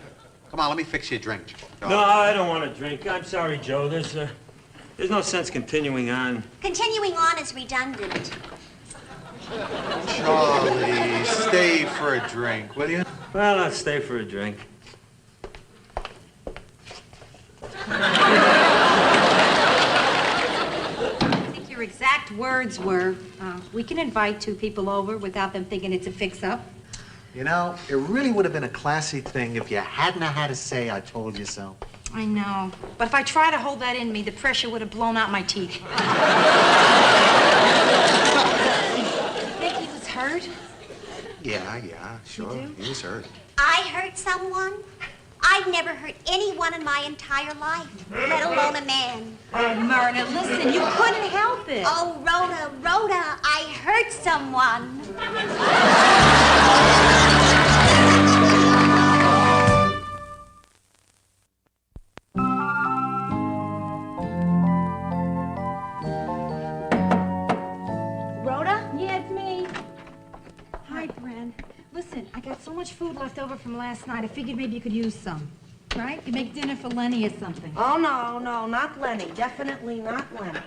Come on, let me fix you a drink. No, I don't want to drink. I'm sorry, Joe. There's no sense continuing on. Continuing on is redundant. Charlie, stay for a drink, will you? Well, I'll stay for a drink. I think your exact words were, we can invite two people over without them thinking it's a fix-up. You know, it really would have been a classy thing if you hadn't had to say I told you so. I know. But if I tried to hold that in me, the pressure would have blown out my teeth. Think he was hurt? Yeah, sure. You do? He was hurt. I hurt someone? I've never hurt anyone in my entire life, let alone a man. Oh, Myrna, listen, you couldn't help it. Oh, Rhoda, I hurt someone. Rhoda? Yeah, it's me. Hi, Bren. Listen, I got so much food left over from last night, I figured maybe you could use some. Right? You make dinner for Lenny or something. Oh, no, not Lenny. Definitely not Lenny.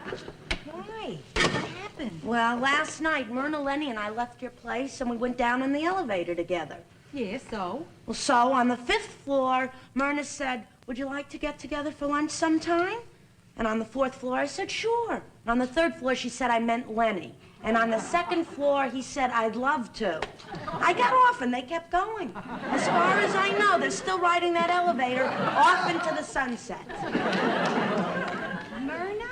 Why? What happened? Well, last night, Myrna, Lenny, and I left your place, and we went down in the elevator together. Yeah, so? Well, so on the 5th floor, Myrna said, would you like to get together for lunch sometime? And on the 4th floor, I said, sure. And on the 3rd floor, she said I meant Lenny. And on the 2nd floor, he said, I'd love to. I got off, and they kept going. As far as I know, they're still riding that elevator off into the sunset. Myrna?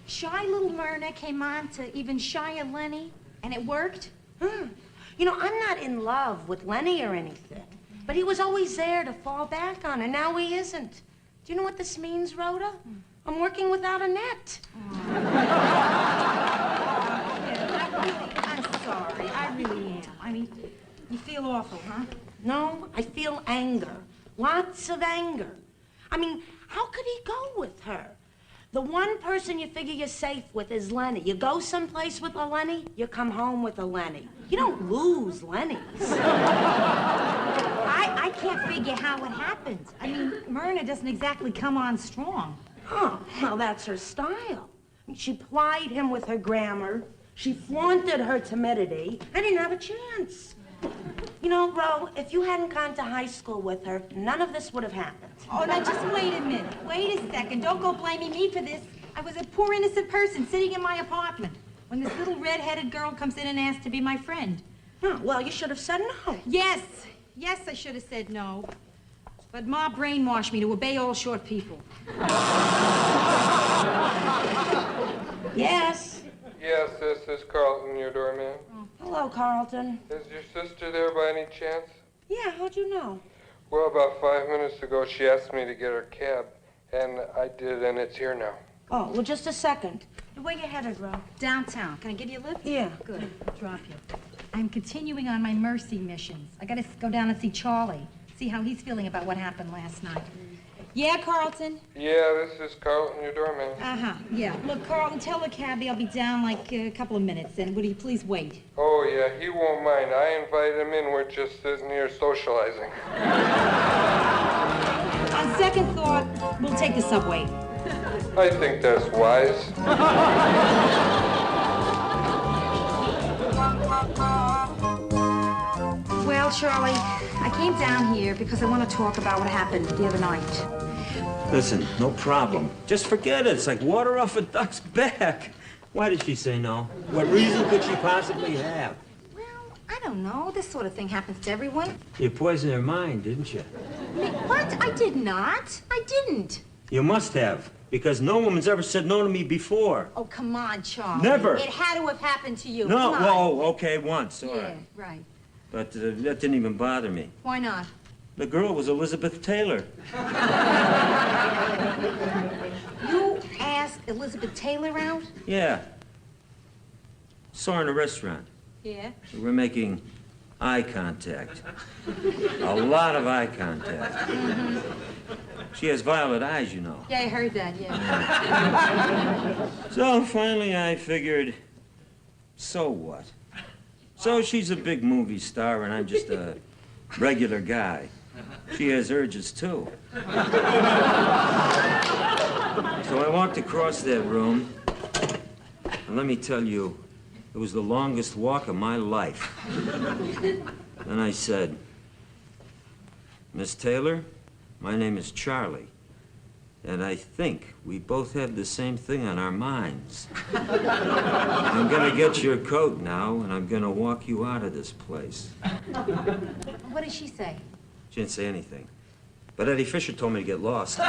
Shy little Myrna came on to even shyer Lenny, and it worked? You know, I'm not in love with Lenny or anything, but he was always there to fall back on, and now he isn't. Do you know what this means, Rhoda? I'm working without a net. I'm sorry. I really am. I mean, you feel awful, huh? No, I feel anger. Lots of anger. I mean, how could he go with her? The one person you figure you're safe with is Lenny. You go someplace with a Lenny, you come home with a Lenny. You don't lose Lennys. I can't figure how it happens. I mean, Myrna doesn't exactly come on strong. Oh, well, that's her style. She plied him with her grammar. She flaunted her timidity. I didn't have a chance. You know, Ro, if you hadn't gone to high school with her, none of this would have happened. Oh, now just wait a minute. Wait a second. Don't go blaming me for this. I was a poor innocent person sitting in my apartment when this little red-headed girl comes in and asks to be my friend. Oh, well, you should have said no. Yes, I should have said no. But Ma brainwashed me to obey all short people. Yes. Yes, this is Carlton, your doorman. Hello, Carlton. Is your sister there by any chance? Yeah, how'd you know? Well, about 5 minutes ago, she asked me to get her cab, and I did, and it's here now. Oh, well, just a second. Where you headed, Ro? Downtown. Can I give you a lift? Yeah. Good. I'll drop you. I'm continuing on my mercy missions. I gotta go down and see Charlie, see how he's feeling about what happened last night. Yeah, Carlton? Yeah, this is Carlton, your doorman. Uh-huh, yeah. Look, Carlton, tell the cabbie I'll be down like a couple of minutes, and would you please wait? Oh, yeah, he won't mind. I invited him in. We're just sitting here socializing. On second thought, we'll take the subway. I think that's wise. Well, Charlie, I came down here because I want to talk about what happened the other night. Listen, no problem. Just forget it. It's like water off a duck's back. Why did she say no? What reason could she possibly have? I don't know. This sort of thing happens to everyone. You poisoned her mind, didn't you? What? I did not. I didn't. You must have, because no woman's ever said no to me before. Oh, come on, Charlie. Never. It had to have happened to you. No, Come on. well, okay, once, all Yeah, right. right. But that didn't even bother me. Why not? The girl was Elizabeth Taylor. You asked Elizabeth Taylor out? Yeah. Saw her in a restaurant. Yeah? So we're making eye contact. A lot of eye contact. Mm-hmm. She has violet eyes, you know. Yeah, I heard that, yeah. So finally I figured, so what? So she's a big movie star and I'm just a regular guy. She has urges too. So I walked across that room, and let me tell you, it was the longest walk of my life. Then I said, Miss Taylor, my name is Charlie, and I think we both have the same thing on our minds. I'm gonna get your coat now, and I'm gonna walk you out of this place. What did she say? She didn't say anything. But Eddie Fisher told me to get lost. Yeah,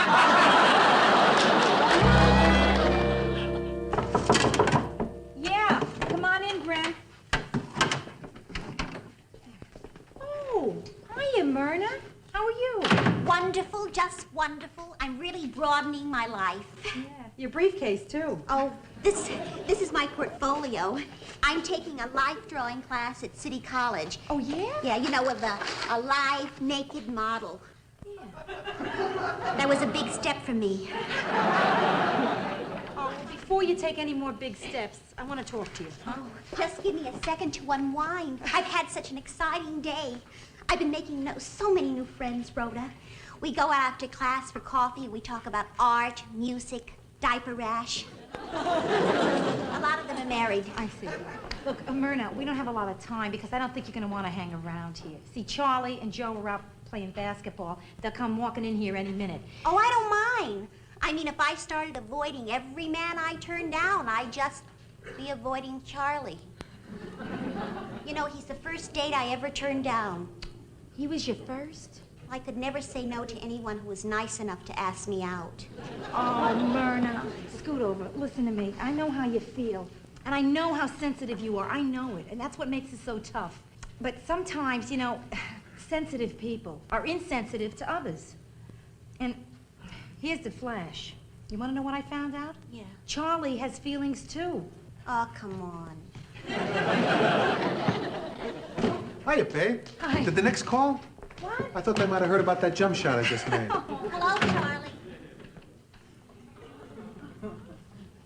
come on in, Gren. Oh, hiya, Myrna. How are you? Wonderful, just wonderful. I'm really broadening my life. Yeah, your briefcase, too. Oh, this is my portfolio. I'm taking a life drawing class at City College. Oh, yeah? Yeah, you know, with a live, naked model. That was a big step for me. Oh, before you take any more big steps, I want to talk to you. Oh, just give me a second to unwind. I've had such an exciting day. I've been making so many new friends, Rhoda. We go out after class for coffee and we talk about art, music, diaper rash. A lot of them are married. I see. Look, Myrna, we don't have a lot of time because I don't think you're going to want to hang around here. See, Charlie and Joe are out playing basketball. They'll come walking in here any minute. Oh, I don't mind. I mean, if I started avoiding every man I turned down, I'd just be avoiding Charlie. You know, he's the first date I ever turned down. He was your first? I could never say no to anyone who was nice enough to ask me out. Oh, Myrna, scoot over. Listen to me. I know how you feel. And I know how sensitive you are. I know it. And that's what makes it so tough. But sometimes, you know, sensitive people are insensitive to others. And here's the flash. You want to know what I found out? Yeah. Charlie has feelings, too. Oh, come on. Hiya, babe. Hi. Did the Knicks call? What? I thought they might have heard about that jump shot I just made. Hello, Charlie.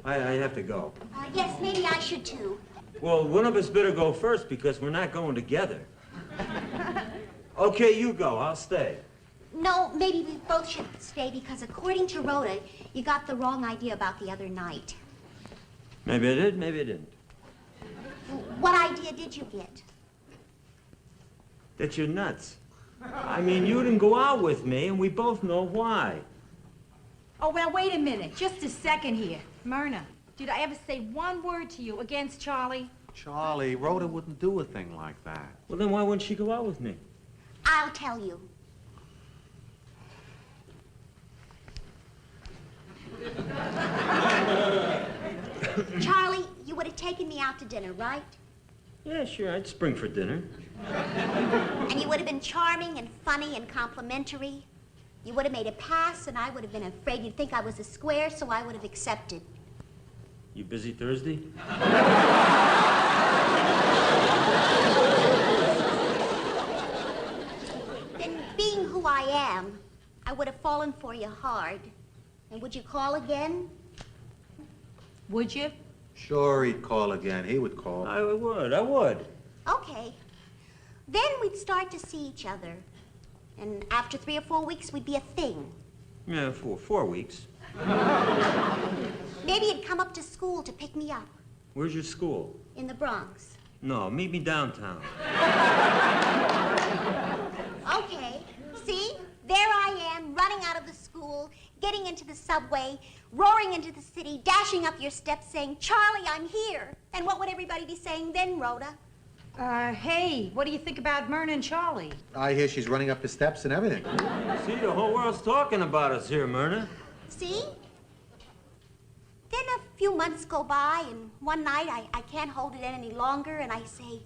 I have to go. Yes, maybe I should too. Well, one of us better go first because we're not going together. Okay, you go. I'll stay. No, maybe we both should stay because according to Rhoda, you got the wrong idea about the other night. Maybe I did, maybe I didn't. What idea did you get? That you're nuts. I mean, you didn't go out with me, and we both know why. Oh, well, wait a minute. Just a second here. Myrna, did I ever say one word to you against Charlie? Charlie, Rhoda wouldn't do a thing like that. Well, then why wouldn't she go out with me? I'll tell you. Charlie, you would have taken me out to dinner, right? Yeah, sure, I'd spring for dinner. And you would have been charming and funny and complimentary. You would have made a pass, and I would have been afraid you'd think I was a square, so I would have accepted. You busy Thursday? Then, being who I am, I would have fallen for you hard. And would you call again? Would you? Sure, he'd call again. He would call. I would. Okay. Then we'd start to see each other. And after 3 or 4 weeks, we'd be a thing. Yeah, for 4 weeks. Maybe you'd come up to school to pick me up Where's your school? in the Bronx. No, meet me downtown. Okay. See? There I am, running out of the school, getting into the subway, roaring into the city, dashing up your steps, saying, Charlie, I'm here. And what would everybody be saying then, Rhoda? Hey, what do you think about Myrna and Charlie? I hear she's running up the steps and everything. See, the whole world's talking about us here, Myrna. See? Then a few months go by, and one night I can't hold it in any longer, and I say,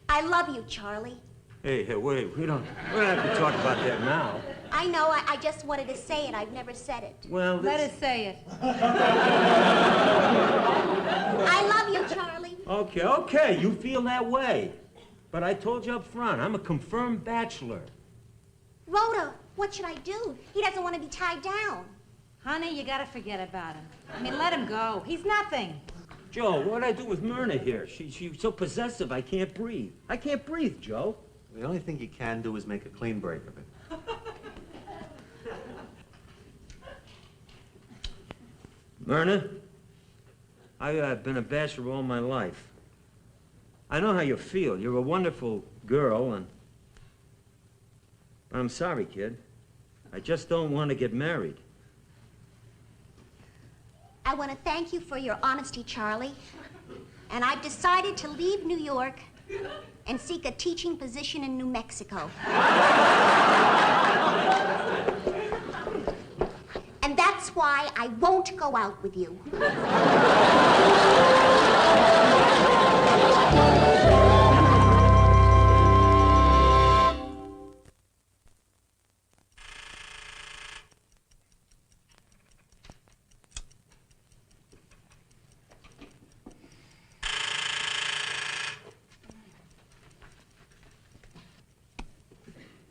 I love you, Charlie. Hey, wait, we don't have to talk about that now. I know, I just wanted to say it. I've never said it. Well, Let us say it. I love you, Charlie. Okay, you feel that way. But I told you up front, I'm a confirmed bachelor. Rhoda, what should I do? He doesn't want to be tied down. Honey, you gotta forget about him. I mean, let him go. He's nothing. Joe, what'd I do with Myrna here? She's so possessive, I can't breathe. I can't breathe, Joe. The only thing you can do is make a clean break of it. Myrna, I've been a bachelor all my life. I know how you feel. You're a wonderful girl, but I'm sorry, kid. I just don't want to get married. I want to thank you for your honesty, Charlie. And I've decided to leave New York and seek a teaching position in New Mexico. And that's why I won't go out with you.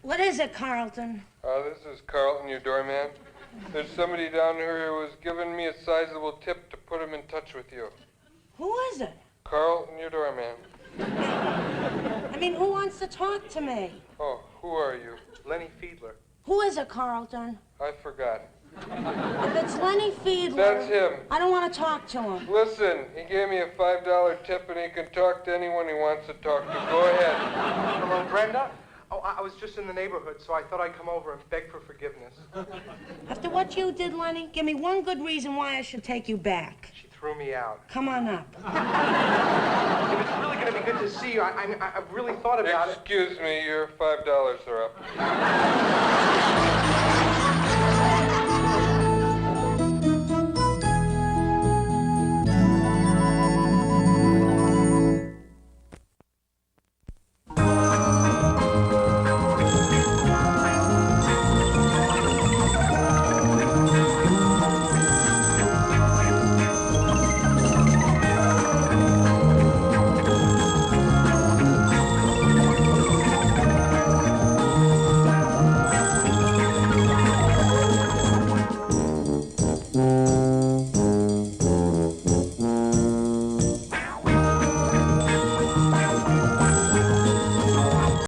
What is it, Carlton? This is Carlton, your doorman. There's somebody down here who was giving me a sizable tip to put him in touch with you. Who is it? Carlton, your doorman. I mean, who wants to talk to me? Oh, who are you? Lenny Fiedler. Who is it, Carlton? I forgot. If it's Lenny Fiedler... That's him. I don't want to talk to him. Listen, he gave me a $5 tip and he can talk to anyone he wants to talk to. Go ahead. Hello, Brenda? Oh, I was just in the neighborhood, so I thought I'd come over and beg for forgiveness. After what you did, Lenny, give me one good reason why I should take you back. She threw me out. Come on up. If it's really going to be good to see you, I really thought about it. Excuse me, your $5 are up.